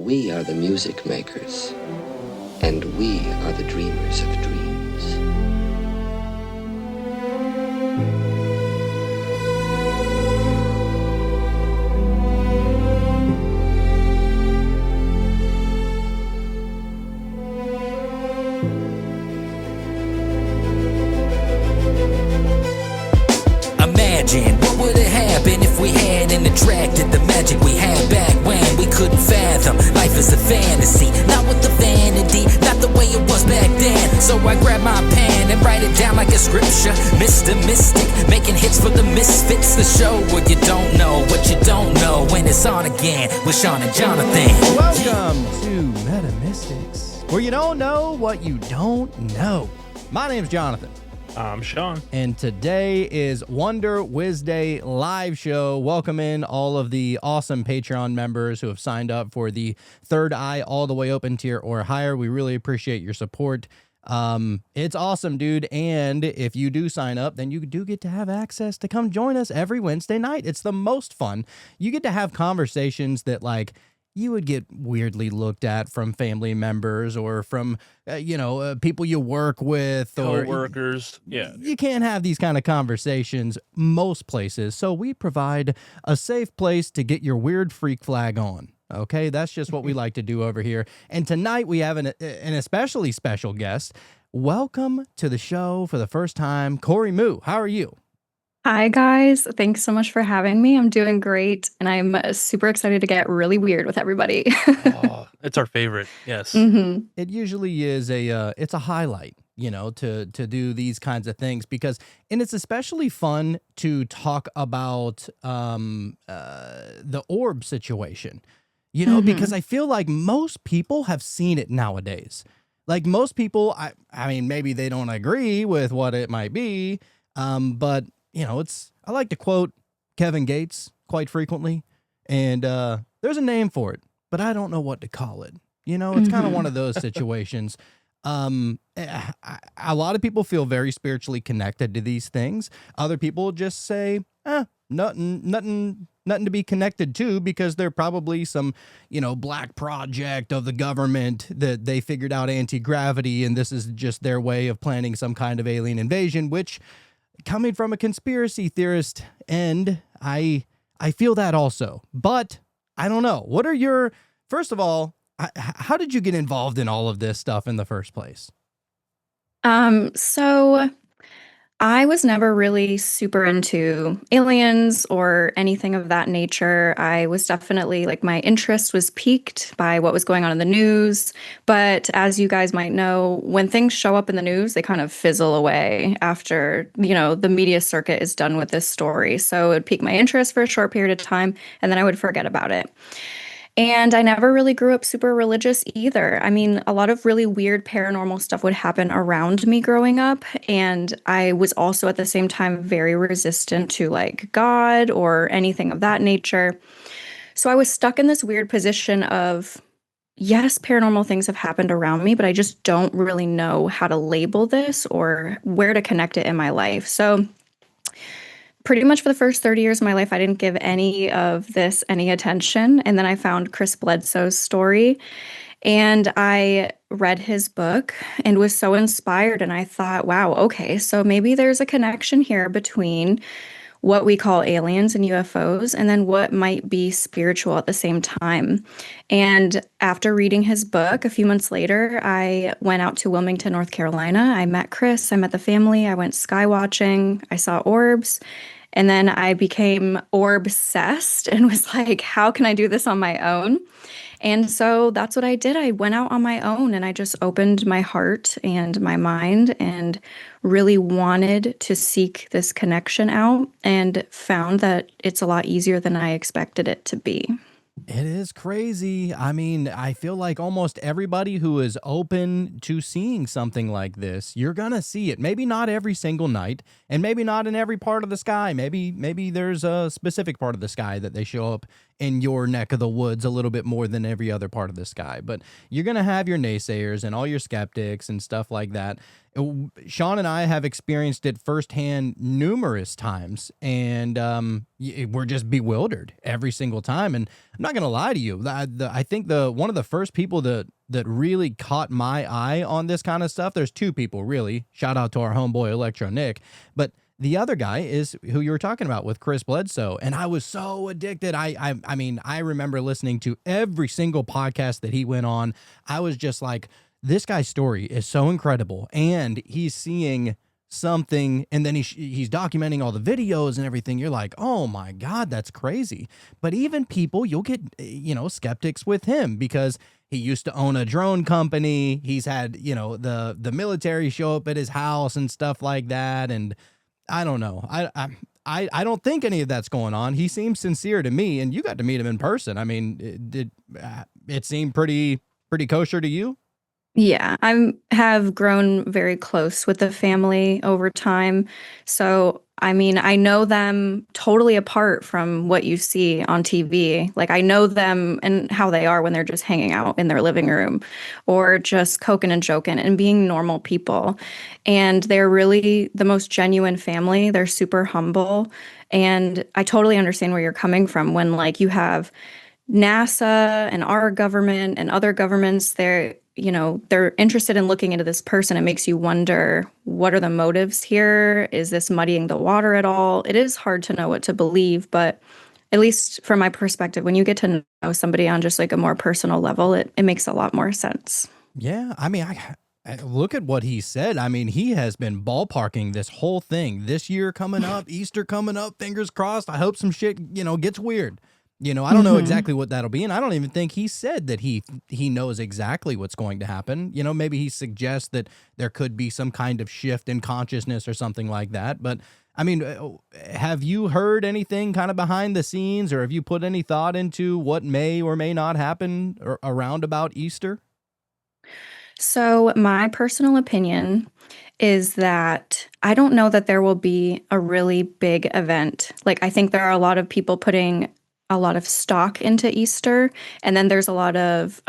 We are the music makers, and we are the dreamers of dreams. Imagine what would have happened if we hadn't attracted the magic we had back when we couldn't fathom. Life is a fantasy, not with the vanity, not the way it was back then. So I grab my pen and write it down like a scripture. Mr. Mystic, making hits for the misfits. The show where you don't know what you don't know when it's on again with Sean and Jonathan. Welcome to Metamystics, where you don't know what you don't know. My name's Jonathan. I'm Sean. And today is Wonder Wednesday live show. Welcome in all of the awesome Patreon members who have signed up for the Third Eye all the way open tier or higher. We really appreciate your support. It's awesome, dude. And if you do sign up, then you do get to have access to come join us every Wednesday night. It's the most fun. You get to have conversations that you would get weirdly looked at from family members or from, people you work with or co-workers. Yeah. You can't have these kind of conversations most places. So we provide a safe place to get your weird freak flag on. Okay. That's just what we like to do over here. And tonight we have an especially special guest. Welcome to the show for the first time, Kory Moo. How are you? Hi, guys. Thanks so much for having me. I'm doing great, and I'm super excited to get really weird with everybody. Oh, it's our favorite. Yes. Mm-hmm. It usually is it's a highlight, to do these kinds of things and it's especially fun to talk about the orb situation, because I feel like most people have seen it nowadays. Like most people, I mean, maybe they don't agree with what it might be, but I like to quote Kevin Gates quite frequently, and there's a name for it, but I don't know what to call it. It's kind of one of those situations. A lot of people feel very spiritually connected to these things. Other people just say, nothing to be connected to because they're probably some, black project of the government that they figured out anti-gravity, and this is just their way of planning some kind of alien invasion, which coming from a conspiracy theorist, and I feel that also, but I don't know. What are your, first of all, how did you get involved in all of this stuff in the first place? So I was never really super into aliens or anything of that nature. I was definitely my interest was piqued by what was going on in the news. But as you guys might know, when things show up in the news, they kind of fizzle away after, the media circuit is done with this story. So it would pique my interest for a short period of time, and then I would forget about it. And I never really grew up super religious either. I mean, a lot of really weird paranormal stuff would happen around me growing up. And I was also at the same time very resistant to God or anything of that nature. So I was stuck in this weird position of, yes, paranormal things have happened around me, but I just don't really know how to label this or where to connect it in my life. So pretty much for the first 30 years of my life, I didn't give any of this any attention. And then I found Chris Bledsoe's story, and I read his book and was so inspired. And I thought, wow, okay, so maybe there's a connection here between what we call aliens and UFOs and then what might be spiritual at the same time. And after reading his book, a few months later, I went out to Wilmington, North Carolina. I met Chris, I met the family, I went sky watching, I saw orbs. And then I became orb-obsessed and was like, how can I do this on my own? And so that's what I did. I went out on my own and I just opened my heart and my mind and really wanted to seek this connection out and found that it's a lot easier than I expected it to be. It is crazy. I mean, I feel like almost everybody who is open to seeing something like this, you're going to see it. Maybe not every single night, and maybe not in every part of the sky. Maybe there's a specific part of the sky that they show up in your neck of the woods a little bit more than every other part of the sky. But you're going to have your naysayers and all your skeptics and stuff like that. Sean and I have experienced it firsthand numerous times, and we're just bewildered every single time. And I'm not gonna lie to you, I think one of the first people that really caught my eye on this kind of stuff. There's two people really. Shout out to our homeboy Electro Nick, but the other guy is who you were talking about with Chris Bledsoe, and I was so addicted. I mean, I remember listening to every single podcast that he went on. I was just like, this guy's story is so incredible, and he's seeing something, and then he's documenting all the videos and everything. You're like, oh my God, that's crazy. But even people, you'll get, skeptics with him because he used to own a drone company. He's had, the military show up at his house and stuff like that. And I don't know. I don't think any of that's going on. He seems sincere to me, and you got to meet him in person. I mean, it seem pretty kosher to you? Yeah, I have grown very close with the family over time. So, I mean, I know them totally apart from what you see on TV. Like, I know them and how they are when they're just hanging out in their living room or just coking and joking and being normal people. And they're really the most genuine family. They're super humble. And I totally understand where you're coming from when, like, you have NASA and our government and other governments, they're interested in looking into this person. It makes you wonder, what are the motives here? Is this muddying the water at all? It is hard to know what to believe, but at least from my perspective, when you get to know somebody on just like a more personal level, it makes a lot more sense. Yeah, I mean, I look at what he said. I mean, he has been ballparking this whole thing. This year coming up, Easter coming up, fingers crossed. I hope some shit, gets weird. I don't know exactly what that'll be, and I don't even think he said that he knows exactly what's going to happen. Maybe he suggests that there could be some kind of shift in consciousness or something like that. But, I mean, have you heard anything kind of behind the scenes, or have you put any thought into what may or may not happen around about Easter? So, my personal opinion is that I don't know that there will be a really big event. Like, I think there are a lot of people putting a lot of stock into Easter. And then there's a lot of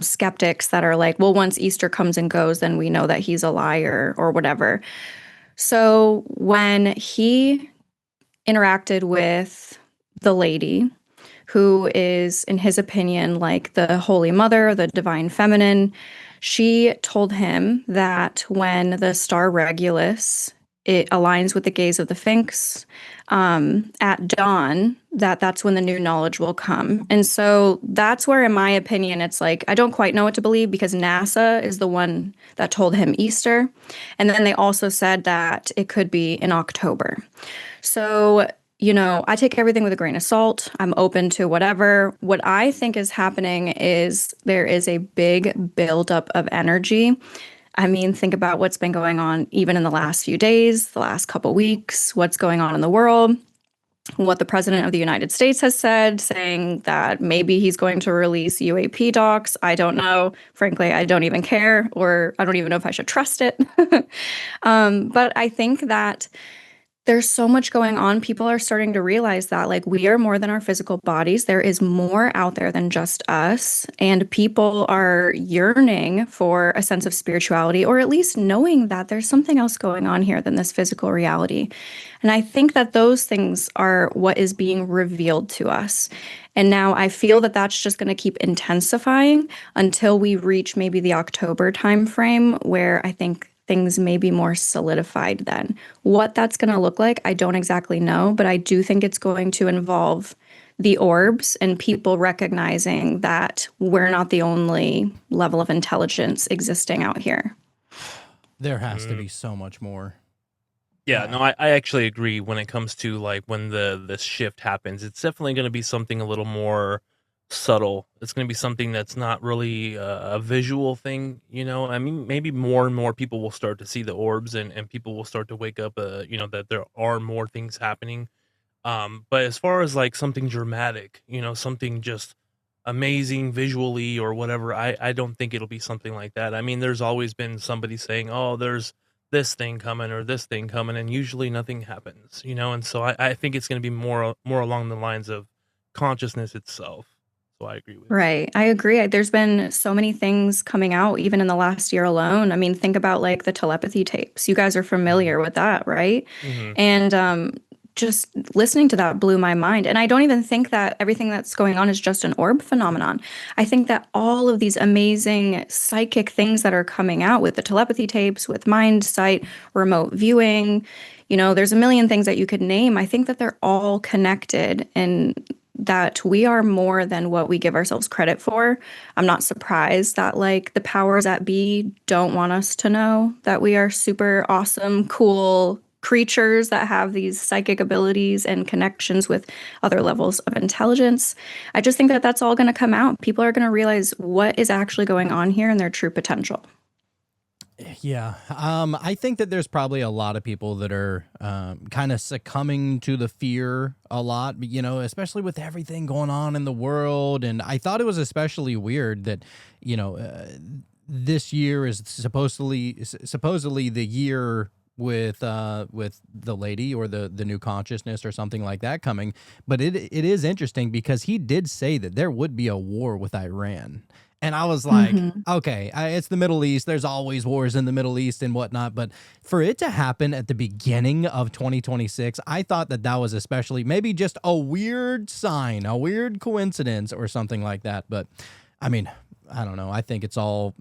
skeptics that are like, well, once Easter comes and goes, then we know that he's a liar or whatever. So when he interacted with the lady, who is, in his opinion, like the Holy Mother, the Divine Feminine, she told him that when the star Regulus, it aligns with the gaze of the Sphinx at dawn, that's when the new knowledge will come. And so that's where, in my opinion, it's like, I don't quite know what to believe because NASA is the one that told him Easter. And then they also said that it could be in October. So, I take everything with a grain of salt. I'm open to whatever. What I think is happening is there is a big buildup of energy. I mean, think about what's been going on even in the last few days, the last couple weeks, what's going on in the world, what the president of the United States has said, saying that maybe he's going to release UAP docs. I don't know. Frankly, I don't even care, or I don't even know if I should trust it. But I think that there's so much going on. People are starting to realize that, like, we are more than our physical bodies. There is more out there than just us. And people are yearning for a sense of spirituality, or at least knowing that there's something else going on here than this physical reality. And I think that those things are what is being revealed to us. And now I feel that that's just going to keep intensifying until we reach maybe the October timeframe, where I think things may be more solidified then. What that's going to look like, I don't exactly know, but I do think it's going to involve the orbs and people recognizing that we're not the only level of intelligence existing out here. There has to be so much more. Yeah, no, I actually agree when it comes to like when this shift happens. It's definitely going to be something a little more subtle. It's going to be something that's not really a visual thing, I mean, maybe more and more people will start to see the orbs, and people will start to wake up, that there are more things happening. But as far as like something dramatic, something just amazing visually or whatever, I don't think it'll be something like that. I mean, there's always been somebody saying, oh, there's this thing coming or this thing coming, and usually nothing happens, and so I think it's going to be more along the lines of consciousness itself. So I agree with you. Right. I agree. There's been so many things coming out, even in the last year alone. I mean, think about like the telepathy tapes. You guys are familiar with that, right? Hmm. And just listening to that blew my mind. And I don't even think that everything that's going on is just an orb phenomenon. I think that all of these amazing psychic things that are coming out with the telepathy tapes, with mind sight, remote viewing, there's a million things that you could name. I think that they're all connected and that we are more than what we give ourselves credit for. I'm not surprised that like the powers that be don't want us to know that we are super awesome, cool creatures that have these psychic abilities and connections with other levels of intelligence. I just think that that's all going to come out. People are going to realize what is actually going on here and their true potential. Yeah. I think that there's probably a lot of people that are kind of succumbing to the fear a lot, especially with everything going on in the world. And I thought it was especially weird that, this year is supposedly the year with the lady or the new consciousness or something like that coming. But it is interesting because he did say that there would be a war with Iran. And I was like, okay, it's the Middle East. There's always wars in the Middle East and whatnot. But for it to happen at the beginning of 2026, I thought that was especially maybe just a weird sign, a weird coincidence or something like that. But I mean, I don't know. I think it's all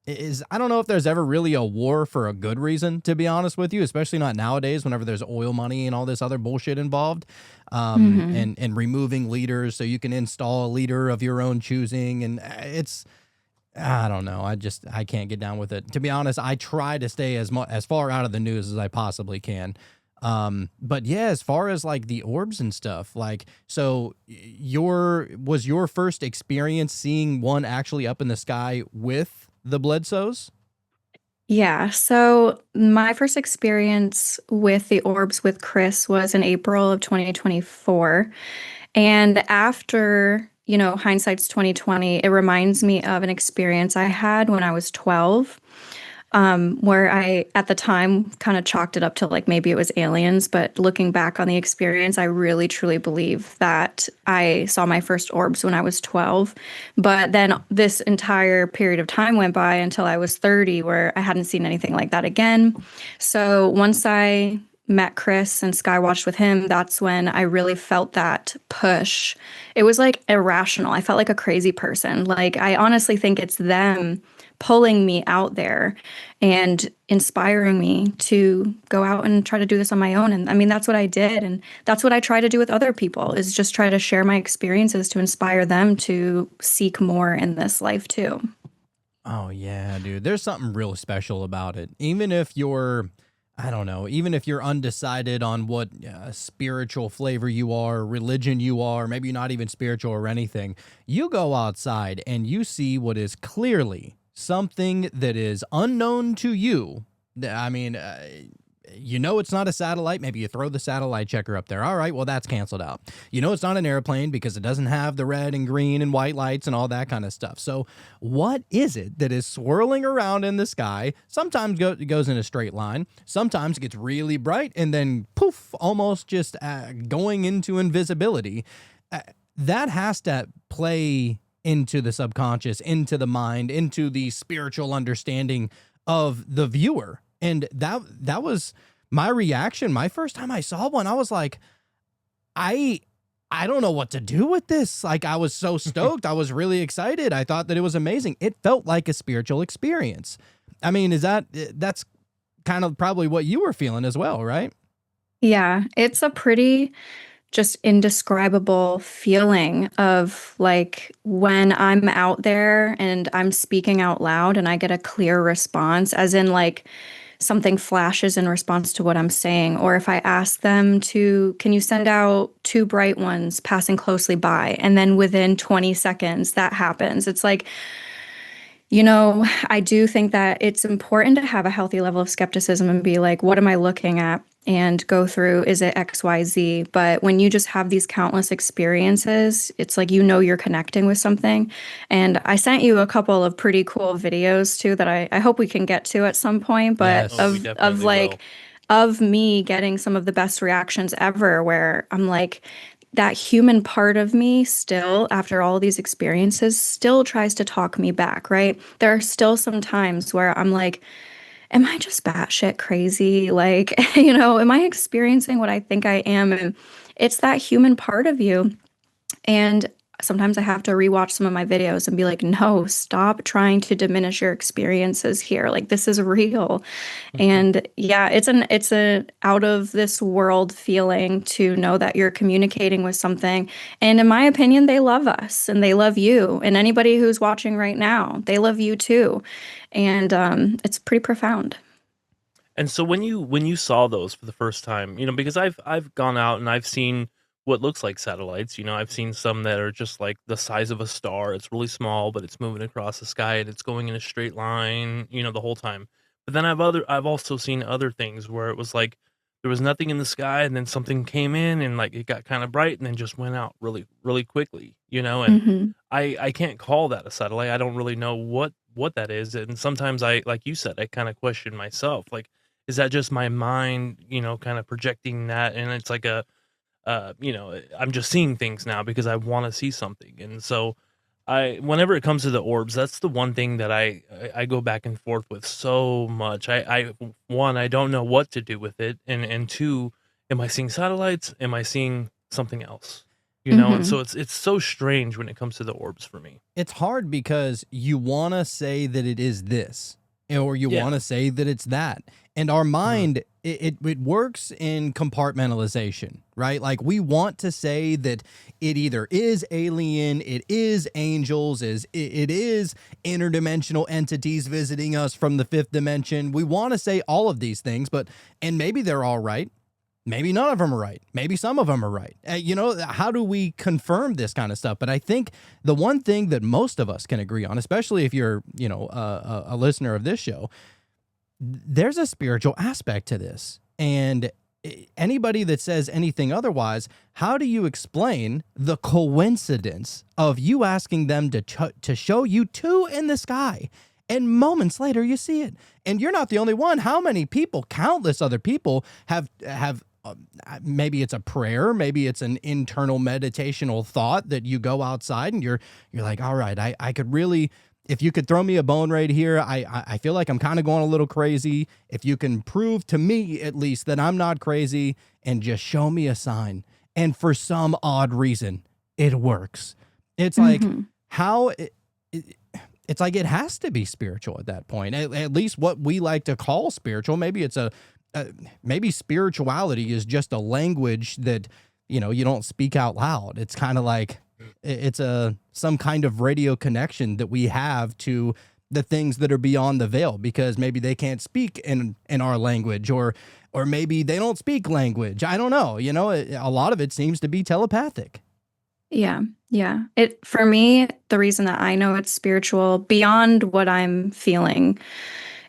I don't know if there's ever really a war for a good reason, to be honest with you, especially not nowadays whenever there's oil money and all this other bullshit involved. And removing leaders so you can install a leader of your own choosing. And I don't know. I can't get down with it. To be honest, I try to stay as far out of the news as I possibly can. But yeah, as far as like the orbs and stuff, like, so was your first experience seeing one actually up in the sky with the Bledsoes? Yeah, so my first experience with the orbs with Chris was in April of 2024. And after, hindsight's 2020, it reminds me of an experience I had when I was 12. Where I, at the time, kind of chalked it up to like maybe it was aliens. But looking back on the experience, I really, truly believe that I saw my first orbs when I was 12. But then this entire period of time went by until I was 30, where I hadn't seen anything like that again. So once I met Chris and skywatched with him, that's when I really felt that push. It was like irrational. I felt like a crazy person. Like, I honestly think it's them pulling me out there and inspiring me to go out and try to do this on my own. And I mean, that's what I did. And that's what I try to do with other people, is just try to share my experiences to inspire them to seek more in this life too. Oh yeah, dude. There's something real special about it. Even if you're, I don't know, even if you're undecided on what spiritual flavor you are, religion you are, maybe you're not even spiritual or anything, you go outside and you see what is clearly something that is unknown to you. I mean, it's not a satellite. Maybe you throw the satellite checker up there. All right, well, that's canceled out. It's not an airplane because it doesn't have the red and green and white lights and all that kind of stuff. So what is it that is swirling around in the sky? Sometimes it goes in a straight line. Sometimes it gets really bright and then poof, almost just going into invisibility. That has to play into the subconscious, into the mind, into the spiritual understanding of the viewer. And that was my reaction. My first time I saw one, I was like, I don't know what to do with this. Like, I was so stoked. I was really excited. I thought that it was amazing. It felt like a spiritual experience. I mean, that's kind of probably what you were feeling as well, right? Yeah, it's a pretty just indescribable feeling of like when I'm out there and I'm speaking out loud and I get a clear response, as in like something flashes in response to what I'm saying. Or if I ask them can you send out 2 bright ones passing closely by? And then within 20 seconds, that happens. It's like, I do think that it's important to have a healthy level of skepticism and be like, what am I looking at? And go through, is it XYZ? But when you just have these countless experiences, it's like, you're connecting with something. And I sent you a couple of pretty cool videos too that I hope we can get to at some point, but Yes. of me getting some of the best reactions ever, where I'm like, that human part of me still, after all these experiences, still tries to talk me back, right? There are still some times where I'm like, am I just batshit crazy? Like, am I experiencing what I think I am? And it's that human part of you. And sometimes I have to rewatch some of my videos and be like, no, stop trying to diminish your experiences here. Like, this is real. And yeah, it's a out of this world feeling to know that you're communicating with something. And in my opinion, they love us and they love you. And anybody who's watching right now, they love you too. And it's pretty profound. And so when you saw those for the first time, because I've gone out and I've seen what looks like satellites. I've seen some that are just like the size of a star. It's really small, but it's moving across the sky and it's going in a straight line, the whole time. But then I've also seen other things where it was like there was nothing in the sky and then something came in and like it got kind of bright and then just went out really, really quickly, and Hmm. I can't call that a satellite. I don't really know what that is. And sometimes like you said, I kind of question myself, like, is that just my mind, kind of projecting that? And it's like I'm just seeing things now because I want to see something. And so whenever it comes to the orbs, that's the one thing that I go back and forth with so much. One, I don't know what to do with it. And two, am I seeing satellites? Am I seeing something else? And Hmm. so it's so strange when it comes to the orbs for me. It's hard because you want to say that it is this, or you Yeah. want to say that it's that. And our Mhm. mind, it works in compartmentalization, right? Like we want to say that it either is alien, it is angels, it is interdimensional entities visiting us from the fifth dimension. We want to say all of these things, and maybe they're all right. Maybe none of them are right. Maybe some of them are right. How do we confirm this kind of stuff? But I think the one thing that most of us can agree on, especially if you're, a listener of this show, there's a spiritual aspect to this. And anybody that says anything otherwise, how do you explain the coincidence of you asking them to show you two in the sky? And moments later, you see it, and you're not the only one. How many people? Countless other people have maybe it's a prayer, maybe it's an internal meditational thought that you go outside and you're like, all right, I could really, if you could throw me a bone right here, I feel like I'm kind of going a little crazy. If you can prove to me at least that I'm not crazy and just show me a sign, and for some odd reason it works. It's like Hmm. how it's like it has to be spiritual at that point. At least what we like to call spiritual. Maybe it's maybe spirituality is just a language that you don't speak out loud. It's kind of like it's some kind of radio connection that we have to the things that are beyond the veil, because maybe they can't speak in our language, or maybe they don't speak language. I don't know. A lot of it seems to be telepathic. Yeah. Yeah. It for me, the reason that I know it's spiritual beyond what I'm feeling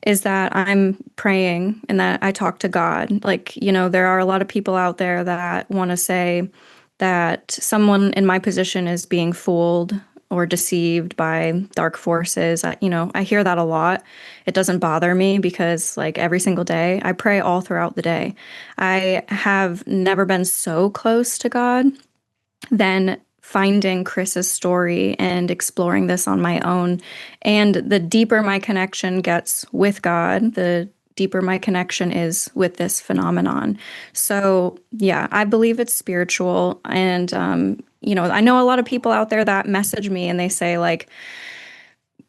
is that I'm praying and that I talk to God. Like, there are a lot of people out there that want to say that someone in my position is being fooled or deceived by dark forces. I hear that a lot. It doesn't bother me because, like, every single day, I pray all throughout the day. I have never been so close to God than finding Chris's story and exploring this on my own. And the deeper my connection gets with God, the deeper my connection is with this phenomenon. So, yeah, I believe it's spiritual. And, I know a lot of people out there that message me and they say, like,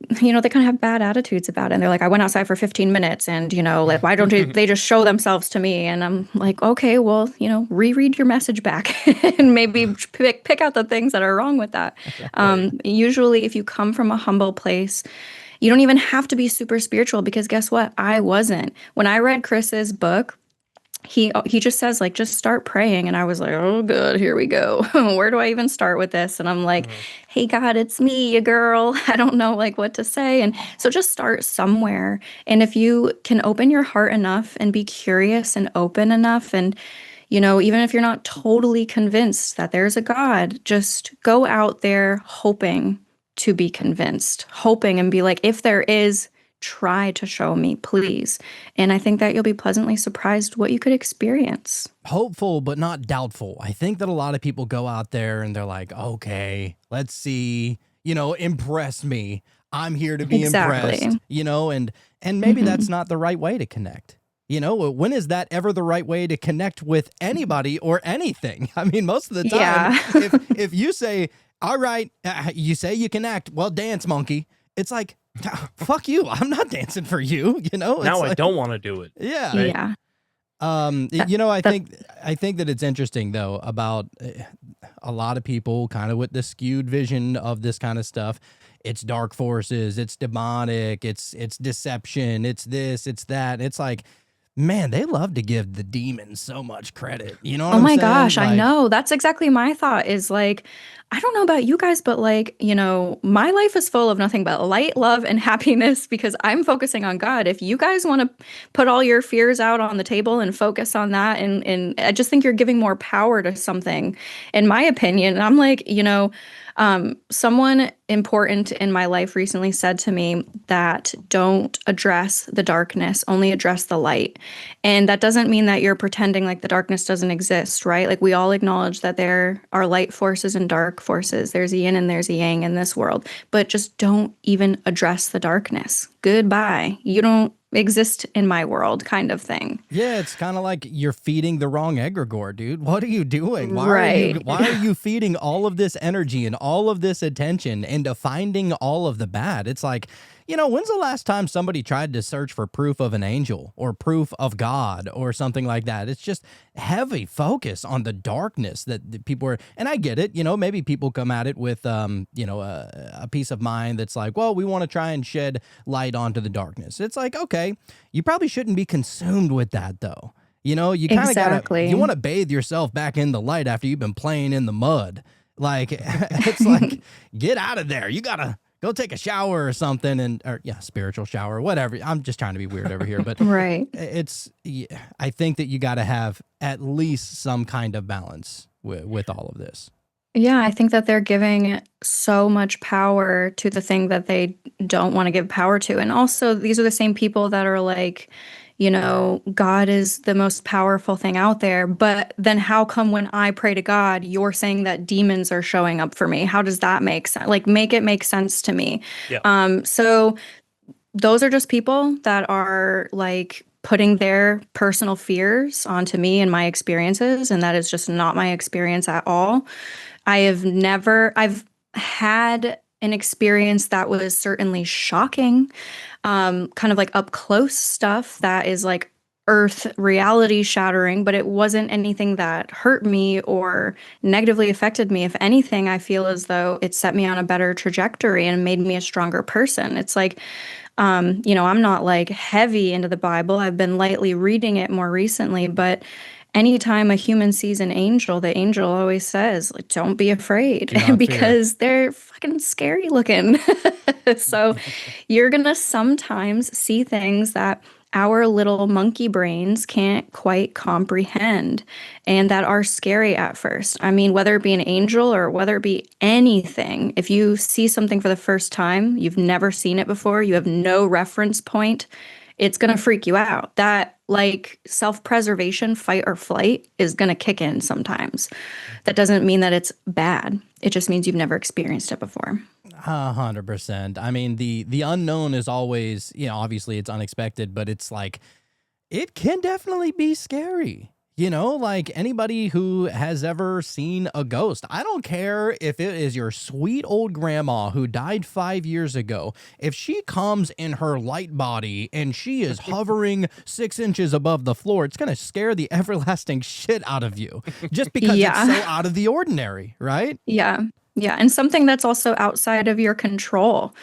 they kind of have bad attitudes about it. And they're like, I went outside for 15 minutes and, like, why don't they just show themselves to me? And I'm like, okay, well, reread your message back and maybe pick out the things that are wrong with that. Right. Usually, if you come from a humble place, you don't even have to be super spiritual because guess what? I wasn't. When I read Chris's book, he just says, like, just start praying, and I was like, oh good, here we go. Where do I even start with this? And I'm like, Mhm. hey God, it's me, your girl. I don't know, like, what to say. And so just start somewhere. And if you can open your heart enough and be curious and open enough, and even if you're not totally convinced that there's a God, just go out there hoping to be convinced, hoping and be like, if there is, try to show me, please. And I think that you'll be pleasantly surprised what you could experience. Hopeful, but not doubtful. I think that a lot of people go out there and they're like, okay, let's see, impress me. I'm here to be Exactly. impressed, and maybe that's not the right way to connect. When is that ever the right way to connect with anybody or anything? I mean, most of the time, Yeah. if you say, all right, you say you can act, well, dance, monkey. It's like, fuck you. I'm not dancing for you. Now I don't want to do it. Yeah. Right? Yeah. I think that it's interesting though about a lot of people kind of with the skewed vision of this kind of stuff. It's dark forces, it's demonic, it's deception, it's this, it's that. It's like, man, they love to give the demons so much credit. You know what Oh I'm my saying? gosh, I Like, know. That's exactly my thought is like, I don't know about you guys, but like, my life is full of nothing but light, love, and happiness because I'm focusing on God. If you guys want to put all your fears out on the table and focus on that, and I just think you're giving more power to something, in my opinion. And I'm like, someone important in my life recently said to me that don't address the darkness, only address the light. And that doesn't mean that you're pretending like the darkness doesn't exist, right? Like we all acknowledge that there are light forces and dark forces. There's a yin and there's a yang in this world, but just don't even address the darkness. Goodbye. You don't exist in my world kind of thing. yeah, it's kind of like you're feeding the wrong egregore, dude. What are you doing? Right. Why are you feeding all of this energy and all of this attention into finding all of the bad? It's like, when's the last time somebody tried to search for proof of an angel or proof of God or something like that? It's just heavy focus on the darkness that people are, and I get it, maybe people come at it with, a peace of mind that's like, well, we want to try and shed light onto the darkness. It's like, okay, you probably shouldn't be consumed with that though. You kind of Exactly. you want to bathe yourself back in the light after you've been playing in the mud. Like, it's like, get out of there. You gotta go take a shower or something, or spiritual shower, whatever. I'm just trying to be weird over here, but Right. I think that you got to have at least some kind of balance with all of this. Yeah, I think that they're giving so much power to the thing that they don't want to give power to. And also, these are the same people that are like, God is the most powerful thing out there. But then how come when I pray to God, you're saying that demons are showing up for me? How does that make sense? Like, make it make sense to me. Yeah. So those are just people that are like putting their personal fears onto me and my experiences. And that is just not my experience at all. I've had an experience that was certainly shocking, kind of like up close stuff that is like earth reality shattering, but it wasn't anything that hurt me or negatively affected me. If anything, I feel as though it set me on a better trajectory and made me a stronger person. It's like, I'm not like heavy into the Bible. I've been lightly reading it more recently, but anytime a human sees an angel, the angel always says, like, don't be afraid Do not fear. because they're fucking scary looking. So you're going to sometimes see things that our little monkey brains can't quite comprehend and that are scary at first. I mean, whether it be an angel or whether it be anything, if you see something for the first time, you've never seen it before, you have no reference point, it's going to freak you out. That like self-preservation, fight or flight is going to kick in sometimes. That doesn't mean that it's bad. It just means you've never experienced it before. 100%. I mean, the unknown is always, obviously it's unexpected, but it's like, it can definitely be scary. Like anybody who has ever seen a ghost, I don't care if it is your sweet old grandma who died 5 years ago. If she comes in her light body and she is hovering 6 inches above the floor, it's going to scare the everlasting shit out of you just because it's so out of the ordinary, right? Yeah. Yeah. And something that's also outside of your control.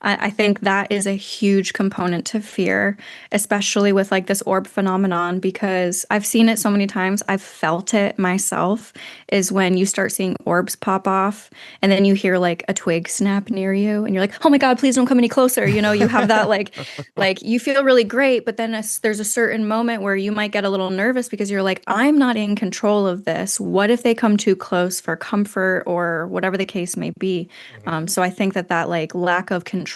I think that is a huge component to fear, especially with like this orb phenomenon, because I've seen it so many times. I've felt it myself, is when you start seeing orbs pop off and then you hear like a twig snap near you and you're like, oh my God, please don't come any closer. You have that like you feel really great, but then there's a certain moment where you might get a little nervous because you're like, I'm not in control of this. What if they come too close for comfort or whatever the case may be? So I think that like lack of control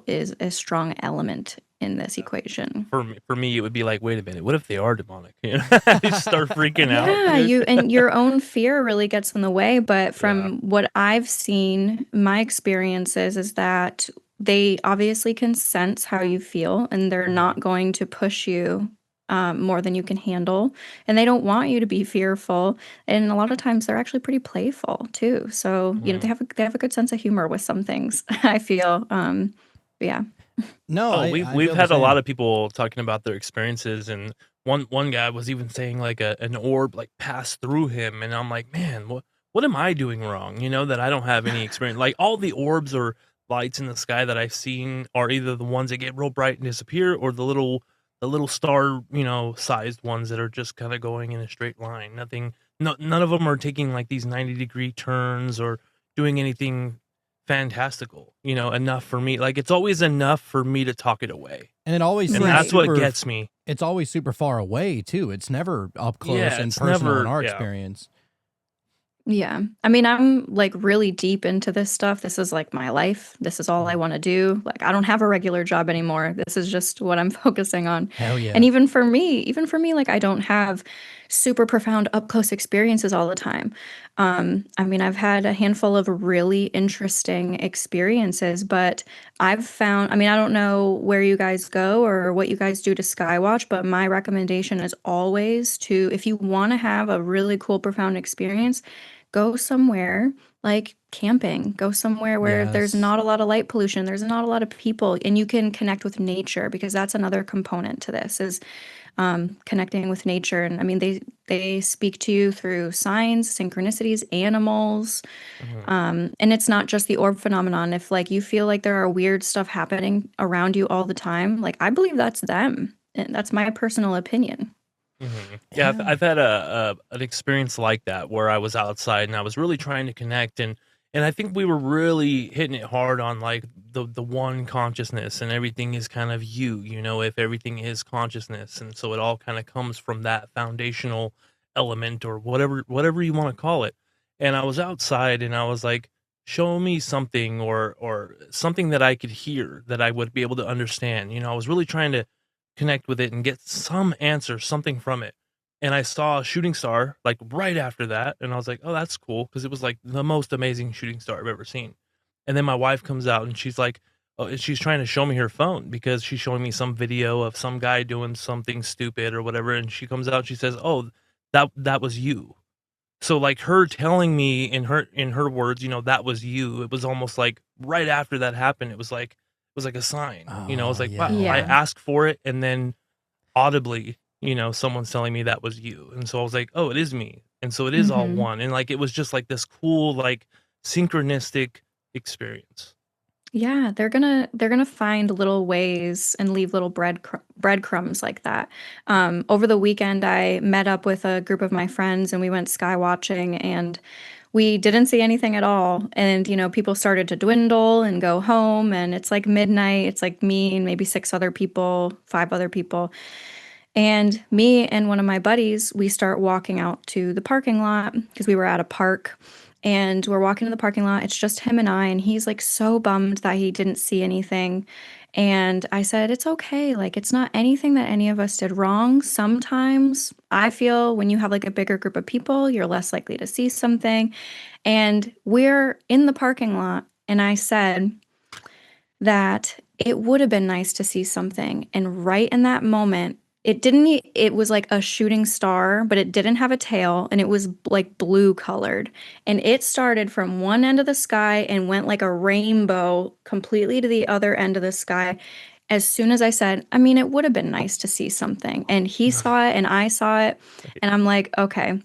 is a strong element in this equation. For me, it would be like, wait a minute, what if they are demonic? You know, you start freaking out, Yeah, dude. and your own fear really gets in the way. But Yeah. from what I've seen, my experiences is that they obviously can sense how you feel, and they're not going to push you more than you can handle. And they don't want you to be fearful. And a lot of times they're actually pretty playful too. So, you know, Mhm. they have a good sense of humor with some things, I feel. But yeah. No, Oh, I we've feel the had a lot same. of people talking about their experiences, and one guy was even saying like an orb like passed through him, and I'm like, man, what am I doing wrong? You know, that I don't have any experience. Like all the orbs or lights in the sky that I've seen are either the ones that get real bright and disappear, or the little star, you know, sized ones that are just kind of going in a straight line. Nothing, no, none of them are taking like these 90-degree turns or doing anything fantastical, you know, enough for me. Like it's always enough for me to talk it away. And it always And seems Right. that's what super gets me. it's always super far away too. It's never up close Yeah, and it's personal in never our yeah. experience. Yeah. I mean, I'm like really deep into this stuff. This is like my life. This is all I want to do. Like, I don't have a regular job anymore. This is just what I'm focusing on. Hell yeah. And even for me, like, I don't have super profound up close experiences all the time. I mean, I've had a handful of really interesting experiences, but I've found, I mean, I don't know where you guys go or what you guys do to Skywatch, but my recommendation is always to, if you want to have a really cool, profound experience, go somewhere like camping. Go somewhere where there's Yes. not a lot of light pollution, there's not a lot of people, and you can connect with nature, because that's another component to this is connecting with nature. And I mean, they speak to you through signs, synchronicities, animals, Mhm. and it's not just the orb phenomenon. If like you feel like there are weird stuff happening around you all the time, like I believe that's them, and that's my personal opinion. Yeah, Yeah. I've had an experience like that where I was outside and I was really trying to connect, and I think we were really hitting it hard on like the one consciousness, and everything is kind of you know, if everything is consciousness, and so it all kind of comes from that foundational element or whatever you want to call it. And I was outside and I was like, show me something or something that I could hear that I would be able to understand. You know, I was really trying to connect with it and get some answer, something from it. And I saw a shooting star like right after that, and I was like, "Oh, that's cool," because it was like the most amazing shooting star I've ever seen. And then my wife comes out and she's like, "Oh," and she's trying to show me her phone because she's showing me some video of some guy doing something stupid or whatever. And she comes out and she says, "Oh, that was you." So like her telling me in her words, you know, that was you. It was almost like right after that happened, it was like a sign. You know, I was Oh like, wow, yeah. I Yeah. asked for it and then audibly, you know, someone's telling me that was you. And so I was like, oh, it is me. And so it is all Hmm. one. And like it was just like this cool, like synchronistic experience. Yeah, they're gonna find little ways and leave little breadcrumbs like that. Over the weekend, I met up with a group of my friends and we went sky watching, and we didn't see anything at all. And you know, people started to dwindle and go home, and it's like midnight. It's like me and maybe six other people, five other people, and me and one of my buddies, we start walking out to the parking lot because we were at a park, and we're walking to the parking lot. It's just him and I, and he's like so bummed that he didn't see anything. And I said, it's okay. Like, it's not anything that any of us did wrong. Sometimes I feel when you have like a bigger group of people, you're less likely to see something. And we're in the parking lot, and I said, that it would have been nice to see something. And right in that moment, it didn't, it was like a shooting star, but it didn't have a tail, and it was like blue colored. And it started from one end of the sky and went like a rainbow completely to the other end of the sky. As soon as I said, I mean, it would have been nice to see something. And he saw it and I saw it. And I'm like, okay,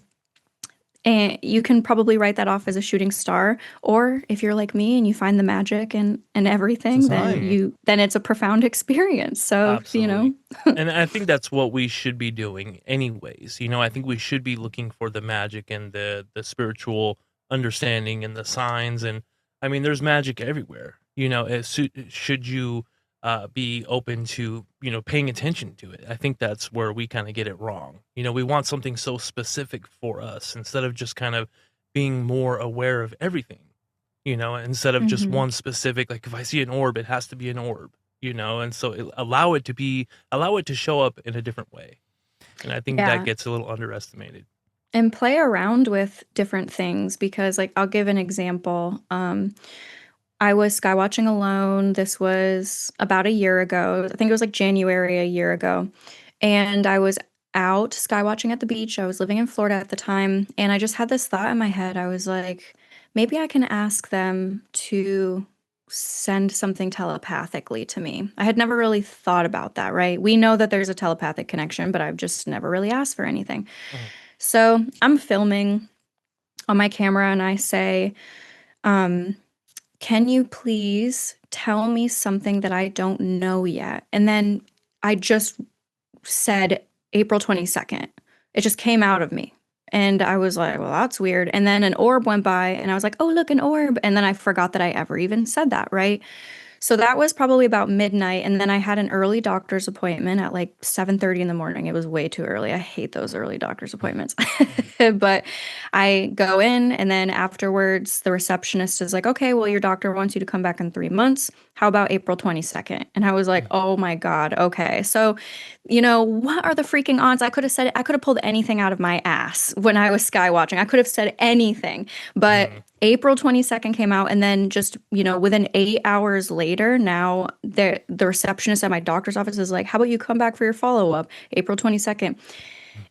and you can probably write that off as a shooting star, or if you're like me and you find the magic and It's a everything, then sign. Mhm. then it's a profound experience. So, you know. Absolutely. And I think that's what we should be doing anyways. You know, I think we should be looking for the magic and the spiritual understanding and the signs, and I mean there's magic everywhere. You know, should you be open to, you know, paying attention to it. I think that's where we kind of get it wrong. You know, we want something so specific for us instead of just kind of being more aware of everything, you know, instead of just Mhm. one specific, like if I see an orb, it has to be an orb. and so allow it to show up in a different way. And I think that Yeah. gets a little underestimated. And play around with different things because, like, I'll give an example. I was skywatching alone. This was about a year ago. I think it was like January a year ago. And I was out skywatching at the beach. I was living in Florida at the time. And I just had this thought in my head. I was like, maybe I can ask them to send something telepathically to me. I had never really thought about that, right? We know that there's a telepathic connection, but I've just never really asked for anything. Mhm. So I'm filming on my camera and I say, um, can you please tell me something that I don't know yet? And then I just said April 22nd. It just came out of me. And I was like, well, that's weird. And then an orb went by and I was like, oh, look, an orb. And then I forgot that I ever even said that, right? So that was probably about midnight, and then I had an early doctor's appointment at like 7:30 in the morning. It was way too early. I hate those early doctor's appointments. But I go in, and then afterwards, the receptionist is like, okay, well, your doctor wants you to come back in 3 months. How about April 22nd? And I was like, oh my God, okay. So, what are the freaking odds? I could have pulled anything out of my ass when I was sky watching. I could have said anything, but Mhm. April 22nd came out, and then just, within 8 hours later, now the receptionist at my doctor's office is like, how about you come back for your follow-up, April 22nd?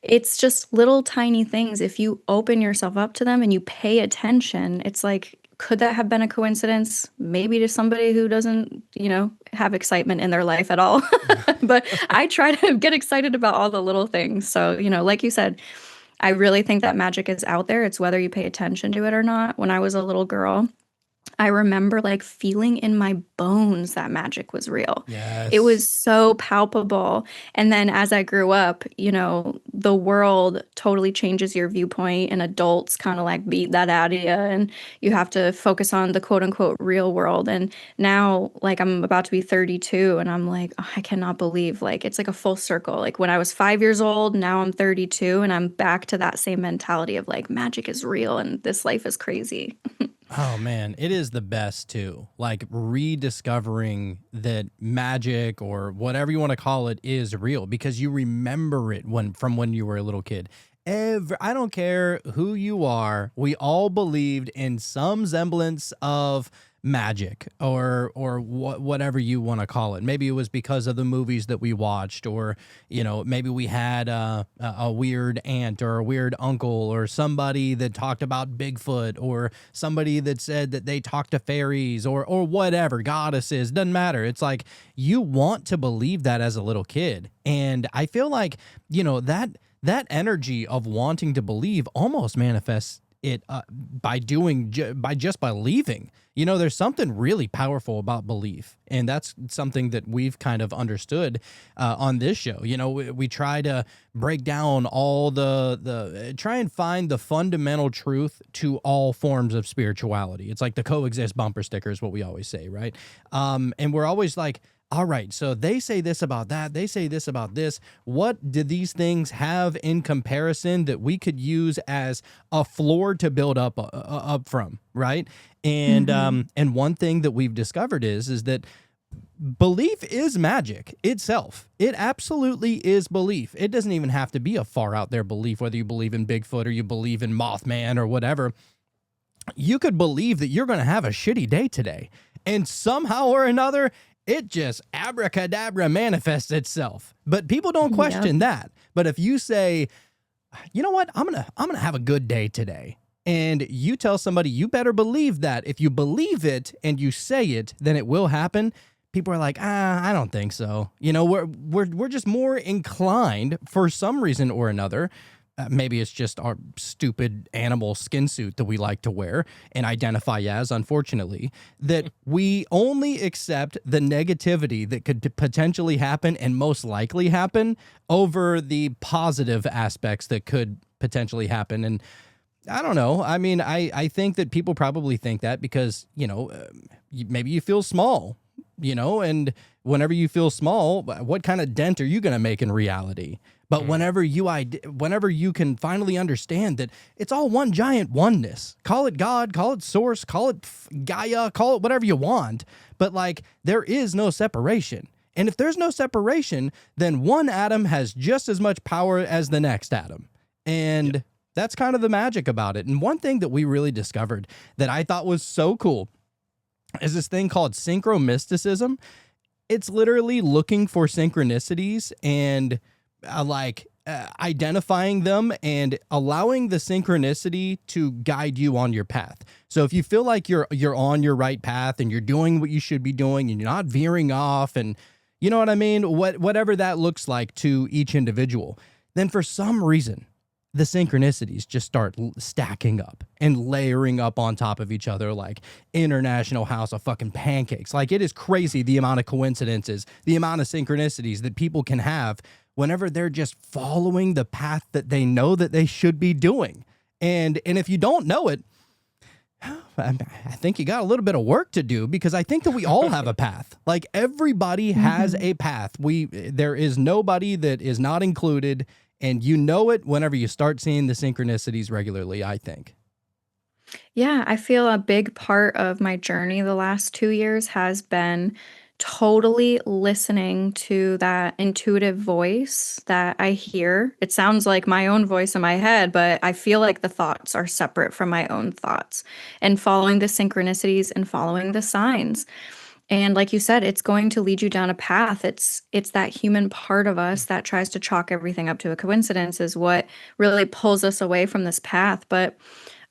It's just little tiny things. If you open yourself up to them and you pay attention, it's like, could that have been a coincidence? Maybe to somebody who doesn't, have excitement in their life at all. But I try to get excited about all the little things. So, like you said, I really think that magic is out there. It's whether you pay attention to it or not. When I was a little girl, I remember like feeling in my bones that magic was real. It Yes. was so palpable. And then as I grew up, the world totally changes your viewpoint, and adults kind of like beat that out of you. And you have to focus on the quote unquote real world. And now, like, I'm about to be 32, and I'm like, oh, I cannot believe, like, it's like a full circle. Like, when I was 5 years old, now I'm 32, and I'm back to that same mentality of like, magic is real and this life is crazy. Oh man, it is the best too. Like rediscovering that magic or whatever you want to call it is real because you remember it when you were a little kid. I don't care who you are, we all believed in some semblance of magic or whatever you want to call it. Maybe it was because of the movies that we watched, or maybe we had a weird aunt or a weird uncle or somebody that talked about Bigfoot, or somebody that said that they talked to fairies or whatever, goddesses, doesn't matter. It's like you want to believe that as a little kid, and I feel like that energy of wanting to believe almost manifests it by just believing. There's something really powerful about belief, and that's something that we've kind of understood on this show. We try to break down all the try and find the fundamental truth to all forms of spirituality. It's like the coexist bumper sticker is what we always say, right? And we're always like, all right, so they say this about that, they say this about this. What do these things have in comparison that we could use as a floor to build up from, right? And Mhm. and one thing that we've discovered is that belief is magic itself. It absolutely is belief. It doesn't even have to be a far out there belief, whether you believe in Bigfoot or you believe in Mothman or whatever. You could believe that you're going to have a shitty day today, and somehow or another, it just abracadabra manifests itself. But people don't Yep. question that. But if you say, you know what, I'm gonna have a good day today, and you tell somebody, you better believe that. If you believe it and you say it, then it will happen. People are like, I don't think so. We're just more inclined for some reason or another. Maybe it's just our stupid animal skin suit that we like to wear and identify as, unfortunately, that we only accept the negativity that could potentially happen and most likely happen over the positive aspects that could potentially happen. And I don't know. I mean, I think that people probably think that because, maybe you feel small. and whenever you feel small, what kind of dent are you going to make in reality? But whenever you can finally understand that it's all one giant oneness, call it God, call it source, call it Gaia, call it whatever you want, but like there is no separation. And if there's no separation, then one atom has just as much power as the next atom. And that's kind of the magic about it. And one thing that we really discovered that I thought was so cool is this thing called synchromysticism. It's literally looking for synchronicities and identifying them and allowing the synchronicity to guide you on your path. So if you feel like you're on your right path and you're doing what you should be doing and you're not veering off, and you know what I mean, whatever that looks like to each individual, then for some reason the synchronicities just start stacking up and layering up on top of each other like International House of fucking pancakes. Like, it is crazy the amount of coincidences, the amount of synchronicities that people can have whenever they're just following the path that they know that they should be doing. And if you don't know it, I think you got a little bit of work to do, because I think that we all have a path. Like, everybody has a path. There is nobody that is not included. And you know it whenever you start seeing the synchronicities regularly, I think. Yeah, I feel a big part of my journey the last 2 years has been totally listening to that intuitive voice that I hear. It sounds like my own voice in my head, but I feel like the thoughts are separate from my own thoughts, and following the synchronicities and following the signs. And like you said, it's going to lead you down a path. It's that human part of us that tries to chalk everything up to a coincidence is what really pulls us away from this path. But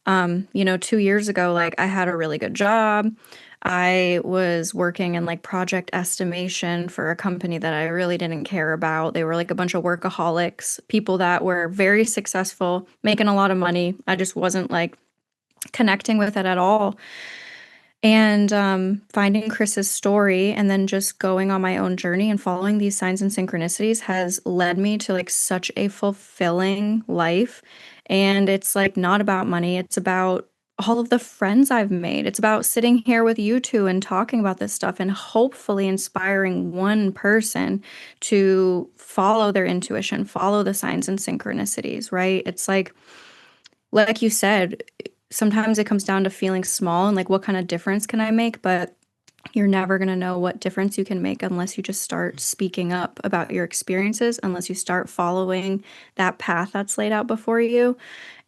2 years ago, like, I had a really good job. I was working in like project estimation for a company that I really didn't care about. They were like a bunch of workaholics, people that were very successful, making a lot of money. I just wasn't like connecting with it at all. And finding Chris's story and then just going on my own journey and following these signs and synchronicities has led me to like such a fulfilling life. And it's like not about money, it's about all of the friends I've made. It's about sitting here with you two and talking about this stuff and hopefully inspiring one person to follow their intuition, follow the signs and synchronicities, right? It's like you said, sometimes it comes down to feeling small and like, what kind of difference can I make? But you're never going to know what difference you can make unless you just start speaking up about your experiences, unless you start following that path that's laid out before you.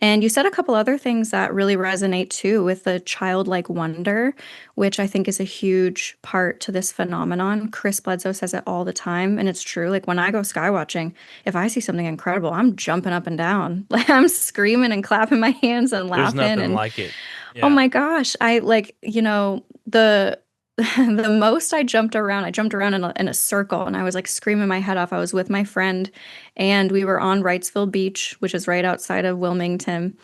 And you said a couple other things that really resonate too, with the childlike wonder, which I think is a huge part to this phenomenon. Chris Bledsoe says it all the time, and it's true. Like, when I go skywatching, if I see something incredible, I'm jumping up and down. Like, I'm screaming and clapping my hands and There's laughing. nothing And like it. oh Yeah. my gosh, I like, the the most I jumped around in a circle, and I was like screaming my head off. I was with my friend and we were on Wrightsville Beach, which is right outside of Wilmington.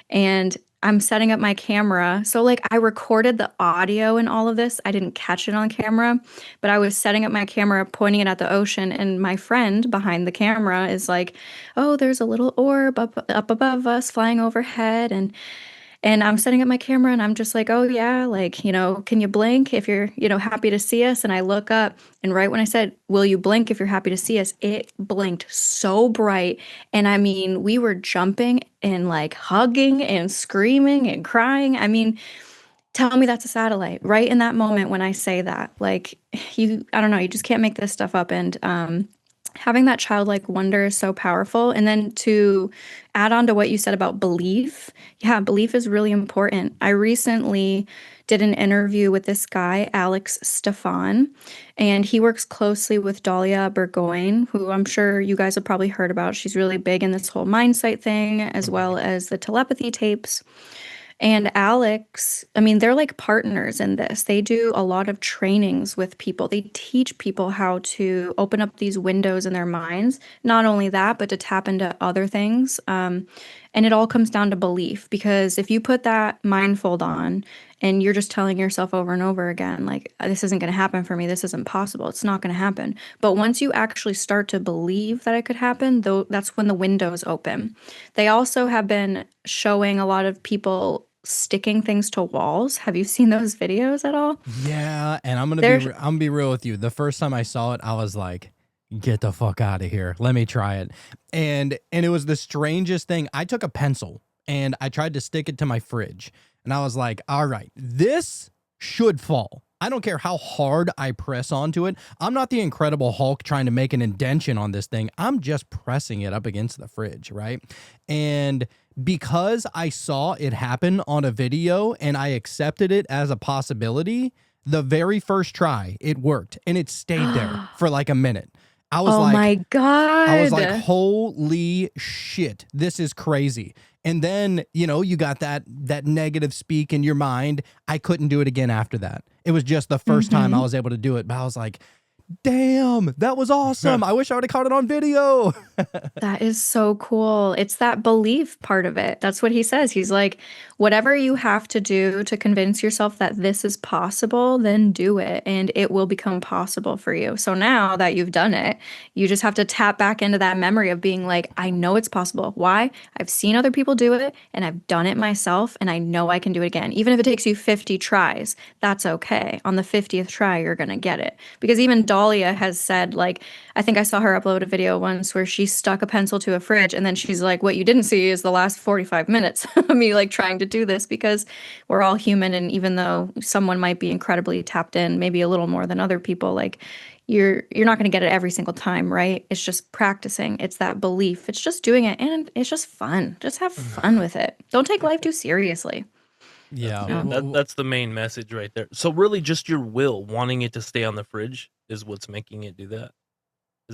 And I'm setting up my camera. So like, I recorded the audio and all of this. I didn't catch it on camera, but I was setting up my camera, pointing it at the ocean. And my friend behind the camera is like, "Oh, there's a little orb up above us flying overhead." And I'm setting up my camera and I'm just like, "Oh yeah, like, can you blink if you're, happy to see us?" And I look up, and right when I said, "Will you blink if you're happy to see us?" it blinked so bright. And I mean, we were jumping and like hugging and screaming and crying. I mean, tell me that's a satellite right in that moment when I say that. Like, I don't know, you just can't make this stuff up. And having that childlike wonder is so powerful. And then to add on to what you said about belief, yeah, belief is really important. I recently did an interview with this guy, Alex Stefan, and he works closely with Dahlia Burgoyne, who I'm sure you guys have probably heard about. She's really big in this whole mindset thing, as well as the telepathy tapes. And Alex, I mean, they're like partners in this. They do a lot of trainings with people. They teach people how to open up these windows in their minds. Not only that, but to tap into other things. And it all comes down to belief, because if you put that mindfold on and you're just telling yourself over and over again, like, "This isn't going to happen for me. This isn't possible. It's not going to happen." But once you actually start to believe that it could happen, though, that's when the windows open. They also have been showing a lot of people sticking things to walls. Have you seen those videos at all? Yeah, and I'm They're gonna be real with you. The first time I saw it, I was like, "Get the fuck out of here! Let me try it." And it was the strangest thing. I took a pencil and I tried to stick it to my fridge, and I was like, "All right, this should fall. I don't care how hard I press onto it. I'm not the Incredible Hulk trying to make an indention on this thing. I'm just pressing it up against the fridge, right?" And because I saw it happen on a video and I accepted it as a possibility, the very first try, it worked and it stayed there for like a minute. I was oh like, my God. I was like, holy shit, this is crazy. And then, you know, you got that negative speak in your mind. I couldn't do it again after that. It was just the first time I was able to do it. But I was like, damn, that was awesome. I wish I would have caught it on video. That is so cool. It's that belief part of it. That's what he says. He's like, whatever you have to do to convince yourself that this is possible, then do it and it will become possible for you. So now that you've done it, you just have to tap back into that memory of being like, I know it's possible. Why? I've seen other people do it and I've done it myself and I know I can do it again. Even if it takes you 50 tries, that's okay. On the 50th try, you're going to get it. Because even Dahlia has said, like, I think I saw her upload a video once where she stuck a pencil to a fridge and then she's like, what you didn't see is the last 45 minutes of me like trying to do this, because we're all human. And even though someone might be incredibly tapped in, maybe a little more than other people, like you're not going to get it every single time, right? It's just practicing. It's that belief. It's just doing it. And it's just fun. Just have fun with it. Don't take life too seriously. Yeah. That's the main message right there. So really just your will, wanting it to stay on the fridge is what's making it do that.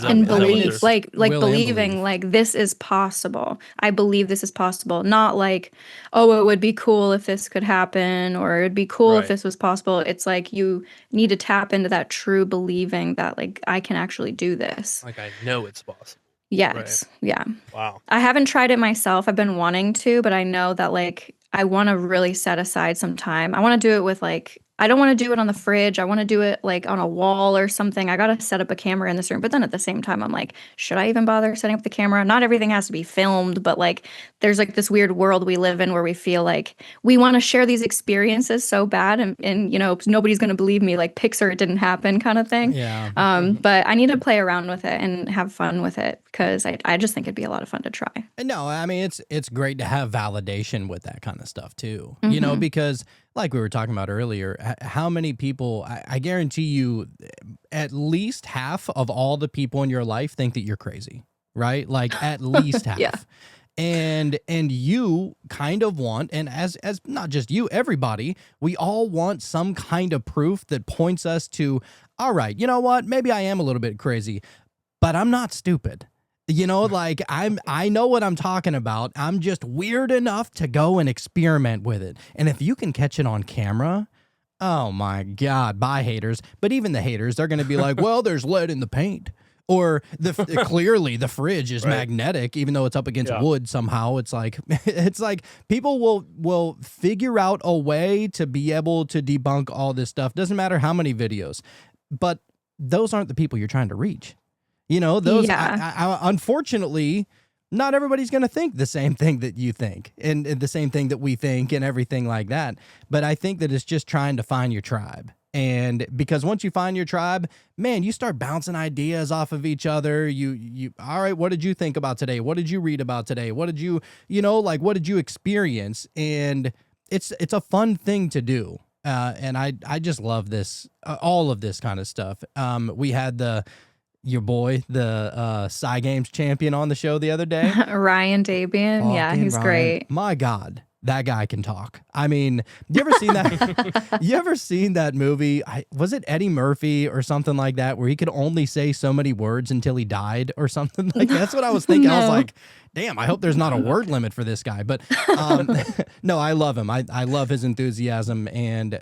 And believe, there's like will and believing, belief. like this is possible. I believe this is possible. Not like, oh, it would be cool if this could happen, or it'd be cool if Right. this was possible. It's like you need to tap into that true believing that like I can actually do this. Like I know it's possible. Yes. Yeah. Wow. I haven't tried it myself. I've been wanting to, but I know that like I want to really set aside some time. I want to do it with like, I don't want to do it on the fridge. I want to do it like on a wall or something. I got to set up a camera in this room. But then at the same time, I'm like, should I even bother setting up the camera? Not everything has to be filmed, but like there's like this weird world we live in where we feel like we want to share these experiences so bad. And you know, nobody's going to believe me, like Pixar, it didn't happen kind of thing. Yeah. But I need to play around with it and have fun with it because I just think it'd be a lot of fun to try. No, I mean it's great to have validation with that kind of stuff too. You know, because like we were talking about earlier, how many people, I guarantee you at least half of all the people in your life think that you're crazy, right? Like at least half. Yeah. And you kind of want, and as not just you, everybody, we all want some kind of proof that points us to, all right, you know what? Maybe I am a little bit crazy, but I'm not stupid. You know, like I know what I'm talking about. I'm just weird enough to go and experiment with it. And if you can catch it on camera, oh my God, bye haters. But even the haters, they're going to be like, well, there's lead in the paint. Or clearly the fridge is magnetic, even though it's up against wood somehow. It's like people will figure out a way to be able to debunk all this stuff. Doesn't matter how many videos, but those aren't the people you're trying to reach. You know, those, unfortunately, not everybody's going to think the same thing that you think and the same thing that we think and everything like that. But I think that it's just trying to find your tribe. And because once you find your tribe, man, you start bouncing ideas off of each other. You, all right, what did you think about today? What did you read about today? What did you what did you experience? And it's a fun thing to do. And I just love this, all of this kind of stuff. We had your boy, the Psy Games champion on the show the other day. Ryan Dabian. Yeah, he's great. My God, that guy can talk. I mean, you ever seen that? You ever seen that movie? Was it Eddie Murphy or something like that, where he could only say so many words until he died or something like that? That's what I was thinking. I was like, damn, I hope there's not a word limit for this guy. But no, I love him. I love his enthusiasm, and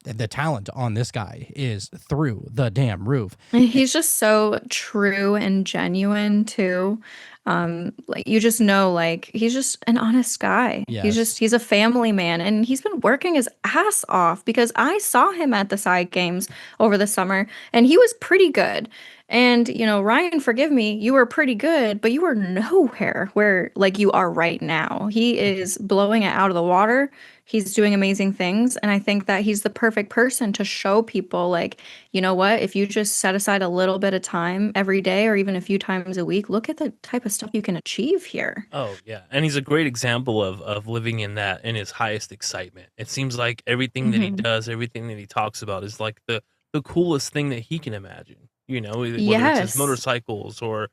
the talent on this guy is through the damn roof. He's just so true and genuine too. Like you just know, like he's just an honest guy. Yes. He's a family man, and he's been working his ass off because I saw him at the side games over the summer, and he was pretty good. And Ryan, forgive me, you were pretty good, but you were nowhere where like you are right now. He is blowing it out of the water. He's doing amazing things, and I think that he's the perfect person to show people like, you know what, if you just set aside a little bit of time every day or even a few times a week, look at the type of stuff you can achieve here. Oh yeah, and he's a great example of living in that in his highest excitement. It seems like everything that he Hmm. does, everything that he talks about is like the coolest thing that he can imagine. Whether it's his Yes. motorcycles or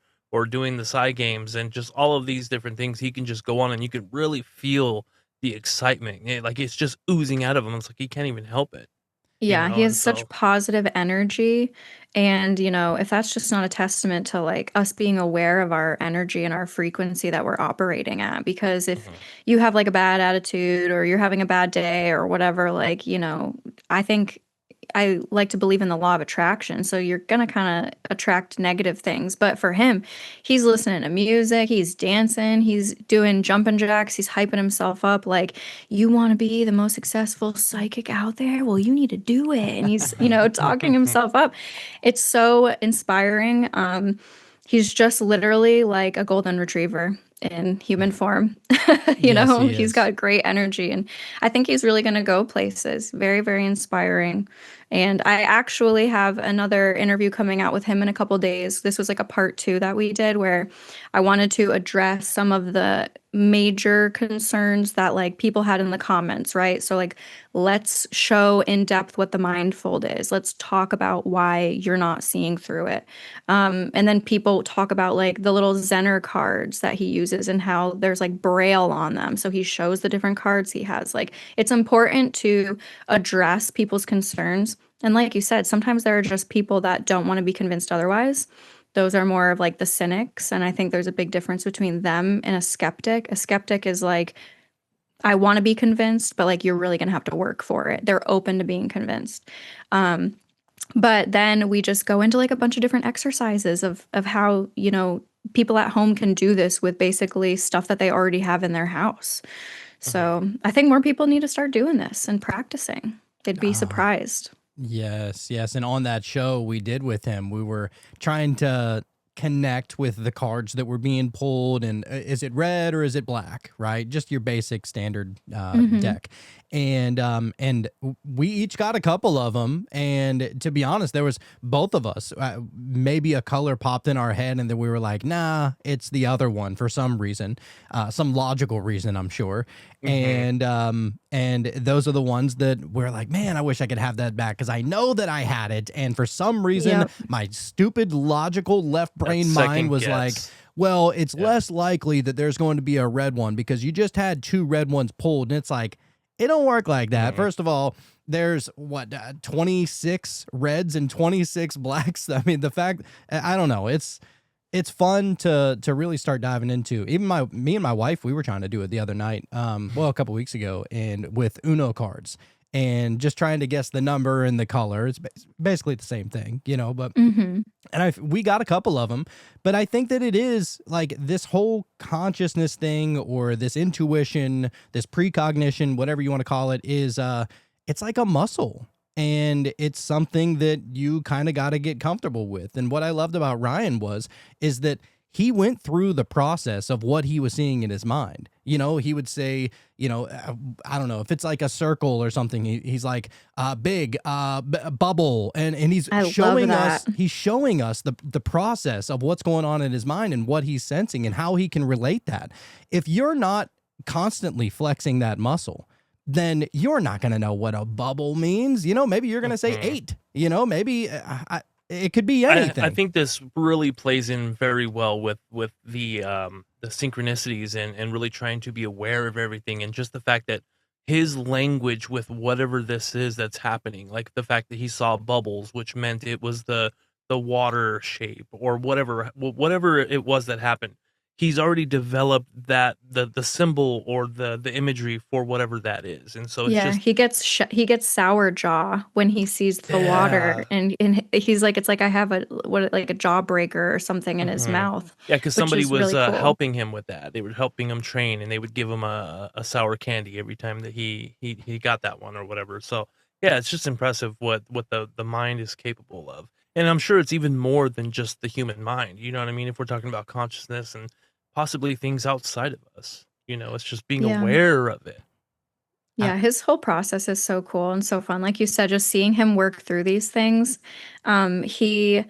doing the side games and just all of these different things, he can just go on and you can really feel the excitement. Like it's just oozing out of him. It's like he can't even help it. Yeah, he And has such so positive energy. And, if that's just not a testament to like us being aware of our energy and our frequency that we're operating at. Because if mhm. you have like a bad attitude or you're having a bad day or whatever, like, I think I like to believe in the law of attraction. So you're going to kind of attract negative things. But for him, he's listening to music, he's dancing, he's doing jumping jacks, he's hyping himself up. Like, you want to be the most successful psychic out there? Well, you need to do it. And he's, talking himself up. It's so inspiring. He's just literally like a golden retriever in human form. Yes, he He's is. got great energy. And I think he's really going to go places. Very, very inspiring. And I actually have another interview coming out with him in a couple days. This was like a part two that we did where I wanted to address some of the major concerns that like people had in the comments, right? So like let's show in depth what the mind fold is. Let's talk about why you're not seeing through it. And then people talk about like the little Zener cards that he uses and how there's like braille on them. So he shows the different cards he has. Like it's important to address people's concerns. And like you said, sometimes there are just people that don't want to be convinced otherwise. Those are more of like the cynics. And I think there's a big difference between them and a skeptic. A skeptic is like, I want to be convinced, but like you're really going to have to work for it. They're open to being convinced. Um, but then we just go into like a bunch of different exercises of how, people at home can do this with basically stuff that they already have in their house. Mhm. So I think more people need to start doing this and practicing. They'd be Ah, surprised. yes, yes. And on that show we did with him, we were trying to connect with the cards that were being pulled and is it red or is it black, right? Just your basic standard Hmm. deck. And we each got a couple of them, and to be honest, there was both of us maybe a color popped in our head and then we were like, nah, it's the other one for some reason, some logical reason, I'm sure. Mhm. And those are the ones that we're like, man, I wish I could have that back because I know that I had it, and for some reason Yep. my stupid logical left That brain mind second was like, guess. well, it's Yeah. less likely that there's going to be a red one because you just had two red ones pulled, and it's like, it don't work like that. Mhm. First of all, there's what 26 reds and 26 blacks. I mean, the fact, I don't know, it's fun to really start diving into. Even me and my wife, we were trying to do it the other night, well, a couple weeks ago, and with Uno cards, and just trying to guess the number and the color. It's basically the same thing, but Hmm. and we got a couple of them, but I think that it is like this whole consciousness thing or this intuition, this precognition, whatever you want to call it, is it's like a muscle. And it's something that you kind of got to get comfortable with. And what I loved about Ryan is that he went through the process of what he was seeing in his mind. He would say, I don't know if it's like a circle or something. He's like, big, bubble. And he's I love showing that. us, the process of what's going on in his mind and what he's sensing and how he can relate that. If you're not constantly flexing that muscle, then you're not going to know what a bubble means. Maybe you're going to say Mhm. 8, maybe it could be I anything. think this really plays in very well with the synchronicities and really trying to be aware of everything and just the fact that his language with whatever this is that's happening, like the fact that he saw bubbles, which meant it was the water shape or whatever it was that happened. he's already developed that the symbol or the imagery for whatever that is, and so it's Yeah, just he gets sour jaw when he sees the water, yeah. and he's like, it's like I have a like a jawbreaker or something in his Mhm. mouth, Yeah, because which somebody is was, really cool. helping him with that. They were helping him train, and they would give him a sour candy every time that he got that one or whatever. So, yeah, it's just impressive what the mind is capable of. And I'm sure it's even more than just the human mind, you know what I mean? If we're talking about consciousness and possibly things outside of us, it's just being Yeah. aware of it. I, Yeah, his whole process is so cool and so fun. Like you said, just seeing him work through these things. He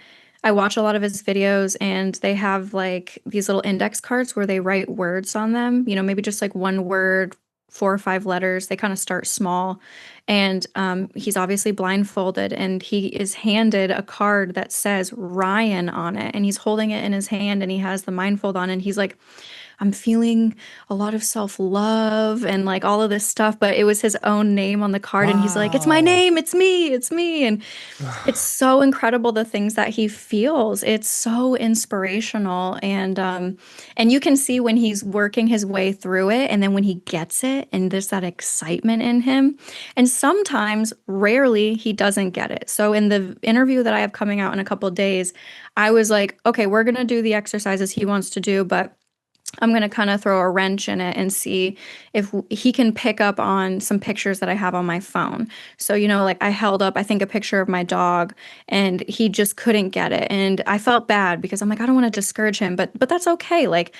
I watch a lot of his videos and they have like these little index cards where they write words on them, maybe just like one word, 4 or 5 letters. They kind of start small. And he's obviously blindfolded and he is handed a card that says Ryan on it. And he's holding it in his hand and he has the mindfold on and he's like, I'm feeling a lot of self-love and like all of this stuff, but it was his own name on the card and he's like, "It's my wow. name, it's me, it's me." And it's so incredible the things that he feels. It's so inspirational and you can see when he's working his way through it and then when he gets it and there's that excitement in him. And sometimes, rarely, he doesn't get it. So in the interview that I have coming out in a couple of days, I was like, "Okay, we're going to do the exercises he wants to do, but I'm going to kind of throw a wrench in it and see if he can pick up on some pictures that I have on my phone." So, like I held up, I think, a picture of my dog and he just couldn't get it. And I felt bad because I'm like, I don't want to discourage him, but that's okay. Like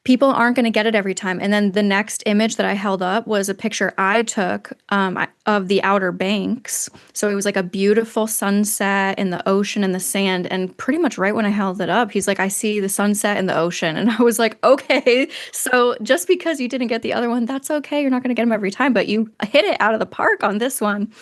people aren't going to get it every time. And then the next image that I held up was a picture I took of the Outer Banks. So it was like a beautiful sunset in the ocean and the sand. And pretty much right when I held it up, he's like, "I see the sunset and the ocean." And I was like, "Okay, so just because you didn't get the other one, that's okay. You're not going to get them every time, but you hit it out of the park on this one."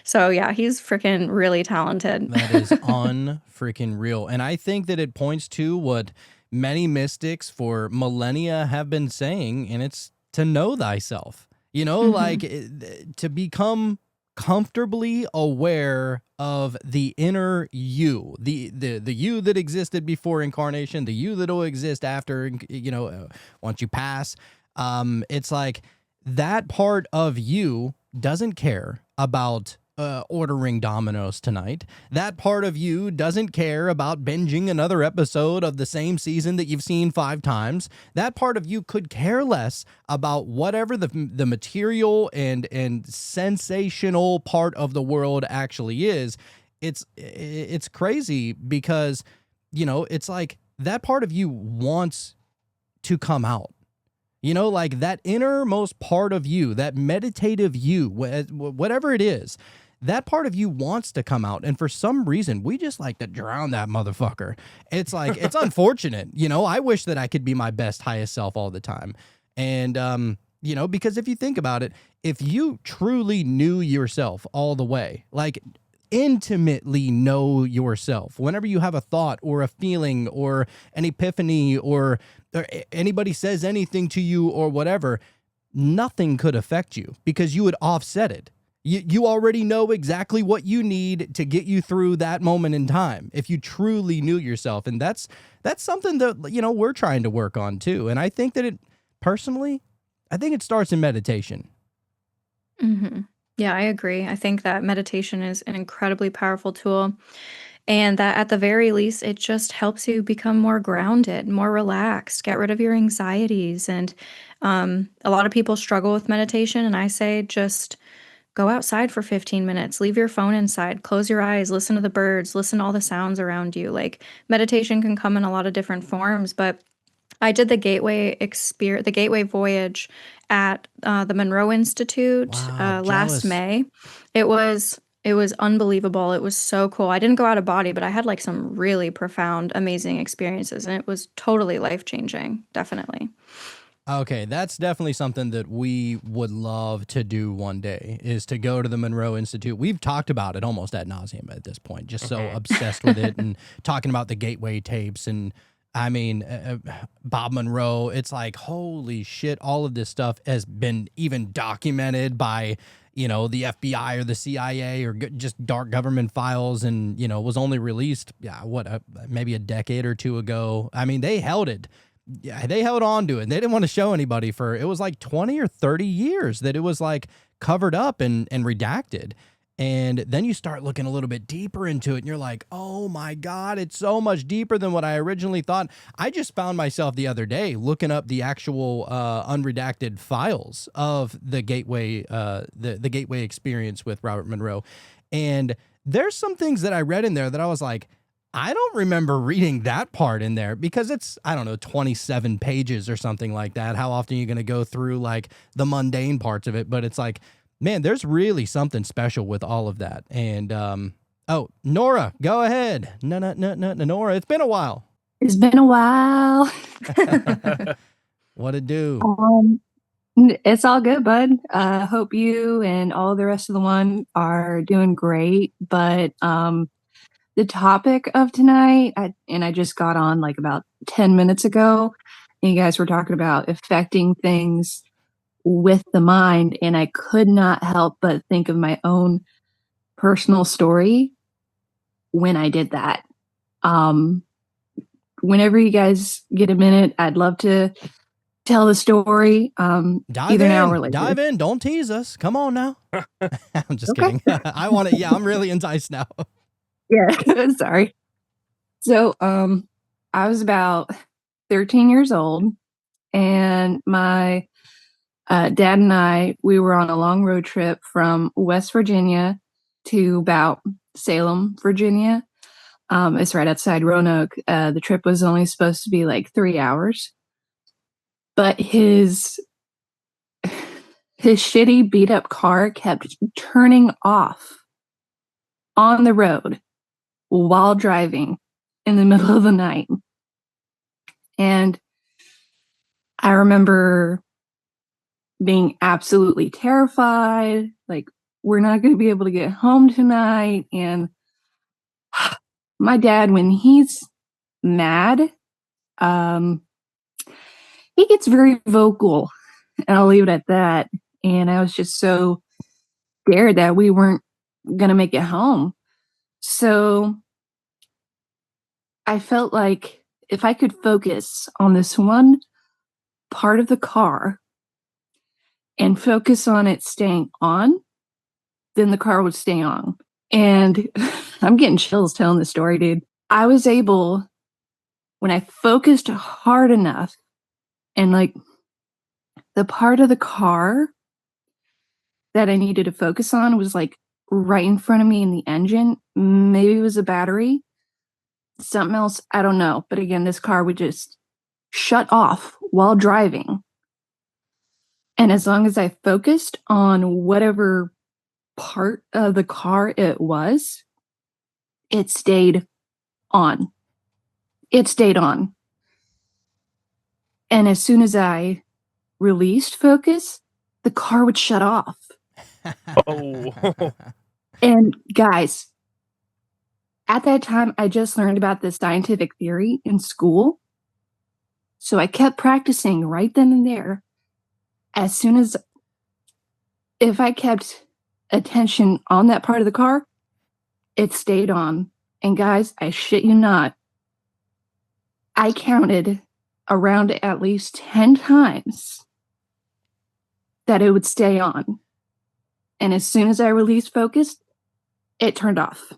So yeah, he's freaking really talented. That is unfreaking real. And I think that it points to what many mystics for millennia have been saying, and it's to know thyself. Hmm. To become comfortably aware of the inner you, the you that existed before incarnation, the you that will exist after, once you pass. It's like that part of you doesn't care about ordering Domino's tonight. That part of you doesn't care about binging another episode of the same season that you've seen 5 times. That part of you could care less about whatever the material and sensational part of the world actually is. It's crazy because it's like that part of you wants to come out. Like that innermost part of you, that meditative you, whatever it is, that part of you wants to come out. And for some reason, we just like to drown that motherfucker. It's like, it's unfortunate. I wish that I could be my best, highest self all the time. And, because if you think about it, if you truly knew yourself all the way, like intimately know yourself, whenever you have a thought or a feeling or an epiphany or anybody says anything to you or whatever, nothing could affect you because you would offset it. You already know exactly what you need to get you through that moment in time if you truly knew yourself. And that's something that, we're trying to work on too. And I think that I think it starts in meditation. Hmm. Yeah, I agree. I think that meditation is an incredibly powerful tool, and that at the very least, it just helps you become more grounded, more relaxed, get rid of your anxieties. And a lot of people struggle with meditation, and I say just go outside for 15 minutes, leave your phone inside, close your eyes, listen to the birds, listen to all the sounds around you. Like meditation can come in a lot of different forms, but I did the Gateway Voyage at the Monroe Institute Wow, last jealous. May. It was unbelievable. It was so cool. I didn't go out of body, but I had like some really profound, amazing experiences, and it was totally life changing. Definitely. Okay, that's definitely something that we would love to do one day, is to go to the Monroe Institute. We've talked about it almost ad nauseum at this point, just so Mhm. obsessed with it and talking about the Gateway tapes. And I mean, Bob Monroe, it's like, holy shit, all of this stuff has been even documented by, the FBI or the CIA or just dark government files, and, was only released, maybe a decade or two ago. I mean, they held it yeah, they held on to it. They didn't want to show anybody it was like 20 or 30 years that it was like covered up and redacted. And then you start looking a little bit deeper into it and you're like, oh my God, it's so much deeper than what I originally thought. I just found myself the other day looking up the actual unredacted files of the Gateway, the Gateway experience with Robert Monroe. And there's some things that I read in there that I was like, I don't remember reading that part in there because it's, I don't know, 27 pages or something like that. How often are you going to go through like the mundane parts of it? But it's like, man, there's really something special with all of that. And, oh, Nora, go ahead. No, Nora, it's been a while. It's been a while. What'd it do? It's all good, bud. Hope you and all the rest of the one are doing great. But the topic of tonight, I just got on like about 10 minutes ago, and you guys were talking about affecting things with the mind, and I could not help but think of my own personal story when I did that. Whenever you guys get a minute, I'd love to tell the story. Dive in. Don't tease us. Come on now. I'm just kidding. I want to. Yeah, I'm really enticed now. Yeah, sorry. So, I was about 13 years old, and my dad and we were on a long road trip from West Virginia to about Salem, Virginia. It's right outside Roanoke. The trip was only supposed to be like 3 hours, but his shitty beat up car kept turning off on the road while driving in the middle of the night. And I remember being absolutely terrified, like, we're not going to be able to get home tonight. And my dad, when he's mad, he gets very vocal, and I'll leave it at that. And I was just so scared that we weren't going to make it home. So I felt like if I could focus on this one part of the car and focus on it staying on, then the car would stay on. And I'm getting chills telling the story, dude. I was able, when I focused hard enough, and like the part of the car that I needed to focus on was like right in front of me in the engine. Maybe it was a battery, something else, I don't know. But again, this car would just shut off while driving. And as long as I focused on whatever part of the car it was, it stayed on. It stayed on. And as soon as I released focus, the car would shut off. Oh. And guys, at that time, I just learned about this scientific theory in school. So I kept practicing right then and there. As soon as, if I kept attention on that part of the car, it stayed on. And guys, I shit you not, I counted around at least 10 times that it would stay on. And as soon as I released focus, it turned off.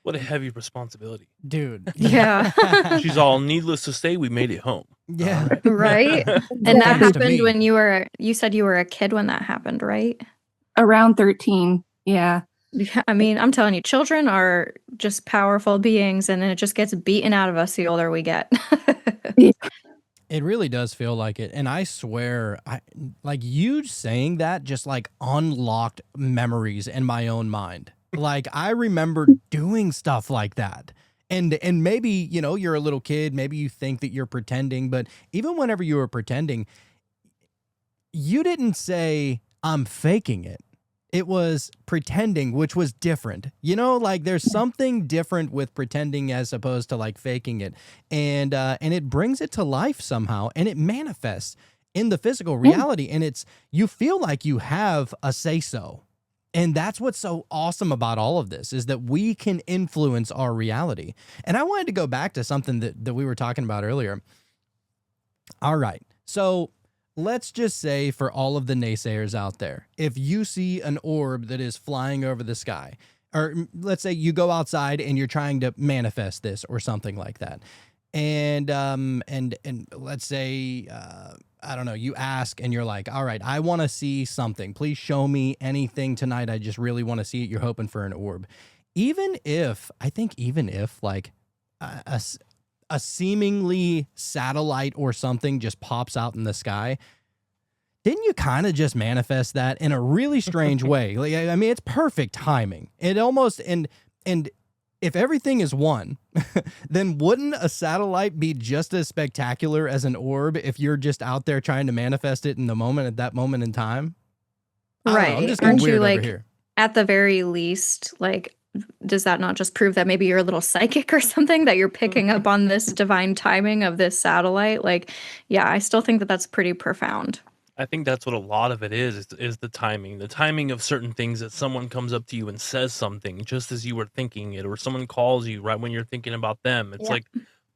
What a heavy responsibility. Dude. Yeah. She's all, needless to say, we made it home. Yeah. Right? Yeah. And that To happened me. when you said you were a kid when that happened, right? Around 13, yeah. Yeah, I mean, I'm telling you, children are just powerful beings, and then it just gets beaten out of us the older we get. It really does feel like it. And I swear, like you saying that just like unlocked memories in my own mind. Like I remember doing stuff like that. And maybe, you know, you're a little kid, maybe you think that you're pretending, but even whenever you were pretending, you didn't say, I'm faking it. It was pretending, which was different. You know, like there's something different with pretending as opposed to like faking it. And it brings it to life somehow, and it manifests in the physical reality. And you feel like you have a say-so. And that's what's so awesome about all of this, is that we can influence our reality. And I wanted to go back to something that we were talking about earlier. All right. So let's just say, for all of the naysayers out there, if you see an orb that is flying over the sky, or let's say you go outside and you're trying to manifest this or something like that. And let's say, I don't know, you ask and you're like, all right, I want to see something. Please show me anything tonight. I just really want to see it. You're hoping for an orb. Even if like a seemingly satellite or something just pops out in the sky, didn't you kind of just manifest that in a really strange way? Like, I mean, it's perfect timing. It almost, and if everything is one, then wouldn't a satellite be just as spectacular as an orb if you're just out there trying to manifest it in the moment, at that moment in time? I don't know, I'm Right. just getting Aren't weird you over like, here. at the very least, like, does that not just prove that maybe you're a little psychic or something, that you're picking up on this divine timing of this satellite? Like, yeah, I still think that that's pretty profound. I think that's what a lot of it is the timing of certain things, that someone comes up to you and says something just as you were thinking it, or someone calls you right when you're thinking about them. It's Yeah. like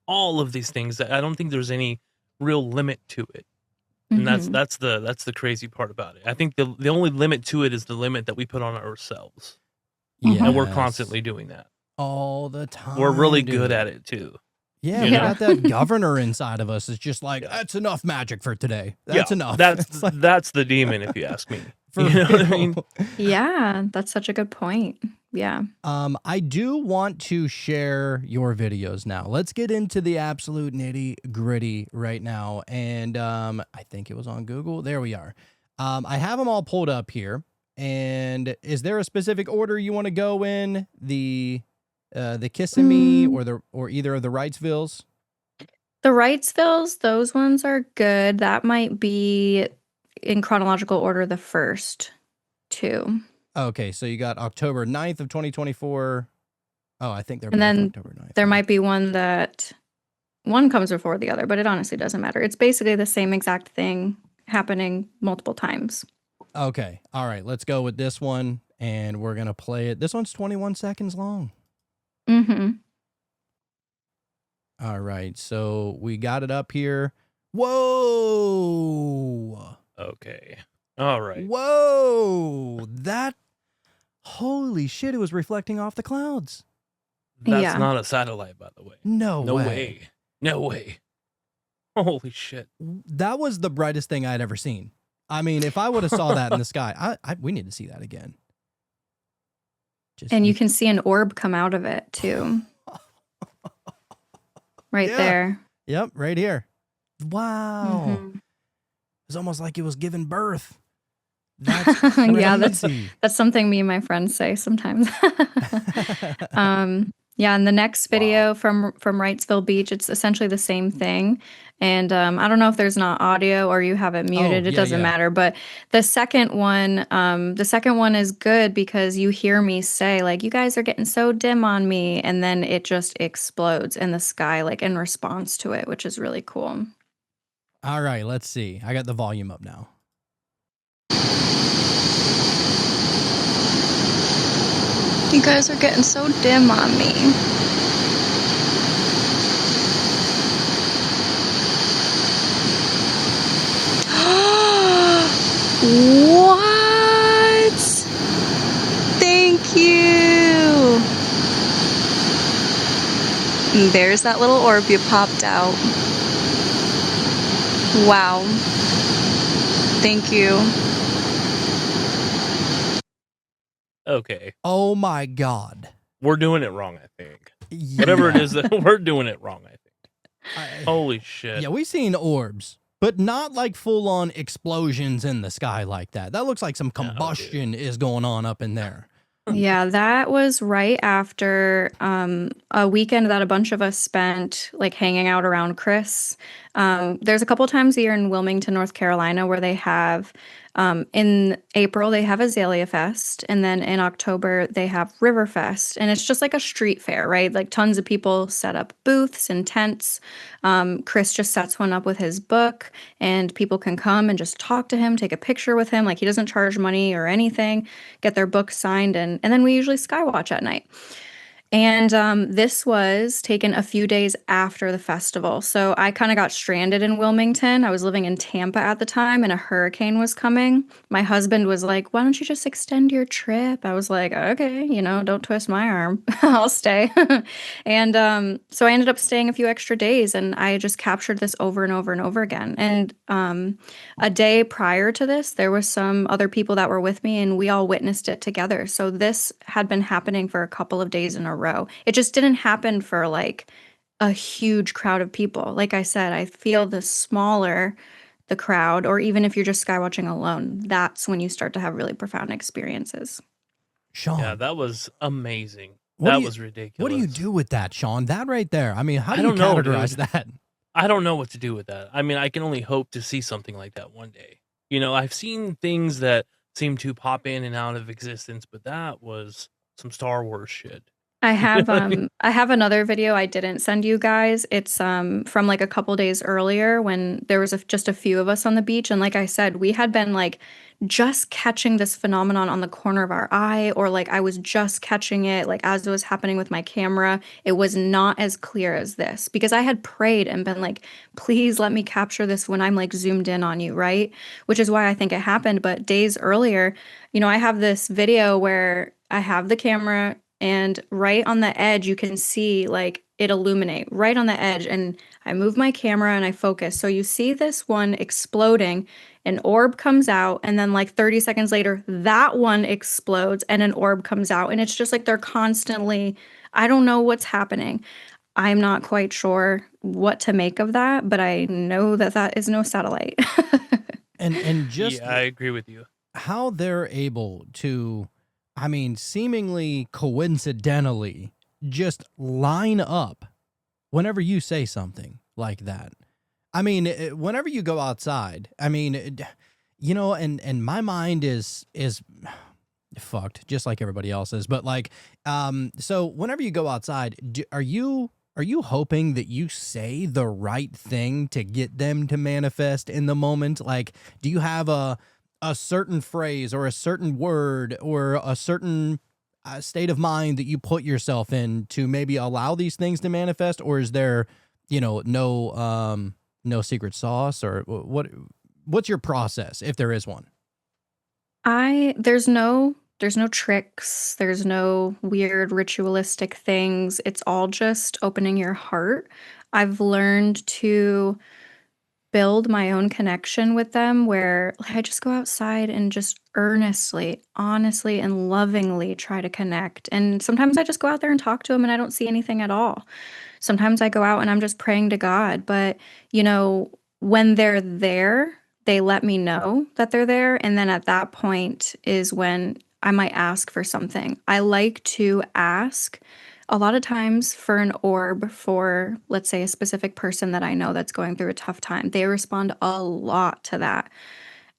all of these things that I don't think there's any real limit to it. And that's the crazy part about it. I think the only limit to it is the limit that we put on ourselves. And we're Yes. constantly doing that. all the time. We're really dude. good at it too. Yeah, you we know? got that governor inside of us. It's just like, Yeah. that's enough magic for today. That's Yeah, enough. That's It's like, that's the demon, if you ask me. for You know what I real. mean? Yeah, that's such a good point. Yeah. I do want to share your videos now. Let's get into the absolute nitty gritty right now. And I think it was on Google. There we are. I have them all pulled up here. And is there a specific order you want to go in? The Kissing Me or either of the Wrightsvilles? The Wrightsvilles, those ones are good. That might be in chronological order the first two. Okay, so you got October 9th of 2024. Oh, I think they're And both then October 9th. There yeah. might be one that one comes before the other, but it honestly doesn't matter. It's basically the same exact thing happening multiple times. Okay, all right, let's go with this one, and we're going to play it. This one's 21 seconds long. Mm-hmm. All right, so we got it up here. Whoa! Okay. All right. Whoa! That, holy shit, it was reflecting off the clouds. That's Yeah. not a satellite, by the way. No No way. way. No way. Holy shit. That was the brightest thing I'd ever seen. I mean, if I would have saw that in the sky, we need to see that again. Just, And you can see an orb come out of it too. Right Yeah. there. Yep, right here. Wow. Mhm. It's almost like it was giving birth. That's Yeah, crazy. that's something me and my friends say sometimes. Yeah, and the next video from Wrightsville Beach, it's essentially the same thing. And I don't know if there's not audio or you have it muted. It yeah, doesn't yeah. matter. But the second one is good because you hear me say, like, you guys are getting so dim on me, and then it just explodes in the sky, like in response to it, which is really cool. All right, let's see. I got the volume up now. You guys are getting so dim on me. What? Thank you. And there's that little orb you popped out. Wow. Thank you. Okay. Oh my God. We're doing it wrong, I think. Whatever it is, we're doing it wrong, I think. Holy shit. Yeah, we've seen orbs, but not like full-on explosions in the sky like that. That looks like some combustion is going on up in there. Yeah, that was right after a weekend that a bunch of us spent like hanging out around Chris. There's a couple times a year in Wilmington, North Carolina, where they have In April, they have Azalea Fest, and then in October, they have River Fest, and it's just like a street fair, right? Like tons of people set up booths and tents. Chris just sets one up with his book, and people can come and just talk to him, take a picture with him. Like he doesn't charge money or anything, get their book signed, and then we usually skywatch at night. And this was taken a few days after the festival. So I kind of got stranded in Wilmington. I was living in Tampa at the time, and a hurricane was coming. My husband was like, "Why don't you just extend your trip?" I was like, "Okay, don't twist my arm. I'll stay." And so I ended up staying a few extra days, and I just captured this over and over and over again. And a day prior to this, there was some other people that were with me, and we all witnessed it together. So this had been happening for a couple of days in a row. It just didn't happen for like a huge crowd of people. Like I said, I feel the smaller the crowd, or even if you're just skywatching alone, that's when you start to have really profound experiences. Sean, Yeah, that was amazing. What do That you- was ridiculous. what do you do with that, Sean? That right there. I mean, how do I you don't know, categorize dude. that? I don't know what to do with that. I mean, I can only hope to see something like that one day. I've seen things that seem to pop in and out of existence, but that was some Star Wars shit. I You know have what I mean? I have another video I didn't send you guys. It's from like a couple days earlier when there was just a few of us on the beach, and like I said, we had been like just catching this phenomenon on the corner of our eye, or like I was just catching it like as it was happening with my camera. It was not as clear as this because I had prayed and been like, "Please let me capture this when I'm like zoomed in on you," right? Which is why I think it happened, but days earlier, I have this video where I have the camera, and right on the edge, you can see like it illuminate right on the edge. And I move my camera and I focus. So you see this one exploding, an orb comes out, and then like 30 seconds later, that one explodes and an orb comes out. And it's just like they're constantly, I don't know what's happening. I'm not quite sure what to make of that, but I know that that is no satellite. And just Yeah, I agree with you. how they're able to, I mean, seemingly coincidentally just line up whenever you say something like that. I mean, whenever you go outside, I mean, and my mind is fucked just like everybody else's, but like, so whenever you go outside, are you hoping that you say the right thing to get them to manifest in the moment? Like, do you have a certain phrase or a certain word or a certain state of mind that you put yourself in to maybe allow these things to manifest? Or is there, no secret sauce, or what's your process if there is one? There's no tricks, there's no weird ritualistic things. It's all just opening your heart. I've learned to build my own connection with them where like, I just go outside and just earnestly, honestly, and lovingly try to connect. And sometimes I just go out there and talk to them and I don't see anything at all. Sometimes I go out and I'm just praying to God. But, when they're there, they let me know that they're there. And then at that point is when I might ask for something. I like to ask a lot of times for an orb for, let's say, a specific person that I know that's going through a tough time. They respond a lot to that.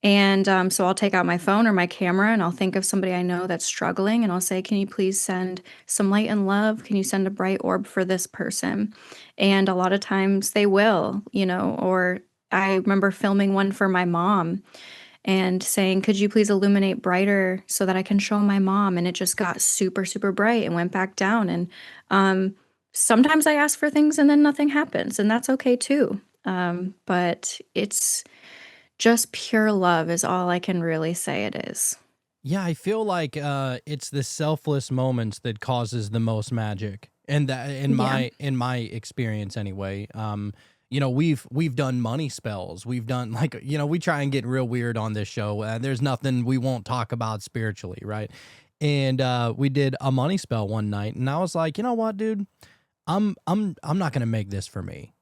And so I'll take out my phone or my camera and I'll think of somebody I know that's struggling and I'll say, "Can you please send some light and love? Can you send a bright orb for this person?" And a lot of times they will, or I remember filming one for my mom and saying, "Could you please illuminate brighter so that I can show my mom?" And it just got super, super bright and went back down. And sometimes I ask for things and then nothing happens, and that's okay too. But it's just pure love is all I can really say it is. Yeah, I feel like it's the selfless moments that causes the most magic, and that in Yeah. my experience anyway. We've done money spells. We've done like we try and get real weird on this show. There's nothing we won't talk about spiritually, right? And we did a money spell one night, and I was like, you know what, dude, I'm not gonna make this for me.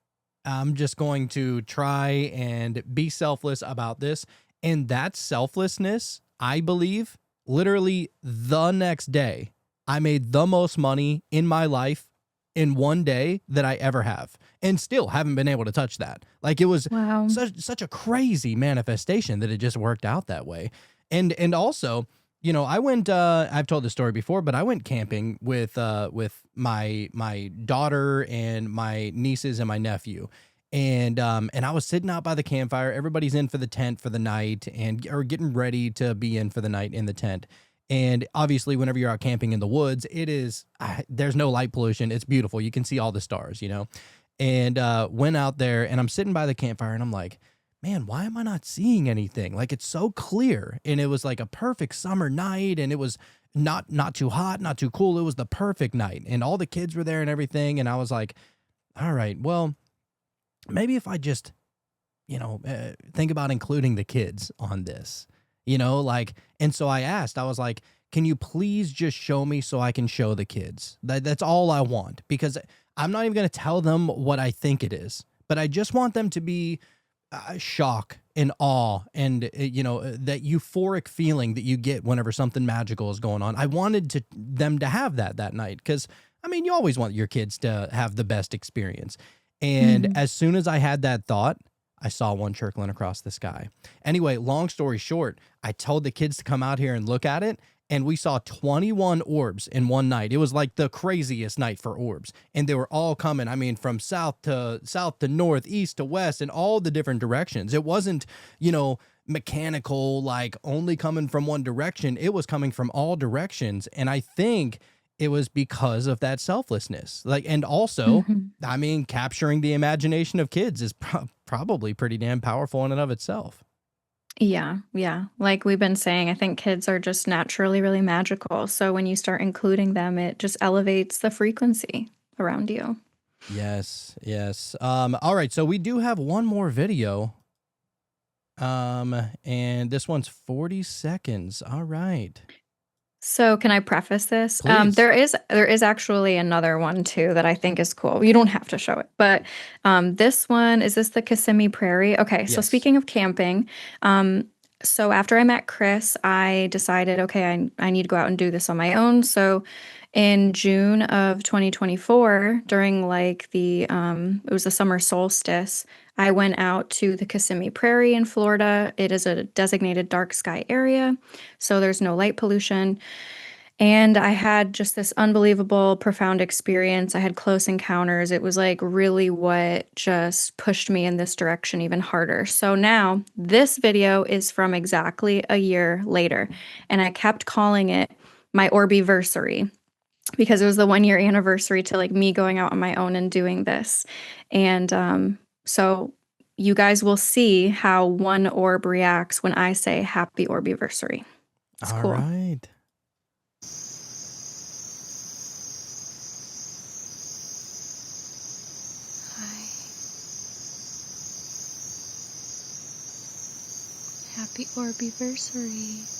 I'm just going to try and be selfless about this. And that selflessness, I believe, literally the next day, I made the most money in my life in one day that I ever have, and still haven't been able to touch that. Like, it was Wow. such a crazy manifestation that it just worked out that way. And also, you know, I went I've told this story before, but I went camping with my daughter and my nieces and my nephew. And I was sitting out by the campfire. Everybody's in for the tent for the night and or getting ready to be in for the night in the tent. And obviously, whenever you're out camping in the woods, it is there's no light pollution. It's beautiful. You can see all the stars, you know. And went out there, and I'm sitting by the campfire, and I'm like, man, why am I not seeing anything? Like, it's so clear, and it was like a perfect summer night, and it was not too hot, not too cool. It was the perfect night, and all the kids were there and everything. And I was like, all right, well, maybe if I just, you know, think about including the kids on this, you know, like, and so I asked, I was like, can you please just show me so I can show the kids? That's all I want, because I'm not even going to tell them what I think it is, but I just want them to be shock and awe and, you know, that euphoric feeling that you get whenever something magical is going on. I wanted them to have that night, because, I mean, you always want your kids to have the best experience. And as soon as I had that thought, I saw one circling across the sky. Anyway, long story short, I told the kids to come out here and look at it, and we saw 21 orbs in one night. It was like the craziest night for orbs, and they were all coming, I mean, from south to north, east to west, and all the different directions. It wasn't, you know, mechanical, like only coming from one direction. It was coming from all directions, and I think it was because of that selflessness. Like, and also, I mean, capturing the imagination of kids is probably pretty damn powerful in and of itself. Yeah, yeah. Like we've been saying, I think kids are just naturally really magical. So when you start including them, it just elevates the frequency around you. Yes, yes. All right, so we do have one more video. And this one's 40 seconds. All right. So can I preface this? Please. There is actually another one too that I think is cool. You don't have to show it, but this one is this the Kissimmee Prairie? Okay, so Yes. speaking of camping, so after I met Chris, I decided, okay, I need to go out and do this on my own. So in June of 2024, during like it was the summer solstice, I went out to the Kissimmee Prairie in Florida. It is a designated dark sky area, so there's no light pollution. And I had just this unbelievable, profound experience. I had close encounters. It was like really what just pushed me in this direction even harder. So now this video is from exactly a year later, and I kept calling it my Orbiversary because it was the 1 year anniversary to like me going out on my own and doing this. And so you guys will see how one orb reacts when I say happy Orbiversary. It's All cool. right. Hi. Happy Orbiversary.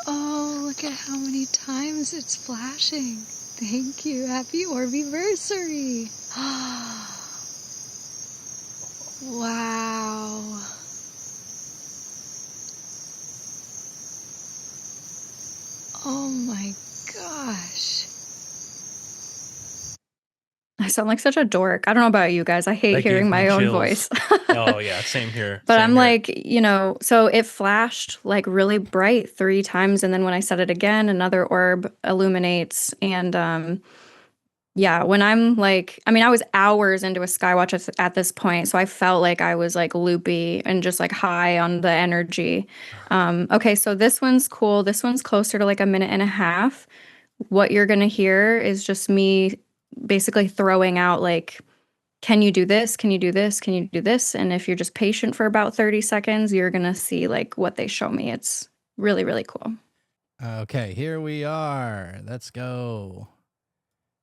Oh, look at how many times it's flashing. Thank you. Happy Orbiversary. Wow. Oh my gosh. I sound like such a dork. I don't know about you guys. I hate That gave hearing me my own chills. voice. Oh yeah, same here. But same I'm here. like, you know, so it flashed like really bright 3 times. And then when I said it again, another orb illuminates. And yeah, when I'm like, I mean, I was hours into a Skywatch at this point. So I felt like I was like loopy and just like high on the energy. Okay, so this one's cool. This one's closer to like a minute and a half. What you're going to hear is just me basically throwing out like, can you do this? Can you do this? Can you do this? And if you're just patient for about 30 seconds, you're going to see like what they show me. It's really, really cool. Okay, here we are. Let's go.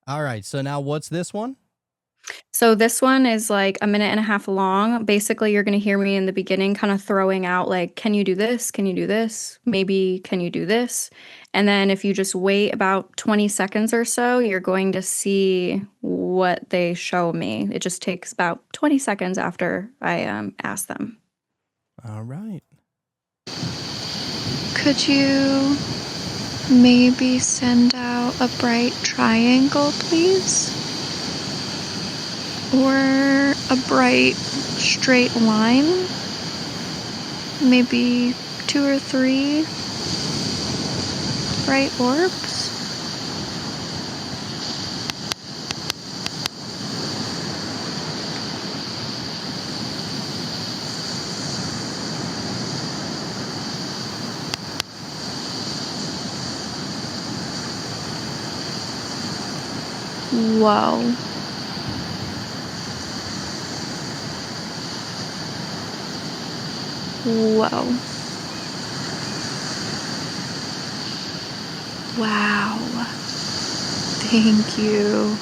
All right, so now what's this one? So this one is like a minute and a half long. Basically, you're going to hear me in the beginning kind of throwing out like, can you do this? Can you do this? Maybe can you do this? And then if you just wait about 20 seconds or so, you're going to see what they show me. It just takes about 20 seconds after I ask them. All right. Could you maybe send out a bright triangle, please? Or a bright straight line? Maybe 2 or 3 bright orbs? Whoa. Whoa. Wow. Thank you.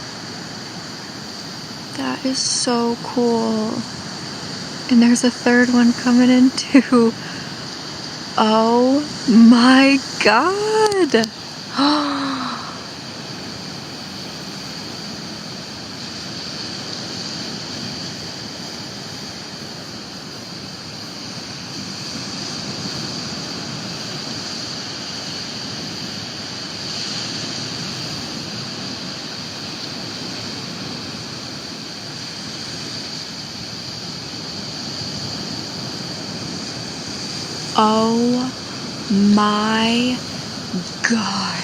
That is so cool. And there's a third one coming in too. Oh my god. Oh my god.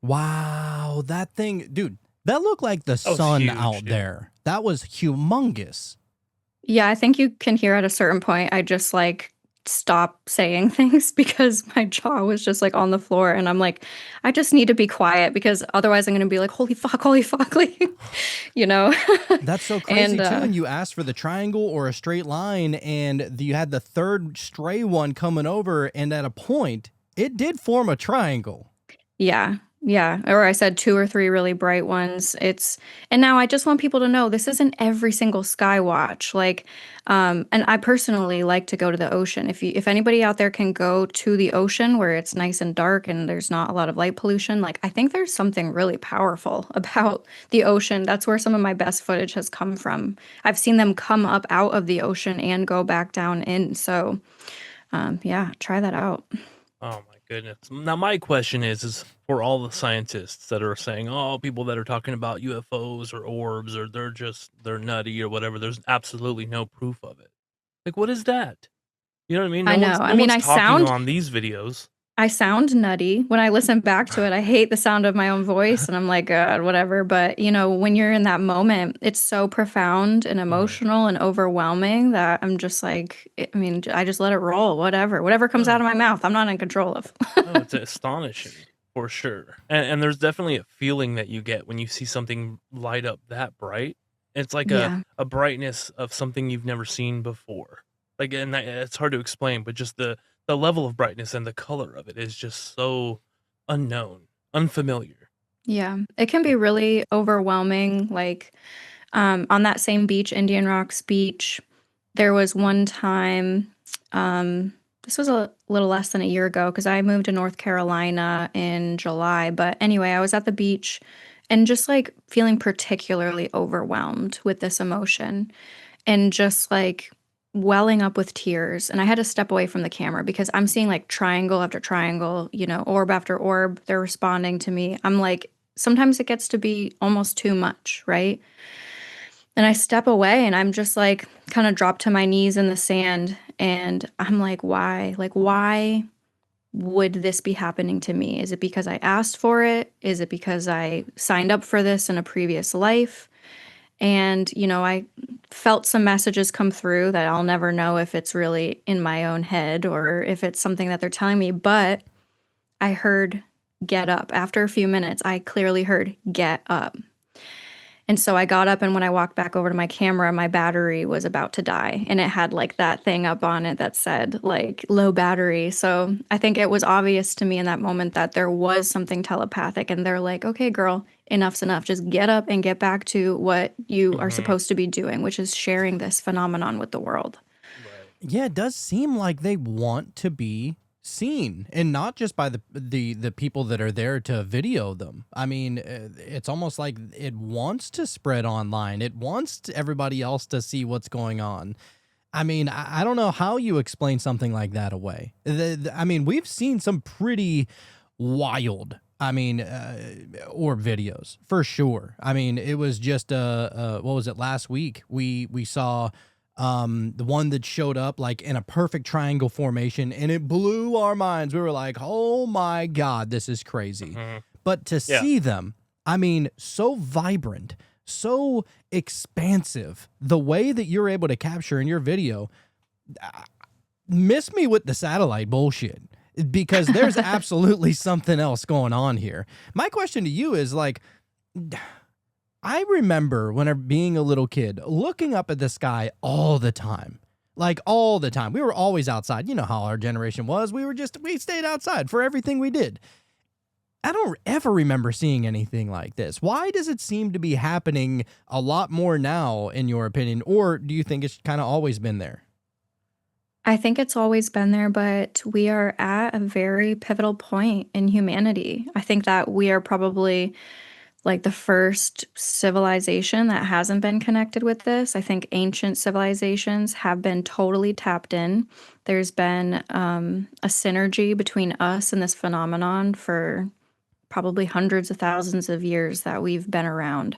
Wow, that thing, dude, that looked like the was sun huge, out dude. there. That was humongous. Yeah, I think you can hear at a certain point, I just like stop saying things because my jaw was just like on the floor. And I'm like, I just need to be quiet because otherwise I'm going to be like, holy fuck, like, you know? That's so crazy And, too. And you asked for the triangle or a straight line, and you had the third stray one coming over, and at a point, it did form a triangle. Yeah. Yeah. Or I said 2 or 3 really bright ones. And now I just want people to know this isn't every single sky watch. Like, and I personally like to go to the ocean. If anybody out there can go to the ocean where it's nice and dark and there's not a lot of light pollution, like I think there's something really powerful about the ocean. That's where some of my best footage has come from. I've seen them come up out of the ocean and go back down in. So, yeah, try that out. Oh my goodness. Now my question is for all the scientists that are saying, oh, people that are talking about UFOs or orbs or they're nutty or whatever, there's absolutely no proof of it. Like, what is that? You know what I mean? I know. I mean, One's talking on these videos. I sound nutty. When I listen back to it, I hate the sound of my own voice and I'm like, God, whatever. But, you know, when you're in that moment, it's so profound and emotional and overwhelming that I'm just like, I mean, I just let it roll, whatever comes out of my mouth, I'm not in control of. Oh, it's astonishing for sure. And there's definitely a feeling that you get when you see something light up that bright. It's like Yeah. a brightness of something you've never seen before. Like, and it's hard to explain, but just the level of brightness and the color of it is just so unknown, unfamiliar. Yeah. It can be really overwhelming. Like, on that same beach, Indian Rocks Beach, there was one time, this was a little less than a year ago because I moved to North Carolina in July. But anyway, I was at the beach and just like feeling particularly overwhelmed with this emotion and just like welling up with tears. And I had to step away from the camera because I'm seeing like triangle after triangle, you know, orb after orb. They're responding to me. I'm like, sometimes it gets to be almost too much, right? And I step away and I'm just like kind of drop to my knees in the sand. And I'm like, why? Like, why would this be happening to me? Is it because I asked for it? Is it because I signed up for this in a previous life? And, you know, I felt some messages come through that I'll never know if it's really in my own head or if it's something that they're telling me. But I heard get up. After a few minutes, I clearly heard get up. And so I got up, and when I walked back over to my camera, my battery was about to die. And it had like that thing up on it that said like low battery. So I think it was obvious to me in that moment that there was something telepathic. And they're like, okay, girl, enough's enough. Just get up and get back to what you are supposed to be doing, which is sharing this phenomenon with the world. Right. Yeah, it does seem like they want to be seen, and not just by the people that are there to video them. I mean, it's almost like it wants to spread online. It wants everybody else to see what's going on. I mean, I don't know how you explain something like that away. I mean, we've seen some pretty wild, orb videos for sure. I mean, it was just what was it, last week? We saw the one that showed up like in a perfect triangle formation, and it blew our minds. We were like, "Oh my God, this is crazy!" But to Yeah. see them, I mean, so vibrant, so expansive, the way that you're able to capture in your video, miss me with the satellite bullshit, because there's absolutely something else going on here. My question to you is like, I remember when I being a little kid looking up at the sky all the time. Like all the time. We were always outside. You know how our generation was. We stayed outside for everything we did. I don't ever remember seeing anything like this. Why does it seem to be happening a lot more now, in your opinion? Or do you think it's kind of always been there? I think it's always been there, but we are at a very pivotal point in humanity. I think that we are probably like the first civilization that hasn't been connected with this. I think ancient civilizations have been totally tapped in. There's been a synergy between us and this phenomenon for probably hundreds of thousands of years that we've been around.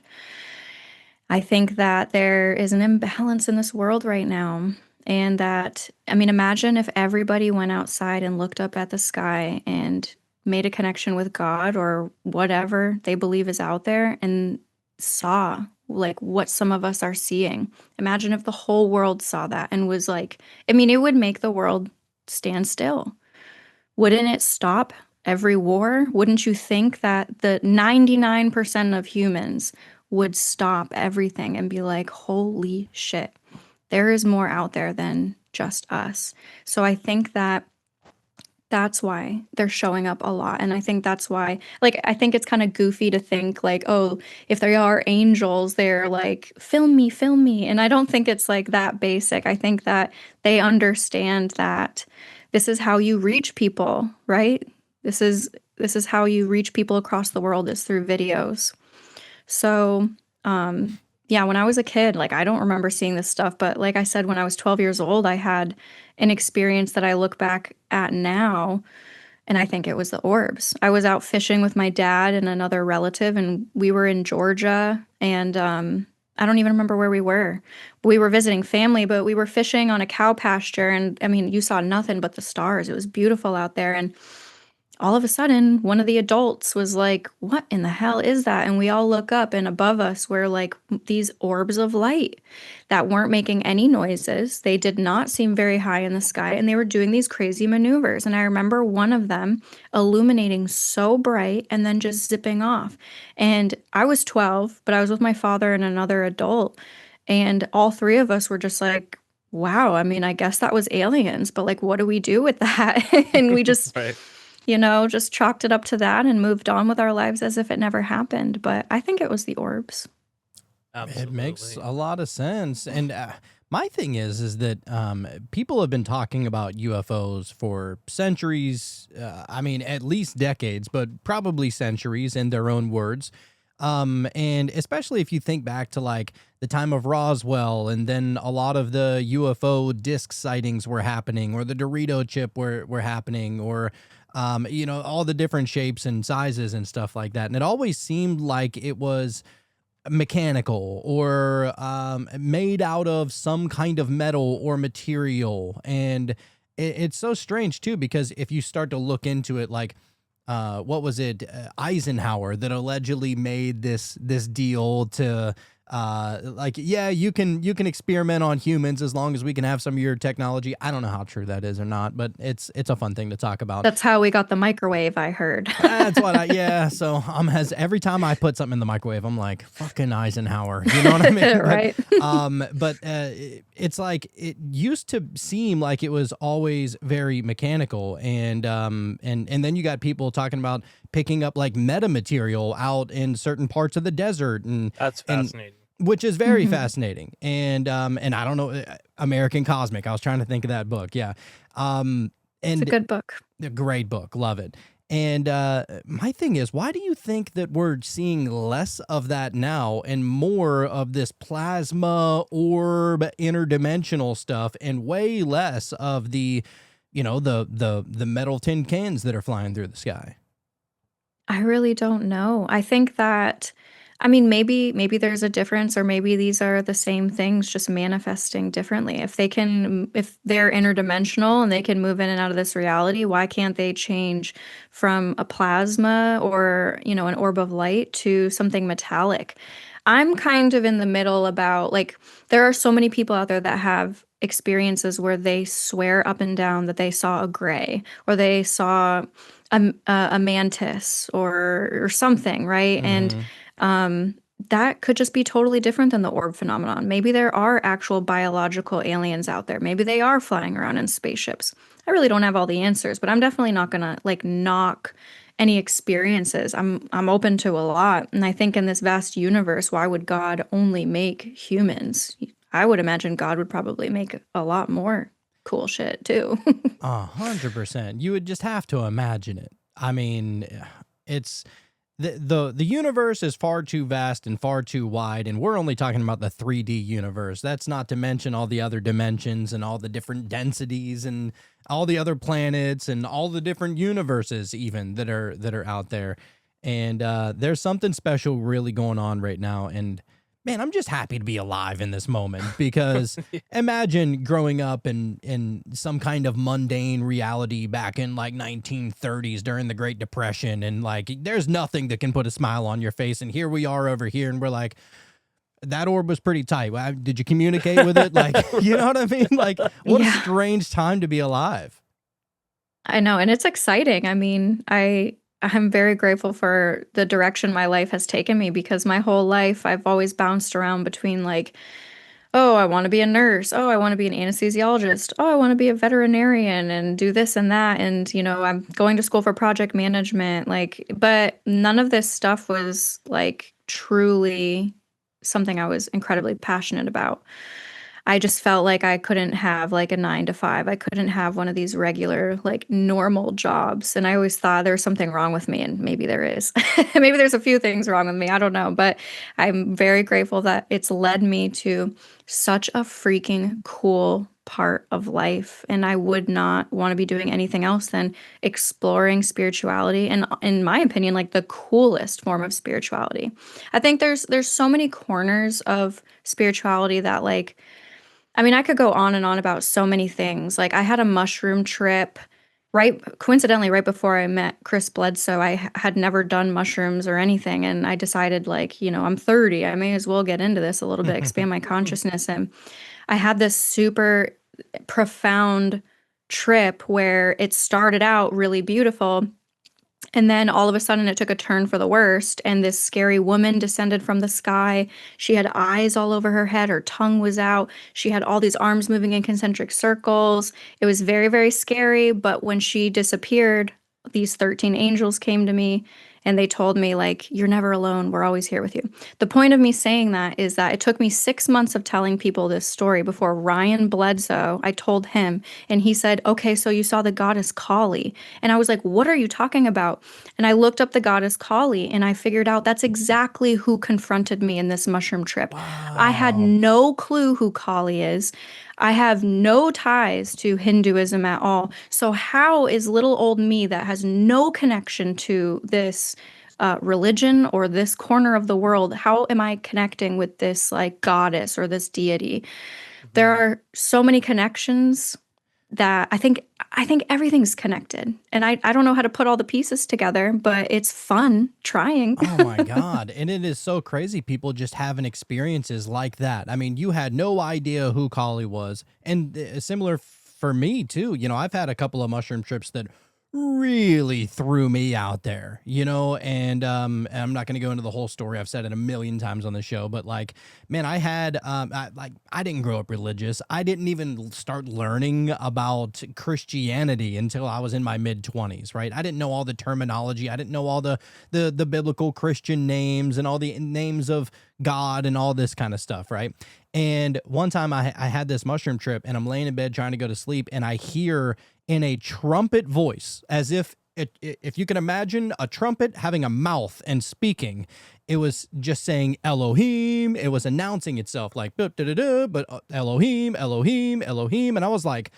I think that there is an imbalance in this world right now. And that, I mean, imagine if everybody went outside and looked up at the sky and made a connection with God or whatever they believe is out there and saw like what some of us are seeing. Imagine if the whole world saw that and was like, I mean, it would make the world stand still. Wouldn't it stop every war? Wouldn't you think that the 99% of humans would stop everything and be like, holy shit, there is more out there than just us? So I think that that's why they're showing up a lot. And I think that's why, like, I think it's kind of goofy to think like, oh, if they are angels, they're like, film me, film me. And I don't think it's like that basic. I think that they understand that this is how you reach people, right? This is how you reach people across the world, is through videos. So, yeah, when I was a kid, like I don't remember seeing this stuff, but like I said, when I was 12 years old, I had an experience that I look back at now, and I think it was the orbs. I was out fishing with my dad and another relative, and we were in Georgia, and I don't even remember where we were. We were visiting family, but we were fishing on a cow pasture, and I mean, you saw nothing but the stars. It was beautiful out there, and all of a sudden, one of the adults was like, what in the hell is that? And we all look up, and above us were like these orbs of light that weren't making any noises. They did not seem very high in the sky, and they were doing these crazy maneuvers. And I remember one of them illuminating so bright and then just zipping off. And I was 12, but I was with my father and another adult. And all three of us were just like, wow, I mean, I guess that was aliens, but like, what do we do with that? And we just. Right. Just chalked it up to that and moved on with our lives as if it never happened. But I think it was the orbs. Absolutely. It makes a lot of sense. And my thing is that people have been talking about UFOs for centuries. I mean, at least decades, but probably centuries in their own words. And especially if you think back to like the time of Roswell, and then a lot of the UFO disc sightings were happening, or the Dorito chip were happening, or all the different shapes and sizes and stuff like that. And it always seemed like it was mechanical or made out of some kind of metal or material. And it's so strange too, because if you start to look into it, like what was it, Eisenhower, that allegedly made this deal to you can experiment on humans as long as we can have some of your technology. I don't know how true that is or not, but it's a fun thing to talk about. That's how we got the microwave, I heard. That's what so every time I put something in the microwave, I'm like, fucking Eisenhower, you know what I mean? Right. But it's like, it used to seem like it was always very mechanical, and then you got people talking about picking up like metamaterial out in certain parts of the desert, and That's fascinating. which is very fascinating. And I don't know, American Cosmic. I was trying to think of that book. Yeah. It's a good book. A great book. Love it. And my thing is, why do you think that we're seeing less of that now and more of this plasma orb interdimensional stuff and way less of the, the metal tin cans that are flying through the sky? I really don't know. I think that, I mean, maybe there's a difference, or maybe these are the same things just manifesting differently. If they're interdimensional and they can move in and out of this reality, why can't they change from a plasma or, an orb of light to something metallic? I'm kind of in the middle about, like, there are so many people out there that have experiences where they swear up and down that they saw a gray, or they saw a mantis, or something, right? And Mm-hmm. that could just be totally different than the orb phenomenon. Maybe there are actual biological aliens out there. Maybe they are flying around in spaceships. I really don't have all the answers, but I'm definitely not gonna like knock any experiences. I'm open to a lot, and I think in this vast universe, why would God only make humans? I would imagine God would probably make a lot more cool shit too. 100%. You would just have to imagine it. I mean, it's the universe is far too vast and far too wide, and we're only talking about the 3D universe. That's not to mention all the other dimensions and all the different densities and all the other planets and all the different universes even that are out there. And there's something special really going on right now, and man, I'm just happy to be alive in this moment, because imagine growing up in some kind of mundane reality back in like 1930s during the Great Depression, and like there's nothing that can put a smile on your face, and here we are over here and we're like, that orb was pretty tight. Did you communicate with it? Like, you know what I mean? Like, what a Yeah. strange time to be alive. I know, and it's exciting. I mean, I'm very grateful for the direction my life has taken me, because my whole life I've always bounced around between, like, oh, I want to be a nurse. Oh, I want to be an anesthesiologist. Oh, I want to be a veterinarian and do this and that. And, I'm going to school for project management. Like, but none of this stuff was like truly something I was incredibly passionate about. I just felt like I couldn't have like a 9 to 5. I couldn't have one of these regular, like normal jobs. And I always thought there was something wrong with me. And maybe there is. Maybe there's a few things wrong with me. I don't know. But I'm very grateful that it's led me to such a freaking cool part of life. And I would not want to be doing anything else than exploring spirituality. And in my opinion, like the coolest form of spirituality. I think there's so many corners of spirituality that, like, I mean, I could go on and on about so many things. Like, I had a mushroom trip coincidentally, right before I met Chris Bledsoe. Had never done mushrooms or anything. And I decided, like, I'm 30. I may as well get into this a little bit, expand my consciousness. And I had this super profound trip where it started out really beautiful. And then all of a sudden it took a turn for the worst, and this scary woman descended from the sky. She had eyes all over her head. Her tongue was out. She had all these arms moving in concentric circles. It was very, very scary. But when she disappeared, these 13 angels came to me, and they told me, like, you're never alone. We're always here with you. The point of me saying that is that it took me 6 months of telling people this story before Ryan Bledsoe, I told him, and he said, okay, so you saw the goddess Kali. And I was like, what are you talking about? And I looked up the goddess Kali, and I figured out that's exactly who confronted me in this mushroom trip. I had Wow. no clue who Kali is. I have no ties to Hinduism at all. So how is little old me that has no connection to this religion or this corner of the world, how am I connecting with this, like, goddess or this deity? There are so many connections that I think everything's connected. And I don't know how to put all the pieces together, but it's fun trying. Oh my God. And it is so crazy. People just having experiences like that. I mean, you had no idea who Kali was. And similar for me too. I've had a couple of mushroom trips that really threw me out there, and I'm not going to go into the whole story. I've said it a million times on the show, but like, man, I had, I didn't grow up religious. I didn't even start learning about Christianity until I was in my mid-20s, right? I didn't know all the terminology. I didn't know all the biblical Christian names and all the names of God and all this kind of stuff, right? And one time I had this mushroom trip, and I'm laying in bed trying to go to sleep, and I hear in a trumpet voice, as if if you can imagine a trumpet having a mouth and speaking, it was just saying Elohim. It was announcing itself like, but Elohim, Elohim, Elohim. And I was like,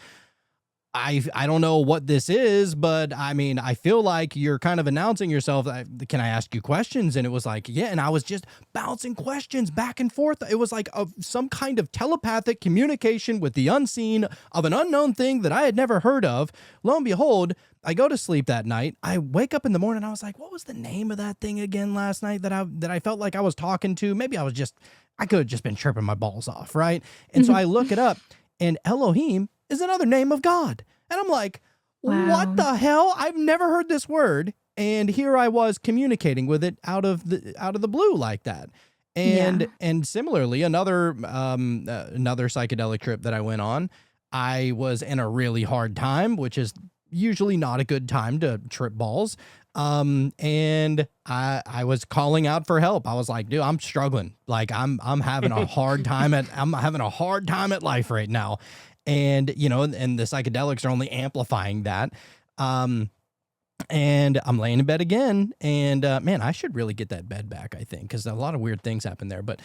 I don't know what this is, but I mean, I feel like you're kind of announcing yourself. Can I ask you questions? And it was like, yeah. And I was just bouncing questions back and forth. It was like some kind of telepathic communication with the unseen of an unknown thing that I had never heard of. Lo and behold, I go to sleep that night. I wake up in the morning. I was like, what was the name of that thing again last night that I felt like I was talking to? Maybe I could have just been tripping my balls off. Right. And so I look it up, and Elohim is another name of God. And I'm like, what the hell? I've never heard this word. And here I was communicating with it out of the blue like that. And similarly, another psychedelic trip that I went on, I was in a really hard time, which is usually not a good time to trip balls. And I was calling out for help. I was like, dude, I'm struggling. Like I'm having a hard time at life right now. And, and the psychedelics are only amplifying that. And I'm laying in bed again. And, man, I should really get that bed back, I think, because a lot of weird things happen there. But,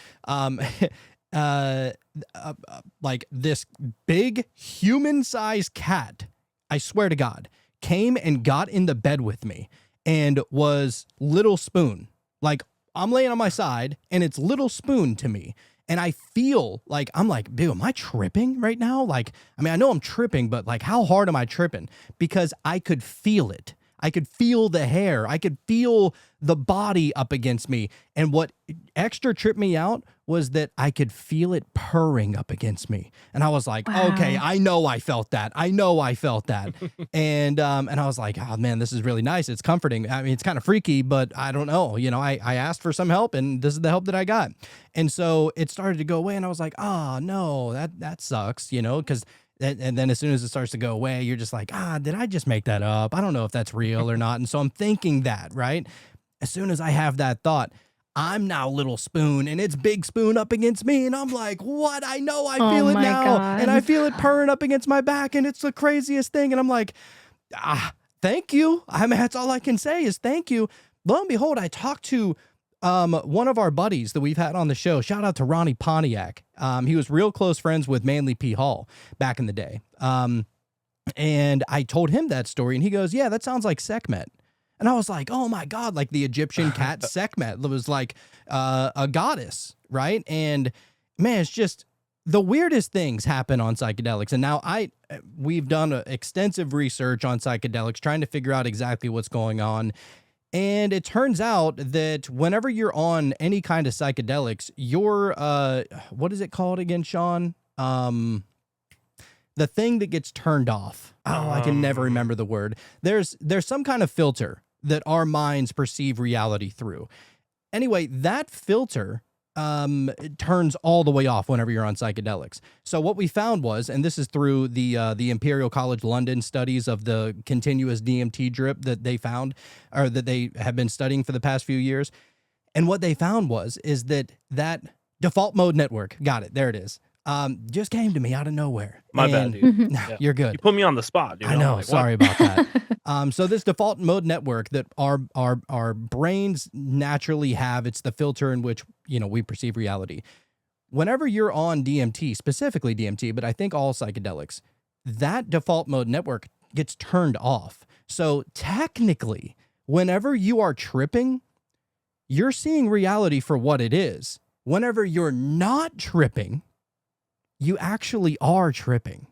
like this big human-sized cat, I swear to God, came and got in the bed with me and was Little Spoon. Like, I'm laying on my side and it's Little Spoon to me. And I feel like, I'm like, dude, am I tripping right now? Like, I mean, I know I'm tripping, but like, how hard am I tripping? Because I could feel it. I could feel the hair. I could feel the body up against me. And what extra tripped me out was that I could feel it purring up against me. And I was like, okay, I know I felt that. And I was like, oh man, this is really nice. It's comforting. I mean, it's kind of freaky, but I don't know. I asked for some help and this is the help that I got. And so it started to go away and I was like, oh no, that sucks, because and then as soon as it starts to go away, you're just like, did I just make that up? I don't know if that's real or not. And so I'm thinking that, right? As soon as I have that thought, I'm now Little Spoon and it's Big Spoon up against me. And I'm like, what? I know I feel it now. God. And I feel it purring up against my back. And it's the craziest thing. And I'm like, thank you. I mean, that's all I can say is thank you. Lo and behold, I talked to one of our buddies that we've had on the show. Shout out to Ronnie Pontiac. He was real close friends with Manly P. Hall back in the day. And I told him that story and he goes, yeah, that sounds like Sekhmet. And I was like, oh my God, like the Egyptian cat Sekhmet was like a goddess, right? And man, it's just the weirdest things happen on psychedelics. And now we've done extensive research on psychedelics, trying to figure out exactly what's going on. And it turns out that whenever you're on any kind of psychedelics, you're, what is it called again, Sean? The thing that gets turned off. Oh, I can never remember the word. There's some kind of filter that our minds perceive reality through. Anyway, that filter turns all the way off whenever you're on psychedelics. So what we found was, and this is through the Imperial College London studies of the continuous DMT drip that they found, or that they have been studying for the past few years. And what they found is that default mode network, got it, there it is, just came to me out of nowhere. My bad, dude. Yeah. You're good. You put me on the spot, dude. I know. Like, sorry about that. So this default mode network that our brains naturally have, it's the filter in which, we perceive reality. Whenever you're on DMT, specifically DMT, but I think all psychedelics, that default mode network gets turned off. So technically, whenever you are tripping, you're seeing reality for what it is. Whenever you're not tripping, you actually are tripping,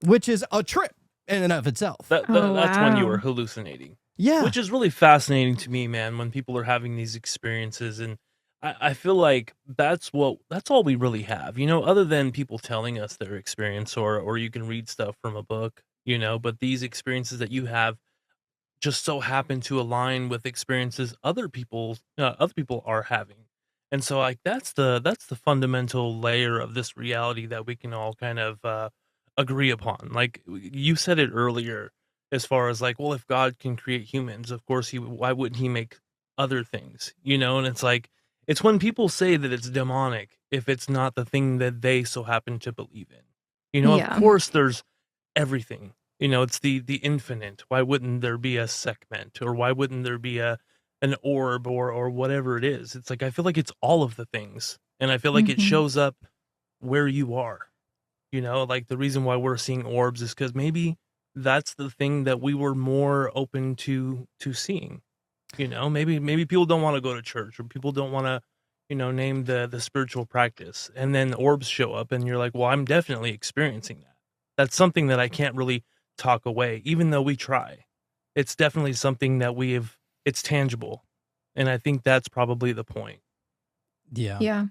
which is a trip in and of itself. That's when you were hallucinating. Yeah. Which is really fascinating to me, man, when people are having these experiences. And I feel like that's all we really have, other than people telling us their experience, or you can read stuff from a book, but these experiences that you have just so happen to align with experiences other people are having. And so like that's the fundamental layer of this reality that we can all kind of agree upon. Like you said it earlier, as far as like, well, if God can create humans, of course why wouldn't he make other things? And it's like, it's when people say that it's demonic if it's not the thing that they so happen to believe in. Of course there's everything It's the infinite. Why wouldn't there be a segment, or why wouldn't there be an orb, or whatever it is? It's like I feel like it's all of the things, and I feel like it Mhm. shows up where you are. Like the reason why we're seeing orbs is because maybe that's the thing that we were more open to seeing. Maybe people don't want to go to church, or people don't want to, name the spiritual practice, and then orbs show up, and you're like, well, I'm definitely experiencing that. That's something that I can't really talk away, even though we try. It's definitely something that it's tangible, and I think that's probably the point. Yeah. Yeah,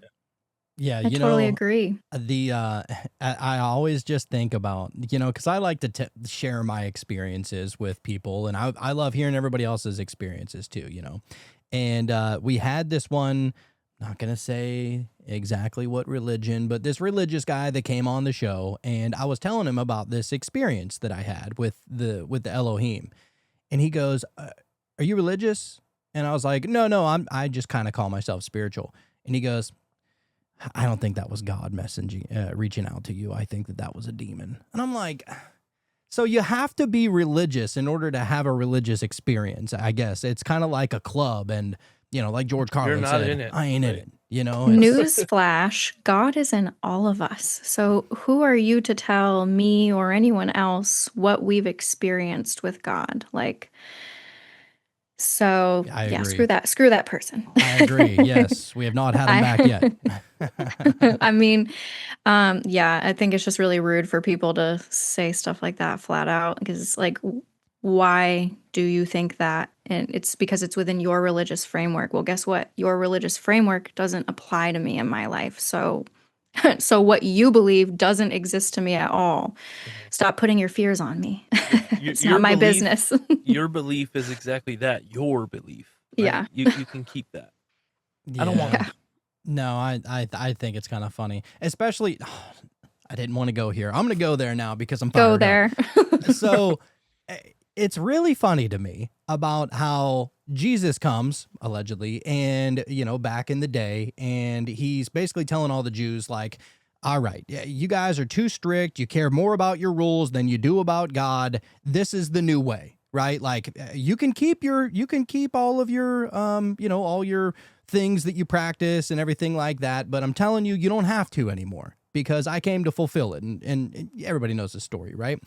Yeah. I totally agree. The I always just think about, because I like to share my experiences with people, and I love hearing everybody else's experiences too, and we had this one, not gonna say exactly what religion, but this religious guy that came on the show, and I was telling him about this experience that I had with the Elohim, and he goes, "Are you religious?" And I was like, "No, I just kind of call myself spiritual." And he goes, "I don't think that was God reaching out to you. I think that was a demon." And I'm like, so you have to be religious in order to have a religious experience, I guess. It's kind of like a club, and, like George You're Carlin not said, in it, I ain't in right? it. It's Newsflash, God is in all of us. So who are you to tell me or anyone else what we've experienced with God? Like, so I yeah, agree. screw that person. I agree. Yes, we have not had him back yet. I mean, yeah, I think it's just really rude for people to say stuff like that flat out, because like, why do you think that? And it's because it's within your religious framework. Well, guess what? Your religious framework doesn't apply to me in my life. So so what you believe doesn't exist to me at all. Mhm. Stop putting your fears on me. Your, It's not your my belief, business. your belief is exactly that. Your belief, right? Yeah. You can keep that. I don't want Yeah. Yeah. it. No, I think it's kind of funny, especially. I didn't want to go here. I'm going to go there now because I'm Go fired up. there. So it's really funny to me about how Jesus comes allegedly, and back in the day, and he's basically telling all the Jews, like, all right, you guys are too strict, you care more about your rules than you do about God. This is the new way, right? Like, you can keep all of your all your things that you practice and everything like that, but I'm telling you, you don't have to anymore, because I came to fulfill it. And everybody knows the story, right?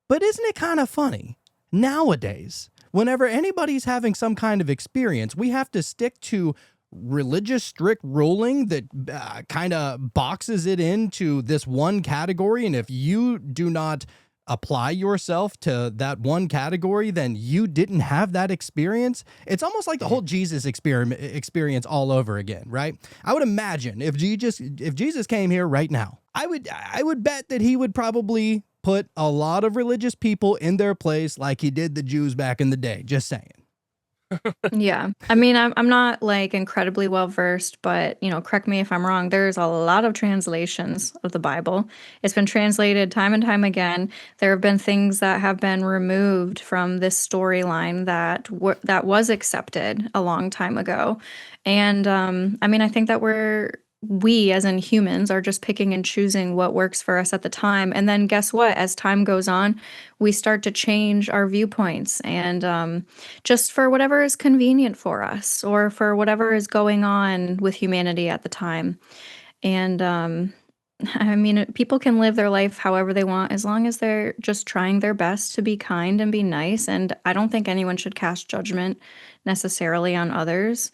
But isn't it kind of funny nowadays, whenever anybody's having some kind of experience, we have to stick to religious strict ruling that kind of boxes it into this one category. And if you do not apply yourself to that one category, then you didn't have that experience. It's almost like the whole Jesus experience all over again, right? I would imagine if Jesus came here right now, I would bet that he would probably put a lot of religious people in their place like he did the Jews back in the day. Just saying. Yeah. I mean, I'm not like incredibly well versed, but correct me if I'm wrong. There's a lot of translations of the Bible. It's been translated time and time again. There have been things that have been removed from this storyline that was accepted a long time ago. And I mean, I think that we as in humans are just picking and choosing what works for us at the time. And then guess what? As time goes on, we start to change our viewpoints, and just for whatever is convenient for us or for whatever is going on with humanity at the time. And I mean, people can live their life however they want as long as they're just trying their best to be kind and be nice. And I don't think anyone should cast judgment necessarily on others.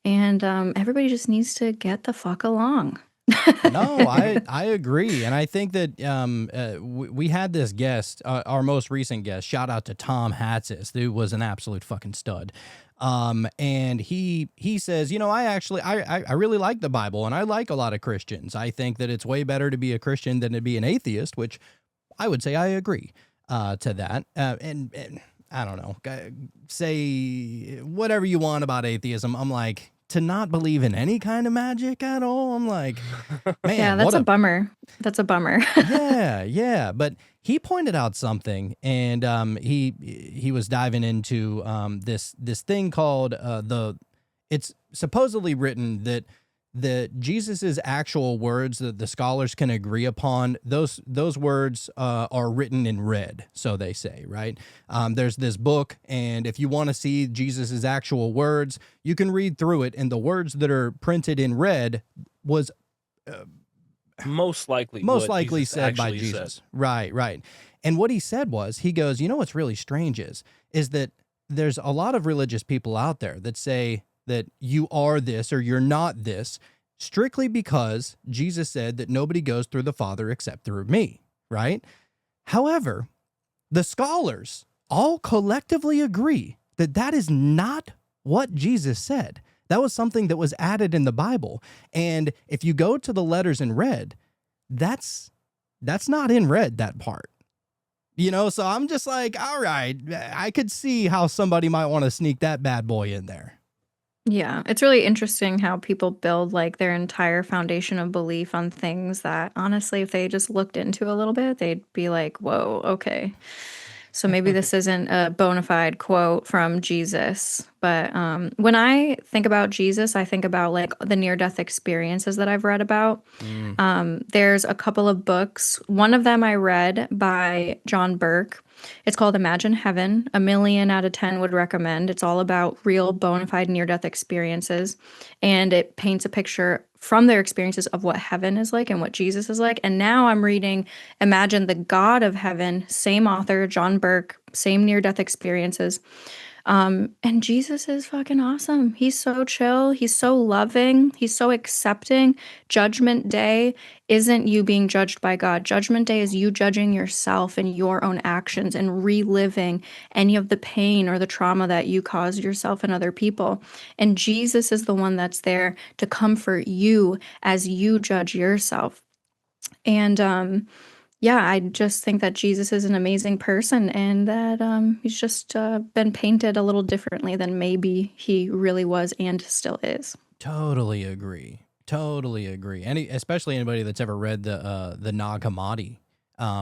And everybody just needs to get the fuck along. No, I agree, and I think that we had this guest, our most recent guest. Shout out to Tom Hatsis, who was an absolute fucking stud. And he says, I really like the Bible, and I like a lot of Christians. I think that it's way better to be a Christian than to be an atheist, which I would say I agree to that. And I don't know, say whatever you want about atheism. I'm like, to not believe in any kind of magic at all. I'm like, man, Yeah, that's a bummer. That's a bummer. yeah. But he pointed out something, and he was diving into this thing called it's supposedly written that Jesus's actual words that the scholars can agree upon, those words are written in red, so they say, right? There's this book, and if you want to see Jesus's actual words, you can read through it, and the words that are printed in red was most likely Jesus said by actually Jesus. said. Right. And what he said was, he goes, you know what's really strange is that there's a lot of religious people out there that say that you are this or you're not this, strictly because Jesus said that nobody goes through the Father except through me, right? However, the scholars all collectively agree that that is not what Jesus said. That was something that was added in the Bible. And if you go to the letters in red, that's not in red, that part. You know, so I'm just like, all right, I could see how somebody might want to sneak that bad boy in there. Yeah, it's really interesting how people build like their entire foundation of belief on things that honestly, if they just looked into a little bit, they'd be like, whoa, okay. So maybe this isn't a bona fide quote from Jesus. But when I think about Jesus, I think about like the near death experiences that I've read about. There's a couple of books. One of them I read by John Burke. It's called Imagine Heaven. 1,000,000 out of 10 would recommend. It's all about real bona fide near death experiences. And it paints a picture from their experiences of what heaven is like and what Jesus is like. And now I'm reading Imagine the God of Heaven, same author, John Burke, same near death experiences. And Jesus is fucking awesome. He's so chill. He's so loving. He's so accepting. Judgment Day isn't you being judged by God. Judgment Day is you judging yourself and your own actions and reliving any of the pain or the trauma that you caused yourself and other people. And Jesus is the one that's there to comfort you as you judge yourself. And yeah, I just think that Jesus is an amazing person and that he's just been painted a little differently than maybe he really was and still is. Totally agree. Especially anybody that's ever read the Nag Hammadi,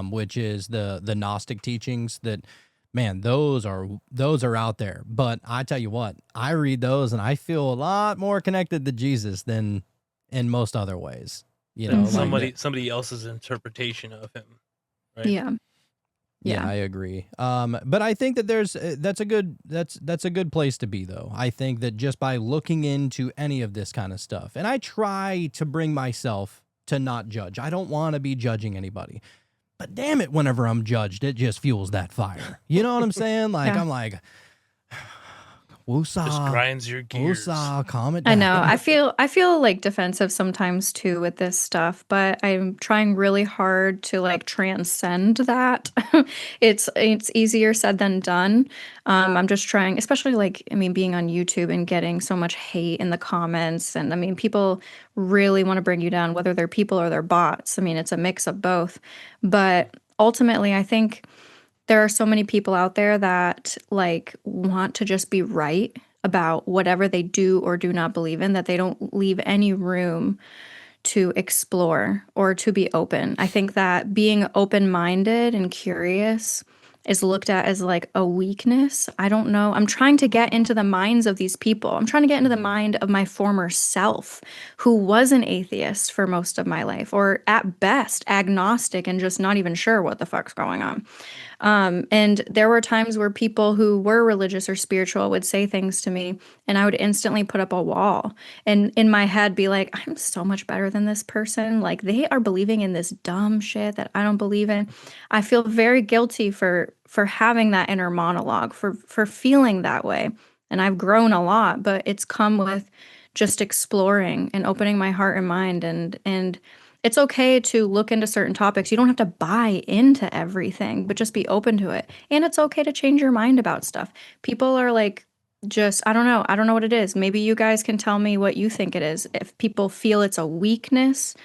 which is the Gnostic teachings. That, man, those are out there. But I tell you what, I read those and I feel a lot more connected to Jesus than in most other ways. You know, somebody else's interpretation of him, right? Yeah, I agree. But I think that that's a good place to be, though. I think that just by looking into any of this kind of stuff, and I try to bring myself to not judge. I don't want to be judging anybody. But damn it, whenever I'm judged, it just fuels that fire. You know what I'm saying? Like, yeah. I'm like, woosah, just grinds your gears. Woosah, calm it down. I know. I feel like defensive sometimes too with this stuff, but I'm trying really hard to like transcend that. It's easier said than done. I'm just trying, especially like, I mean, being on YouTube and getting so much hate in the comments. And I mean, people really want to bring you down, whether they're people or they're bots. I mean, it's a mix of both. But ultimately, I think there are so many people out there that like want to just be right about whatever they do or do not believe in, that they don't leave any room to explore or to be open. I think that being open-minded and curious is looked at as like a weakness. I don't know. I'm trying to get into the minds of these people. I'm trying to get into the mind of my former self, who was an atheist for most of my life, or at best agnostic and just not even sure what the fuck's going on. And there were times where people who were religious or spiritual would say things to me, and I would instantly put up a wall and in my head be like, I'm so much better than this person. Like, they are believing in this dumb shit that I don't believe in. I feel very guilty for having that inner monologue, for feeling that way. And I've grown a lot, but it's come with just exploring and opening my heart and mind, and it's okay to look into certain topics. You don't have to buy into everything, but just be open to it. And it's okay to change your mind about stuff. People are like, just, I don't know what it is. Maybe you guys can tell me what you think it is. If people feel it's a weakness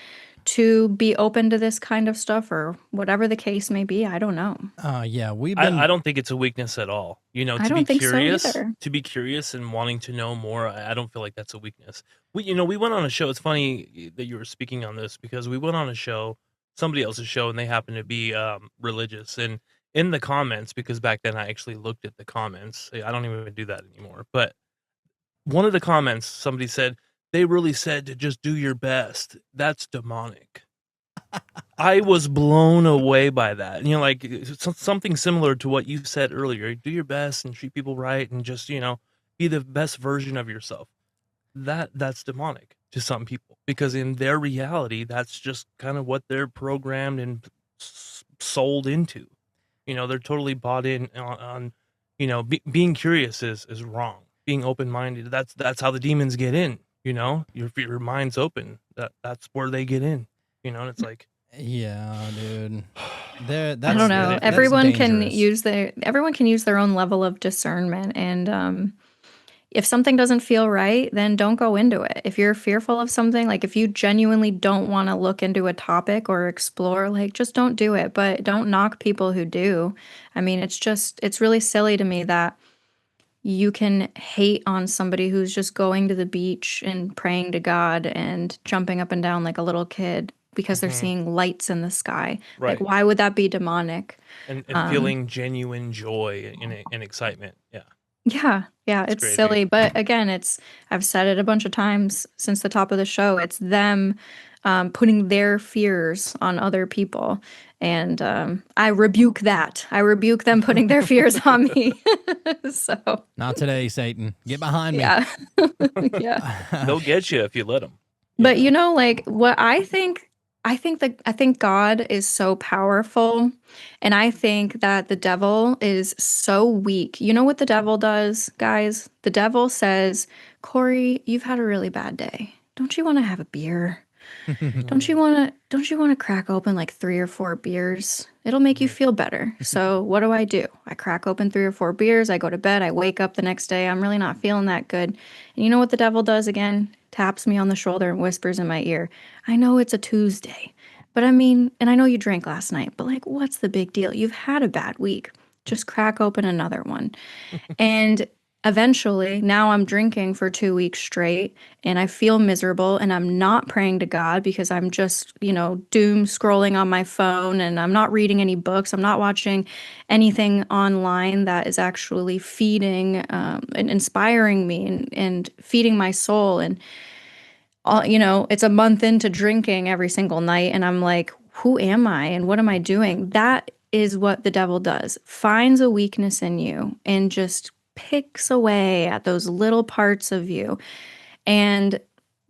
to be open to this kind of stuff or whatever the case may be, I don't know. Yeah, I don't think it's a weakness at all. You know, I to don't be think curious, so either. to be curious and wanting to know more, I don't feel like that's a weakness. We went on a show. It's funny that you were speaking on this because we went on a show, somebody else's show, and they happened to be religious. And in the comments, because back then I actually looked at the comments. I don't even do that anymore. But one of the comments, somebody said, they really said to just do your best. That's demonic. I was blown away by that. You know, like something similar to what you said earlier. Do your best and treat people right and just, you know, be the best version of yourself. That's demonic to some people because in their reality, that's just kind of what they're programmed and sold into. You know, they're totally bought in on you know, being curious is wrong. Being open-minded, that's how the demons get in, you know? Your mind's open. That's where they get in. You know, and it's like Yeah, dude. I don't know. that's Everyone can dangerous. use their own level of discernment, and if something doesn't feel right, then don't go into it. If you're fearful of something, like if you genuinely don't want to look into a topic or explore, like just don't do it. But don't knock people who do. I mean, it's really silly to me that you can hate on somebody who's just going to the beach and praying to God and jumping up and down like a little kid because they're seeing lights in the sky. Like, right. why would that be demonic? And Um, feeling genuine joy and excitement. Yeah. yeah, It's it's crazy. silly. But again, I've said it a bunch of times since the top of the show. It's them putting their fears on other people. And I rebuke that. I rebuke them putting their fears on me. So, Not today, Satan. Get behind me. yeah. Yeah. They'll get you if you let them. But you know, like what I think God is so powerful, and I think that the devil is so weak. You know what the devil does, guys? The devil says, "Kory, you've had a really bad day. Don't you want to have a beer? Don't you want to crack open like 3 or 4 beers? It'll make you feel better." So, what do? I crack open 3 or 4 beers, I go to bed, I wake up the next day, I'm really not feeling that good. And you know what the devil does again? Taps me on the shoulder and whispers in my ear, "I know it's a Tuesday, but I mean, and I know you drank last night, but like what's the big deal? You've had a bad week. Just crack open another one." And eventually, now I'm drinking for 2 weeks straight and I feel miserable and I'm not praying to God because I'm just, doom scrolling on my phone and I'm not reading any books. I'm not watching anything online that is actually feeding and inspiring me and feeding my soul. And, it's a month into drinking every single night and I'm like, who am I and what am I doing? That is what the devil does. Finds a weakness in you and just picks away at those little parts of you. And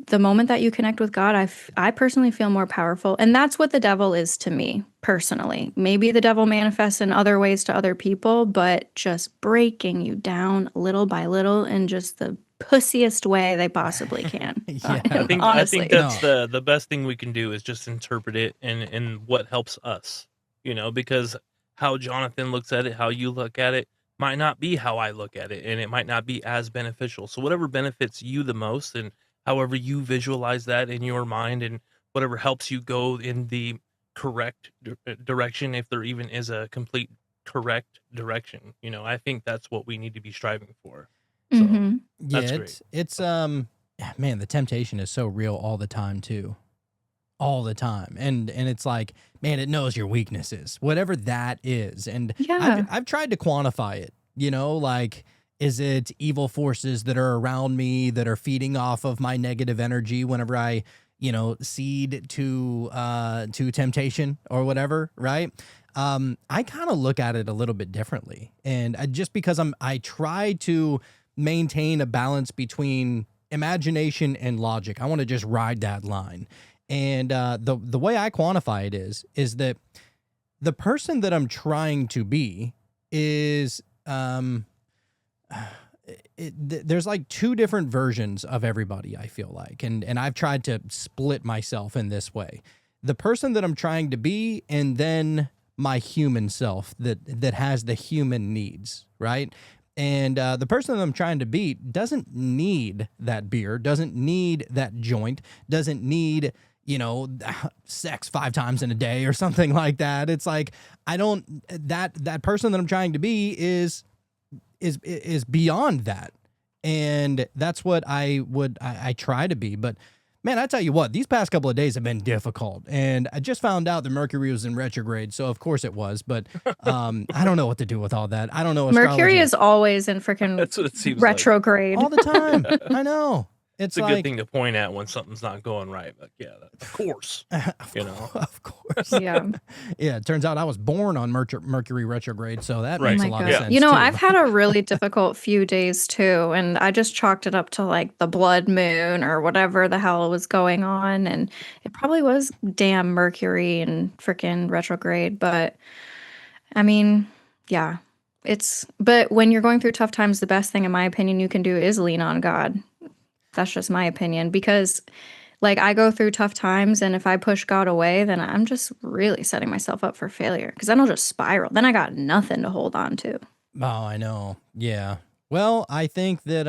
the moment that you connect with God, I personally feel more powerful. And that's what the devil is to me personally. Maybe the devil manifests in other ways to other people, but just breaking you down little by little in just the pussiest way they possibly can. Yeah. I think that's No. the best thing we can do is just interpret it in what helps us, because how Jonathan looks at it, how you look at it might not be how I look at it, and it might not be as beneficial. So whatever benefits you the most and however you visualize that in your mind and whatever helps you go in the correct direction, if there even is a complete correct direction, I think that's what we need to be striving for. So Mhm. that's Yeah, great. it's man, the temptation is so real all the time too. All the time. And it's like, man, it knows your weaknesses, whatever that is. And Yeah. I've tried to quantify it, like, is it evil forces that are around me that are feeding off of my negative energy whenever I, cede to temptation or whatever, right? I kind of look at it a little bit differently. And just because I try to maintain a balance between imagination and logic. I want to just ride that line. And the way I quantify it is that the person that I'm trying to be is there's like 2 different versions of everybody, I feel like, and I've tried to split myself in this way. The person that I'm trying to be, and then my human self that has the human needs, right? And the person that I'm trying to be doesn't need that beer, doesn't need that joint, doesn't need sex 5 times in a day or something like that. It's like that person that I'm trying to be is beyond that, and that's what I try to be. But man, I tell you what, these past couple of days have been difficult, and I just found out that Mercury was in retrograde, so of course it was. But I don't know what to do with all that. I don't know astrology. Mercury is always in freaking That's what it seems like. retrograde. all the time. I know. It's a like good thing to point at when something's not going right. But yeah, of course, of course. Yeah. Yeah, it turns out I was born on Mercury retrograde, so that Oh Right. makes my a lot of God. sense You know, too. I've had a really difficult few days too, and I just chalked it up to like the blood moon or whatever the hell was going on. And it probably was damn Mercury and freaking retrograde. But I mean, yeah, but when you're going through tough times, the best thing, in my opinion, you can do is lean on God. That's just my opinion because like I go through tough times and if I push God away, then I'm just really setting myself up for failure because then I'll just spiral. Then I got nothing to hold on to. Oh, I know. Yeah. Well, I think that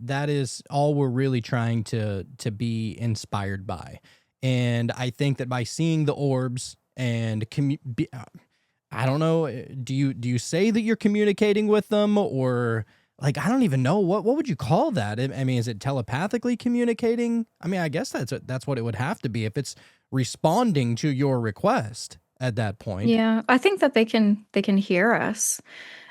that is all we're really trying to be inspired by. And I think that by seeing the orbs and I don't know, do you say that you're communicating with them, or like I don't even know what would you call that? I mean, is it telepathically communicating? I mean, I guess that's what it would have to be if it's responding to your request at that point. Yeah, I think that they can hear us.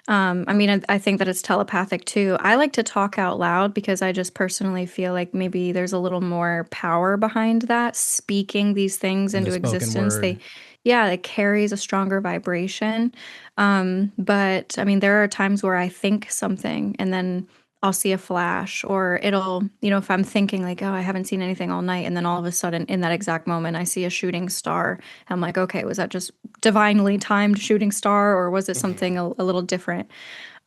I mean, I think that it's telepathic too. I like to talk out loud because I just personally feel like maybe there's a little more power behind that, speaking these things In the into spoken existence. word. Yeah, it carries a stronger vibration. But I mean, there are times where I think something and then I'll see a flash, or it'll, if I'm thinking like, oh, I haven't seen anything all night, and then all of a sudden, in that exact moment, I see a shooting star. I'm like, okay, was that just divinely timed shooting star, or was it something a little different?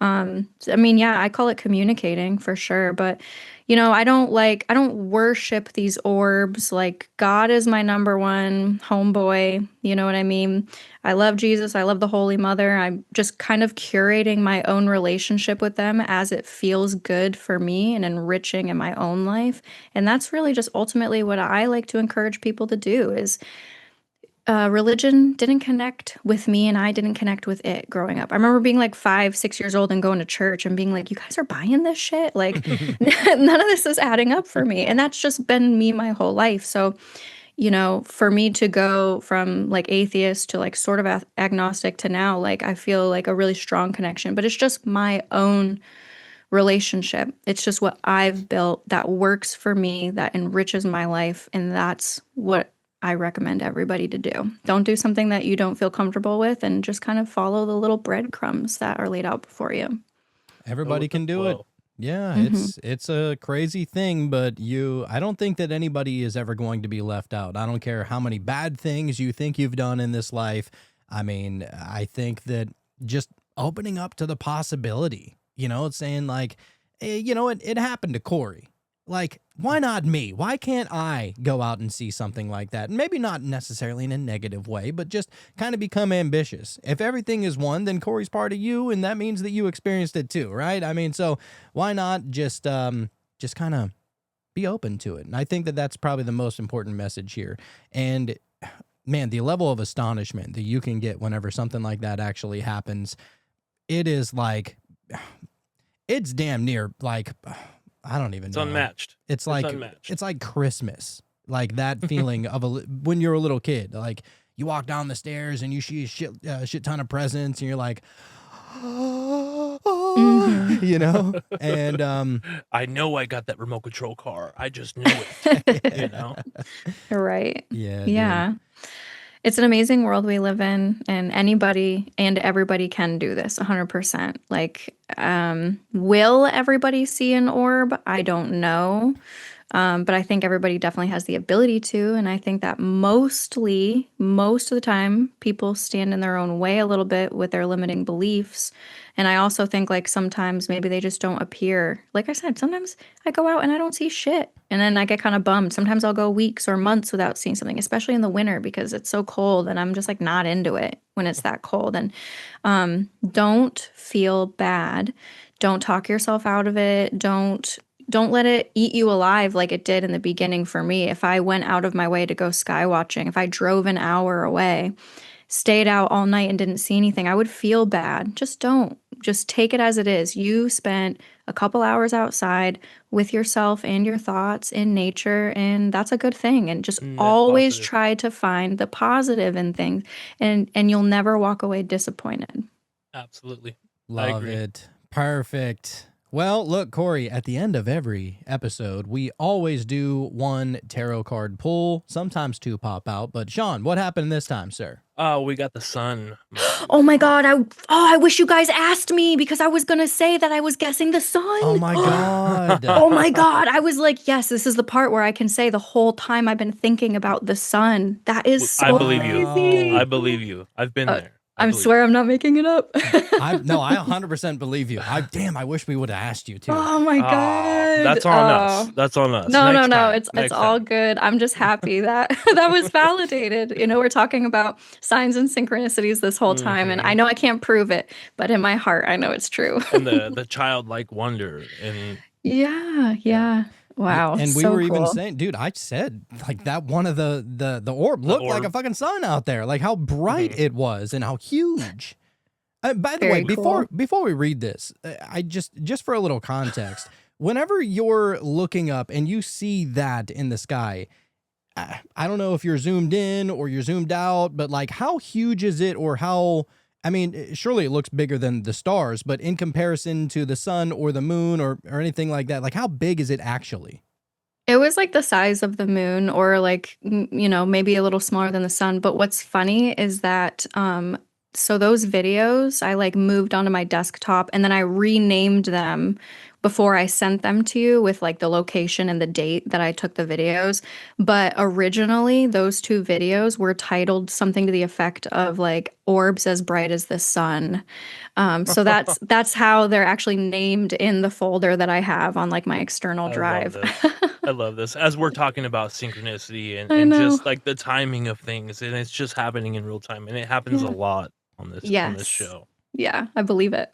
I mean, yeah, I call it communicating for sure, but I don't worship these orbs. Like God is my number one homeboy, you know what I mean? I love Jesus, I love the Holy Mother. I'm just kind of curating my own relationship with them as it feels good for me and enriching in my own life. And that's really just ultimately what I like to encourage people to do is religion didn't connect with me and I didn't connect with it growing up. I remember being like 5, 6 years old and going to church and being like, you guys are buying this shit? Like, none of this is adding up for me. And that's just been me my whole life. So, for me to go from like atheist to like sort of agnostic to now, like, I feel like a really strong connection, but it's just my own relationship. It's just what I've built that works for me, that enriches my life. And that's what I recommend everybody to do. Don't do something that you don't feel comfortable with and just kind of follow the little breadcrumbs that are laid out before you. Everybody can do it. Yeah, Mhm. it's a crazy thing, but I don't think that anybody is ever going to be left out. I don't care how many bad things you think you've done in this life. I mean, I think that just opening up to the possibility, it's saying like, hey, it happened to Kory. Like, why not me? Why can't I go out and see something like that? And maybe not necessarily in a negative way, but just kind of become ambitious. If everything is one, then Kory's part of you, and that means that you experienced it too, right? I mean, so why not just kind of be open to it? And I think that that's probably the most important message here. And man, the level of astonishment that you can get whenever something like that actually happens, it is like, it's damn near like, I don't even It's know. unmatched. It's like unmatched. it's like Christmas. Like that feeling of when you're a little kid. Like you walk down the stairs and you see a shit ton of presents and you're like, Mhm. And I know I got that remote control car. I just knew it. Right. Yeah, dude. Yeah. It's an amazing world we live in, and anybody and everybody can do this 100%. Like, will everybody see an orb? I don't know. But I think everybody definitely has the ability to. And I think that most of the time, people stand in their own way a little bit with their limiting beliefs. And I also think like sometimes maybe they just don't appear. Like I said, sometimes I go out and I don't see shit. And then I get kind of bummed. Sometimes I'll go weeks or months without seeing something, especially in the winter because it's so cold and I'm just like not into it when it's that cold. And don't feel bad. Don't talk yourself out of it. Don't let it eat you alive like it did in the beginning for me. If I went out of my way to go sky watching, if I drove an hour away, stayed out all night and didn't see anything, I would feel bad. Just don't. Just take it as it is. You spent a couple hours outside with yourself and your thoughts in nature, and that's a good thing. And just Net always positive. try to find the positive in things, and you'll never walk away disappointed. Absolutely. I Love agree. it. Perfect. Well, look, Kory, at the end of every episode, we always do one tarot card pull. Sometimes two pop out. But Sean, what happened this time, sir? Oh, we got the sun. Oh my god, I wish you guys asked me because I was gonna say that I was guessing the sun. Oh my god. Oh my god. I was like, yes, this is the part where I can say the whole time I've been thinking about the sun. That is so I believe you. crazy. I believe you. I've been there. I swear I'm not making it up. I 100% believe you. I wish we would have asked you too. Oh my god. That's on us. That's on us. No, Next no. time. It's Next all time. good. I'm just happy that that was validated. You know, we're talking about signs and synchronicities this whole time, and I know I can't prove it, but in my heart, I know it's true. And the childlike wonder and Yeah. Wow. And we so were even cool. saying, dude, I said like that one of the orb looked like a orb. fucking sun out there, like how bright it was and how huge. By the way, Very cool. before we read this, I just for a little context, whenever you're looking up and you see that in the sky, I don't know if you're zoomed in or you're zoomed out, but like how huge is it, or how? I mean, surely it looks bigger than the stars, but in comparison to the sun or the moon or anything like that, like how big is it actually? It was like the size of the moon, or like, you know, maybe a little smaller than the sun. But what's funny is that so those videos I like moved onto my desktop and then I renamed them before I sent them to you with like the location and the date that I took the videos. But originally those two videos were titled something to the effect of like Orbs as Bright as the Sun. So that's how they're actually named in the folder that I have on like my external drive. I love this. As we're talking about synchronicity I and know. just like the timing of things, and it's just happening in real time, and it happens a lot on this Yes. show. Yeah, I believe it.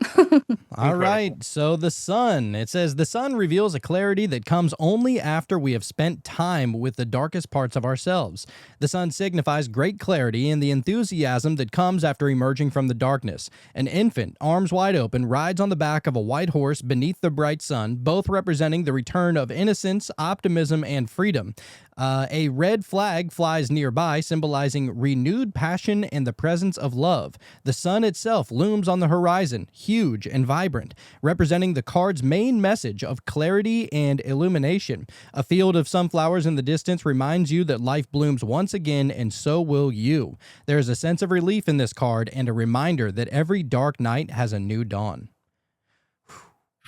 All right, so the sun. It says the sun reveals a clarity that comes only after we have spent time with the darkest parts of ourselves. The sun signifies great clarity and the enthusiasm that comes after emerging from the darkness. An infant, arms wide open, rides on the back of a white horse beneath the bright sun, both representing the return of innocence, optimism, and freedom. A red flag flies nearby, symbolizing renewed passion and the presence of love. The sun itself looms on the horizon, huge and vibrant, representing the card's main message of clarity and illumination. A field of sunflowers in the distance reminds you that life blooms once again, and so will you. There is a sense of relief in this card and a reminder that every dark night has a new dawn.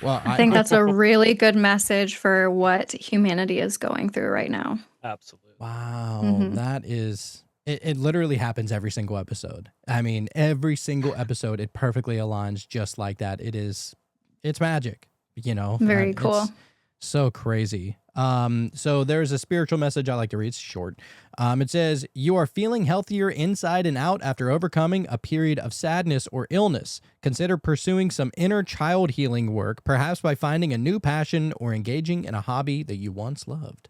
Well, I think that's a really good message for what humanity is going through right now. Absolutely. Wow, that is... It literally happens every single episode. I mean, every single episode, it perfectly aligns just like that. It's magic, you know? Very cool. It's so crazy. So there's a spiritual message I like to read. It's short. It says, you are feeling healthier inside and out after overcoming a period of sadness or illness. Consider pursuing some inner child healing work, perhaps by finding a new passion or engaging in a hobby that you once loved.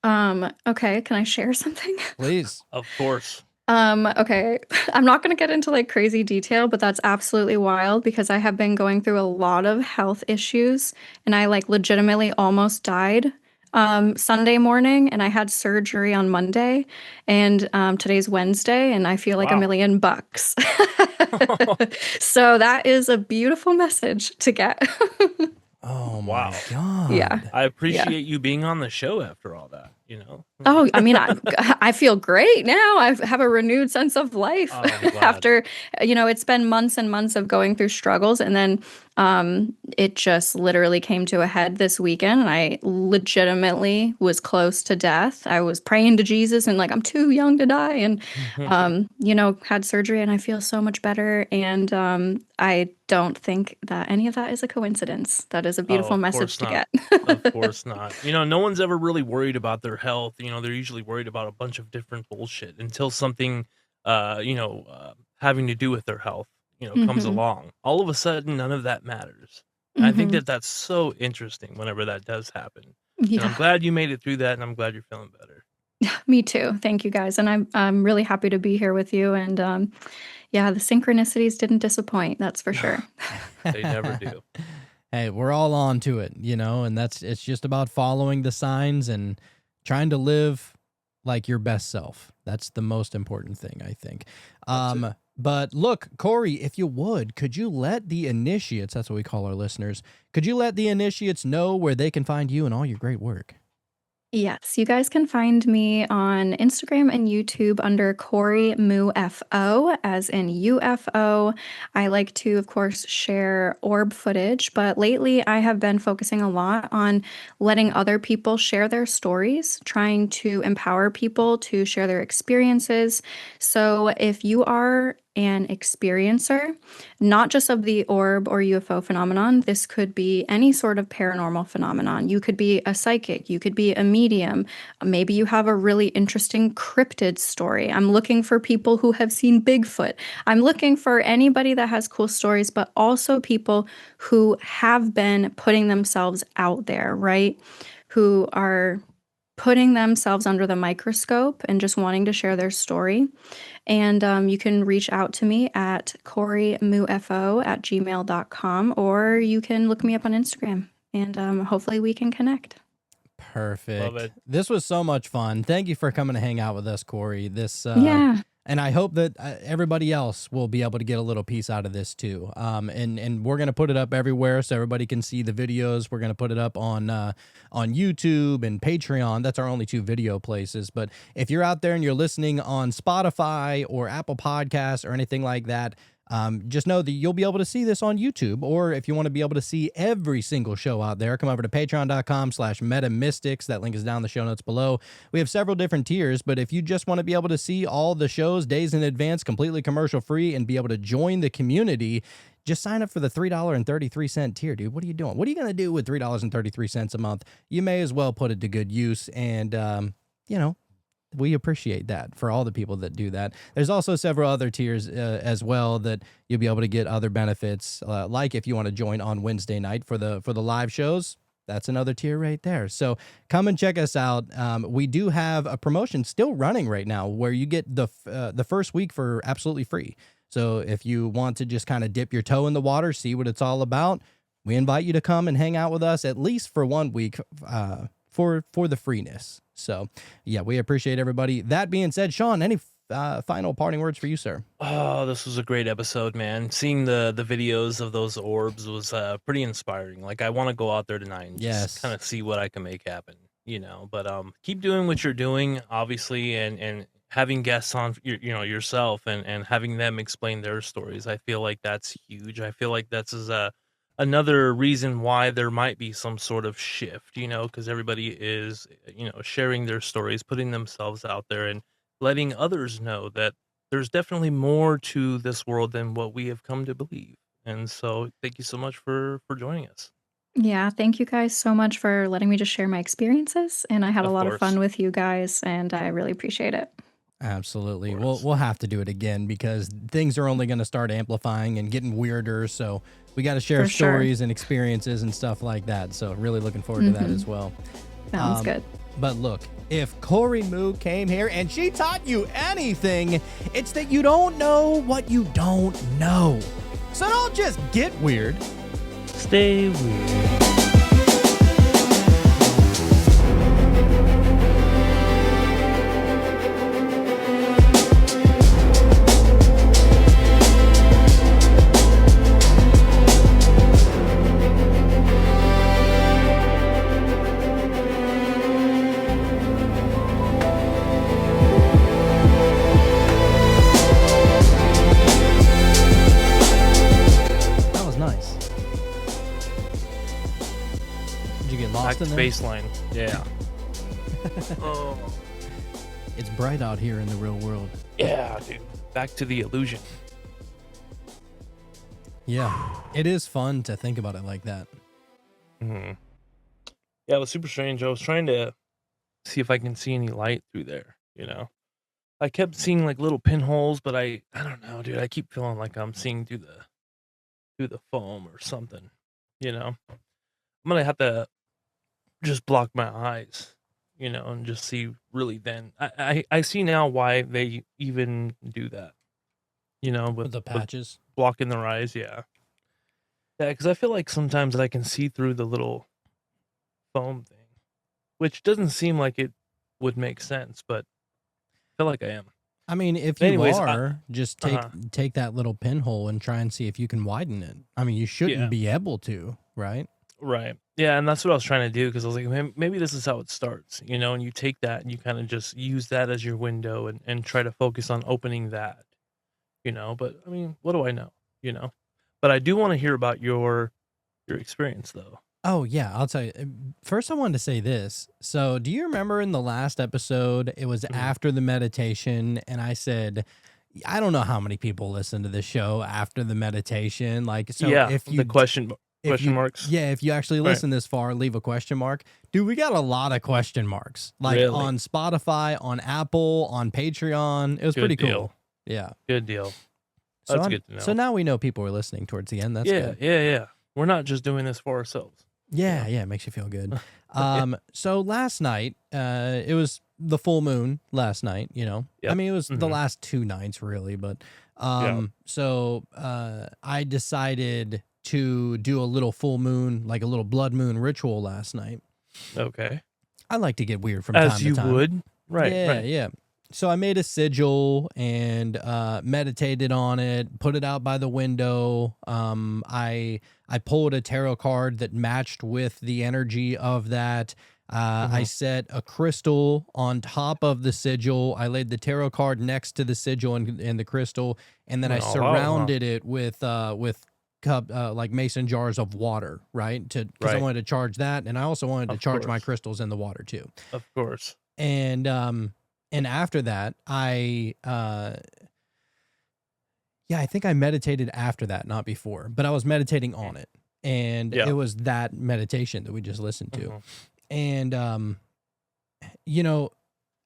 Okay, can I share something? Please. Of course. Okay. I'm not going to get into like crazy detail, but that's absolutely wild because I have been going through a lot of health issues and I like legitimately almost died Sunday morning, and I had surgery on Monday, and today's Wednesday, and I feel like Wow. $1,000,000. So that is a beautiful message to get. Oh Wow. my God. Yeah. I appreciate you being on the show after all that, you know? Oh, I mean, I feel great now. I have a renewed sense of life Oh, I'm glad. after, you know, it's been months and months of going through struggles. And then it just literally came to a head this weekend. And I legitimately was close to death. I was praying to Jesus and like, I'm too young to die. And, you know, had surgery and I feel so much better. And I don't think that any of that is a coincidence. That is a beautiful of course to not. get. Of course not. You know, no one's ever really worried about their health. You know, they're usually worried about a bunch of different bullshit until something, having to do with their health, you know, comes along. All of a sudden, none of that matters. And I think that that's so interesting whenever that does happen. And I'm Yeah, glad you made it through that, and I'm glad you're feeling better. me too. Thank you guys. And I'm really happy to be here with you. And yeah, the synchronicities didn't disappoint. That's for sure. They never do. Hey, we're all on to it, you know, and it's just about following the signs and trying to live like your best self. That's the most important thing, I think. But look, Kory, if you would, could you let the initiates, that's what we call our listeners, could you let the initiates know where they can find you and all your great work? Yes, you guys can find me on Instagram and YouTube under Kory MooFO, as in UFO. I like to, of course, share orb footage, but lately I have been focusing a lot on letting other people share their stories, trying to empower people to share their experiences. So if you are an experiencer, not just of the orb or UFO phenomenon. This could be any sort of paranormal phenomenon. You could be a psychic, you could be a medium. Maybe you have a really interesting cryptid story. I'm looking for people who have seen Bigfoot. I'm looking for anybody that has cool stories, but also people who have been putting themselves out there, right? Who are putting themselves under the microscope and just wanting to share their story. And you can reach out to me at korymoofo@gmail.com, or you can look me up on Instagram, and hopefully we can connect. Perfect. Love it. This was so much fun. Thank you for coming to hang out with us, Kory. Yeah. And I hope that everybody else will be able to get a little piece out of this too. And we're gonna put it up everywhere so everybody can see the videos. We're gonna put it up on YouTube and Patreon. That's our only two video places. But if you're out there and you're listening on Spotify or Apple Podcasts or anything like that, just know that you'll be able to see this on YouTube, or if you want to be able to see every single show out there, come over to patreon.com/metamystics. That link is down in the show notes below. We have several different tiers, but if you just want to be able to see all the shows days in advance, completely commercial free, and be able to join the community, just sign up for the $3.33 tier, dude. What are you doing? What are you going to do with $3.33 a month? You may as well put it to good use, and, we appreciate that for all the people that do that. There's also several other tiers as well that you'll be able to get other benefits, like if you want to join on Wednesday night for the live shows. That's another tier right there. So come and check us out. We do have a promotion still running right now where you get the first week for absolutely free. So if you want to just kind of dip your toe in the water, see what it's all about, we invite you to come and hang out with us at least for 1 week for the freeness. So, yeah, we appreciate everybody. That being said, Sean, any final parting words for you, sir? Oh, this was a great episode, man. Seeing the videos of those orbs was pretty inspiring. Like, I want to go out there tonight and just kind of see what I can make happen, But keep doing what you're doing, obviously, and having guests on, yourself and having them explain their stories. I feel like that's huge. I feel like that's another reason why there might be some sort of shift, because everybody is, sharing their stories, putting themselves out there and letting others know that there's definitely more to this world than what we have come to believe. And so thank you so much for joining us. Yeah, thank you guys so much for letting me just share my experiences, and I had a Of lot of course. fun with you guys, and I really appreciate it. Absolutely. Of course. We'll have to do it again because things are only going to start amplifying and getting weirder. So we got to share For sure. stories and experiences and stuff like that. So really looking forward to that as well. Sounds good. But look, if Kory Moo came here and she taught you anything, it's that you don't know what you don't know. So don't just get weird. Stay weird. That was nice. Did you get Back lost to in there? baseline. Yeah. Oh. It's bright out here in the real world. Yeah, dude. Back to the illusion. Yeah, it is fun to think about it like that. Mm-hmm. Yeah, it was super strange. I was trying to see if I can see any light through there, I kept seeing like little pinholes, but I don't know, dude. I keep feeling like I'm seeing through the foam or something, I'm gonna have to just block my eyes, and just see really then. I see now why they even do that, With the patches. blocking their eyes, yeah. Yeah, because I feel like sometimes I can see through the little foam thing, which doesn't seem like it would make sense, but I feel like I am. I mean, if But you anyways, are, just uh-huh. take that little pinhole and try and see if you can widen it. I mean, you shouldn't Yeah. be able to, right? Right. Yeah, and that's what I was trying to do because I was like, maybe this is how it starts, and you take that and you kind of just use that as your window and try to focus on opening that, But I mean, what do I know, But I do want to hear about your experience though. Oh, yeah, I'll tell you. First, I wanted to say this. So, do you remember in the last episode, it was Mhm. after the meditation, and I said, I don't know how many people listen to this show after the meditation. Like, so Yeah, if the you question marks. yeah, if you actually Right. listen this far, leave a question mark. Dude, we got a lot of question marks. Like Really? on Spotify, on Apple, on Patreon. It was Good pretty deal. cool. Yeah. Good deal. So That's good to know. So now we know people are listening towards the end. That's yeah, good. yeah. We're not just doing this for ourselves. Yeah, it makes you feel good. So last night, it was the full moon last night, I Yep. mean, it was the Mhm. last 2 nights really, but Yeah. so I decided to do a little full moon, like a little blood moon ritual last night. Okay. I like to get weird from As time you to time. would. Right. Yeah, Right. yeah. So I made a sigil and meditated on it, put it out by the window. I pulled a tarot card that matched with the energy of that. I set a crystal on top of the sigil. I laid the tarot card next to the sigil and the crystal, and then I Oh, wow, surrounded it with cup like mason jars of water, right? Because I Right. wanted to charge that, and I also wanted to Of charge my course. crystals in the water too. Of course. And after that, I think I meditated after that, not before, but I was meditating on it. And Yeah. it was that meditation that we just listened to. Mhm. And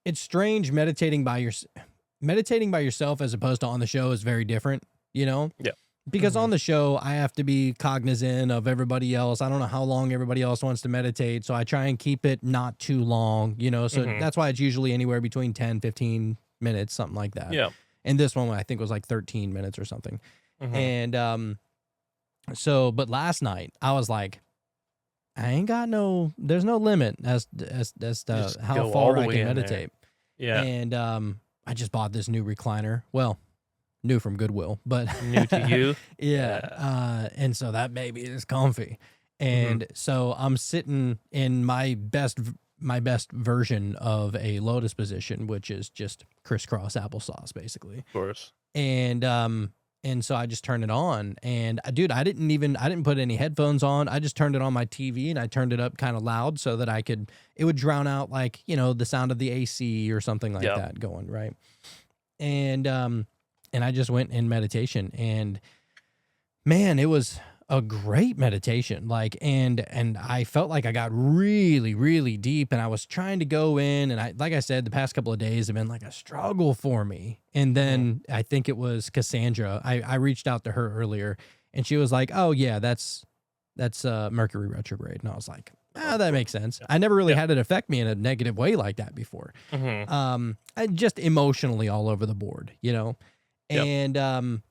it's strange meditating by yourself as opposed to on the show is very different, Yeah. Because Mhm. on the show, I have to be cognizant of everybody else. I don't know how long everybody else wants to meditate, so I try and keep it not too long, So Mhm. that's why it's usually anywhere between 10, 15 minutes, something like that. Yeah. And this one, I think, was like 13 minutes or something. Mhm. And but last night, I was like, there's no limit as Just to how go all far the I way can in there. meditate. Yeah. And I just bought this new recliner. Well, new from Goodwill, but New to you. yeah. And so that baby is comfy. And so I'm sitting in my best version of a lotus position, which is just crisscross applesauce, basically. Of course. And so I just turned it on, and dude, I didn't put any headphones on. I just turned it on my TV, and I turned it up kind of loud so that it would drown out like, the sound of the AC or something like that going, right? And I just went in meditation, and man, it was a great meditation. Like, and I felt like I got really, really deep, and I was trying to go in, and like I said, the past couple of days have been like a struggle for me. And then I think it was Cassandra. I reached out to her earlier, and she was like, "Oh yeah, that's Mercury retrograde." And I was like, that makes sense. I never really had it affect me in a negative way like that before. I just emotionally all over the board, And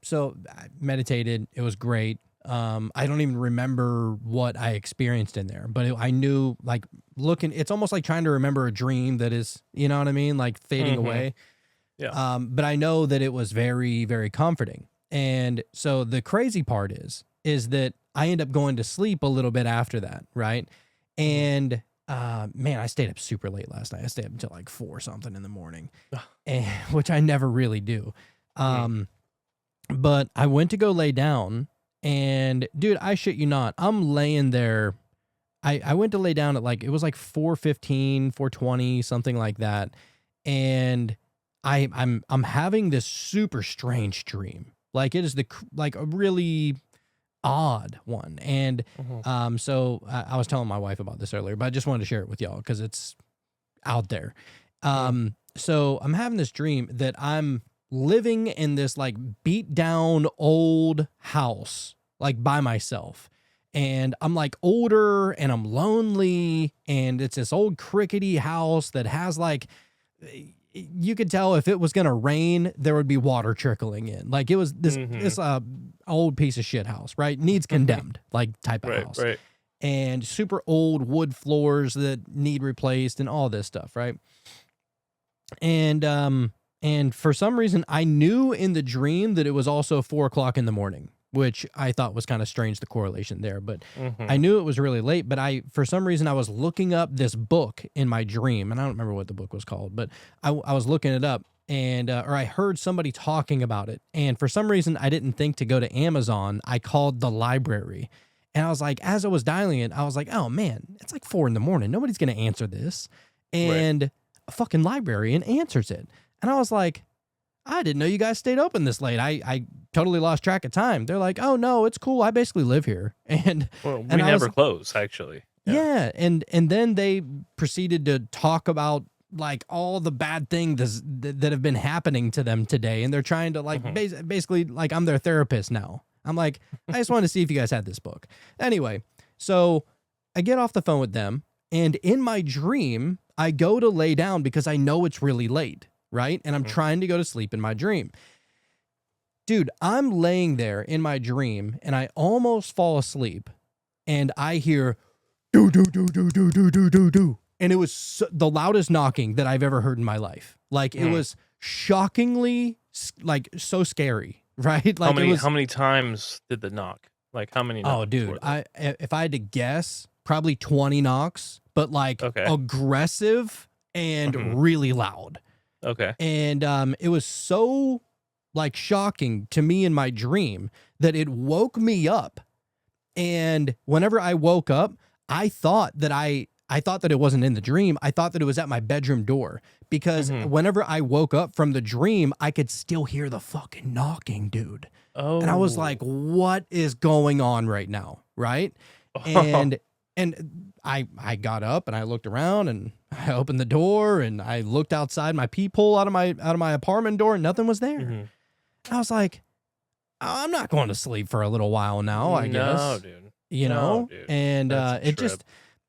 so I meditated. It was great. I don't even remember what I experienced in there, but I knew, like, it's almost like trying to remember a dream that is, you know what I mean? Like fading away. Yeah. But I know that it was very, very comforting. And so the crazy part is that I end up going to sleep a little bit after that. Right. And, man, I stayed up super late last night. I stayed up until like 4 something in the morning, which I never really do. But I went to go lay down, and dude, I shit you not, I'm laying there. I went to lay down at it was like 4:15, 4:20, something like that. And I'm having this super strange dream. Like, it is like a really odd one. And so I was telling my wife about this earlier, but I just wanted to share it with y'all because it's out there. So I'm having this dream that I'm living in this like beat down old house, like by myself. And I'm like older, and I'm lonely, and it's this old crickety house that has like, you could tell if it was going to rain, there would be water trickling in. Like, it was this old piece of shit house, right? Needs condemned, like type of house. Right. And super old wood floors that need replaced and all this stuff, right? And And for some reason, I knew in the dream that it was also 4:00 in the morning, which I thought was kind of strange, the correlation there. But I knew it was really late. But for some reason, I was looking up this book in my dream, and I don't remember what the book was called, but I was looking it up, and or I heard somebody talking about it. And for some reason, I didn't think to go to Amazon. I called the library. And I was like, as I was dialing it, I was like, oh man, it's like 4 a.m. Nobody's going to answer this. And a fucking librarian answers it. And I was like, I didn't know you guys stayed open this late. I totally lost track of time. They're like, oh no, it's cool. I basically live here. And we and never close, actually. Yeah. And then they proceeded to talk about like all the bad things that have been happening to them today. And they're trying to like basically like I'm their therapist now. I'm like, I just wanted to see if you guys had this book. Anyway, so I get off the phone with them, and in my dream, I go to lay down because I know it's really late, right? And I'm trying to go to sleep in my dream. Dude, I'm laying there in my dream, and I almost fall asleep, and I hear do do do do do do do do do, and it was the loudest knocking that I've ever heard in my life. Like it was shockingly like so scary. Right? Like how many times did the knock? Like how many knocks? Oh, dude, if I had to guess, probably 20 knocks, but like aggressive and really loud. Okay. And it was so like shocking to me in my dream that it woke me up. And whenever I woke up, I thought that it wasn't in the dream. I thought that it was at my bedroom door because whenever I woke up from the dream, I could still hear the fucking knocking, dude. Oh. And I was like, what is going on right now? Right. And I got up and I looked around and I opened the door and I looked outside my peephole out of my apartment door and nothing was there. I was like, I'm not going to sleep for a little while now, I guess. No, dude. You know? Dude. And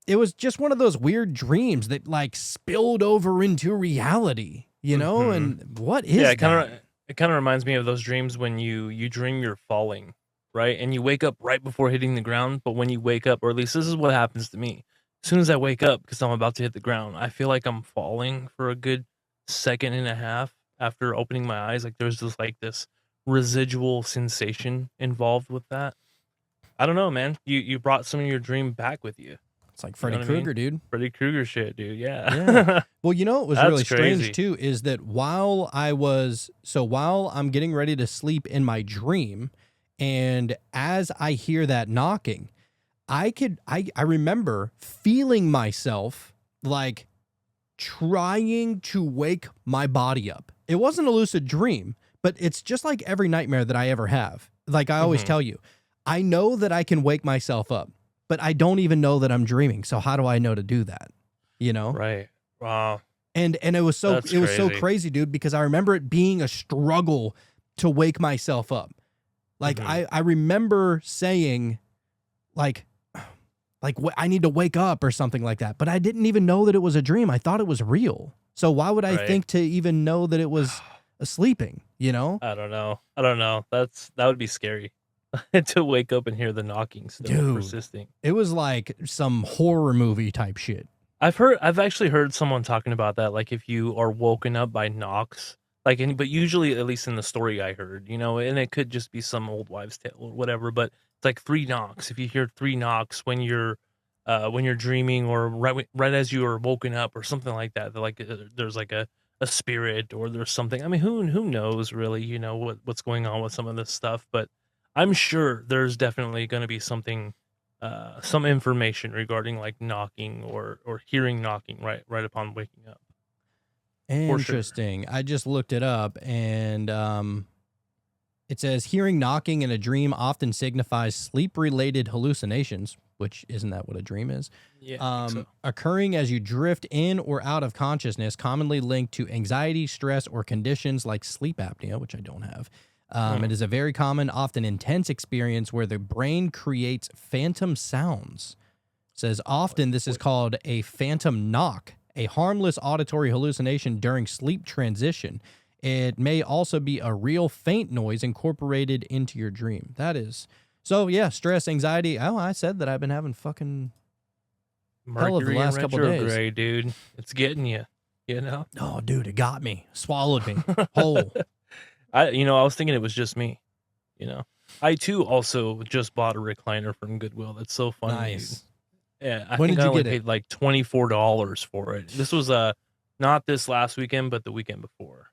it was just one of those weird dreams that like spilled over into reality, you know? And what is that? It kind of reminds me of those dreams when you dream you're falling, right? And you wake up right before hitting the ground, but when you wake up, or at least this is what happens to me. As soon as I wake up, because I'm about to hit the ground, I feel like I'm falling for a good second and a half after opening my eyes. Like there's just like this residual sensation involved with that. I don't know, man. You brought some of your dream back with you. It's like Freddy Krueger, dude. Freddy Krueger shit, dude. Yeah. Well, you know what was really strange too is that while I'm getting ready to sleep in my dream, and as I hear that knocking, I remember feeling myself like trying to wake my body up. It wasn't a lucid dream, but it's just like every nightmare that I ever have. Like I always tell you, I know that I can wake myself up, but I don't even know that I'm dreaming. So how do I know to do that? You know? Right. Wow. And it was so crazy, dude, because I remember it being a struggle to wake myself up. Like I remember saying like I need to wake up or something like that, but I didn't even know that it was a dream. I thought it was real. So why would I think to even know that it was sleeping, you know? I don't know. That would be scary. To wake up and hear the knocking still persisting. It was like some horror movie type shit. I've actually heard someone talking about that. Like if you are woken up by knocks, but usually, at least in the story I heard, you know, and it could just be some old wives' tale or whatever, but it's like 3 knocks. If you hear 3 knocks when you're dreaming or right as you are woken up or something like that, like there's like a spirit or there's something. I mean, who knows really, you know, what's going on with some of this stuff, but I'm sure there's definitely going to be something, some information regarding like knocking or hearing knocking right upon waking up. Interesting. Sure. I just looked it up, and it says hearing knocking in a dream often signifies sleep-related hallucinations, which isn't that what a dream is? Yeah. So. Occurring as you drift in or out of consciousness, commonly linked to anxiety, stress, or conditions like sleep apnea, which I don't have. It is a very common, often intense experience where the brain creates phantom sounds. It says often this is called a phantom knock, a harmless auditory hallucination during sleep transition. It may also be a real faint noise incorporated into your dream. That is. So, yeah, stress, anxiety. Oh, I said that I've been having fucking hell of the last couple of days. Dude. It's getting you. You know? Oh, dude, it got me. Swallowed me whole. I was thinking it was just me. You know, I too also just bought a recliner from Goodwill. That's so funny. Nice. Yeah, I When think did I you only get it? paid like $24 for it. This was not this last weekend, but the weekend before.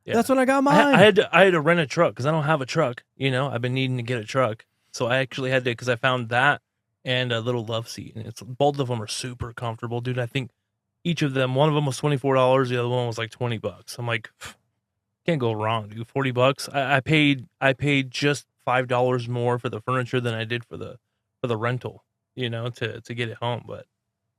Yeah. That's when I got mine. I had to rent a truck because I don't have a truck. You know, I've been needing to get a truck, so I actually had to, because I found that and a little love seat, and it's both of them are super comfortable, dude. I think each of them, one of them was $24, the other one was like $20. I'm like, can't go wrong, dude. $40. I paid just $5 more for the furniture than I did for the rental. You know, to get it home. But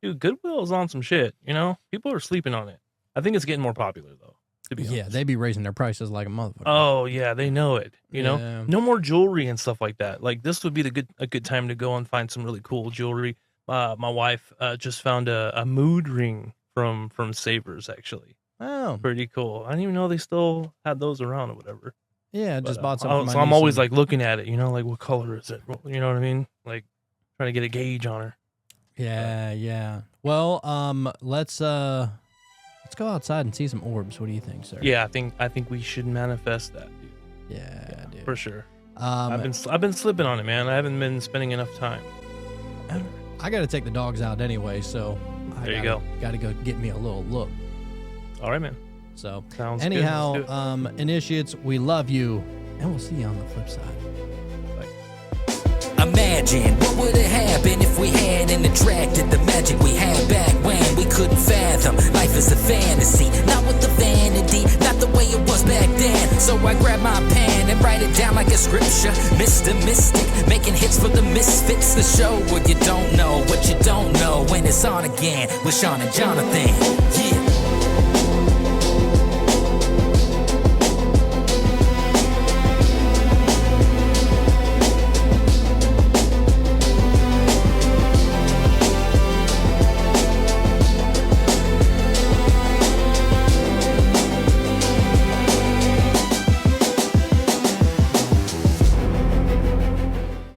dude, Goodwill is on some shit. You know, people are sleeping on it. I think it's getting more popular though. To be honest. They be raising their prices like a motherfucker. Oh yeah, they know it. You Yeah. know, no more jewelry and stuff like that. Like this would be a good time to go and find some really cool jewelry. My wife just found a mood ring from Savers actually. Oh, Pretty cool. I didn't even know they still had those around or whatever. yeah, But, just bought some. For my so I'm niece always and- like looking at it. You know, like what color is it? You know what I mean? Like trying to get a gauge on her. Yeah. Well, let's go outside and see some orbs. What do you think, sir? Yeah, I think we should manifest that, dude. Yeah, dude. For sure. Um, I've been slipping on it, man. I haven't been spending enough time. I got to take the dogs out anyway, so There you go. Got to go get me a little look. All right, man. So, Sounds anyhow, good. Let's do it. initiates, we love you, and we'll see you on the flip side. Imagine what would have happened if we hadn't attracted the magic we had back when we couldn't fathom. Life is a fantasy, not with the vanity, not the way it was back then. So I grab my pen and write it down like a scripture. Mr. Mystic, making hits for the misfits. The show where you don't know what you don't know when it's on again with Sean and Jonathan.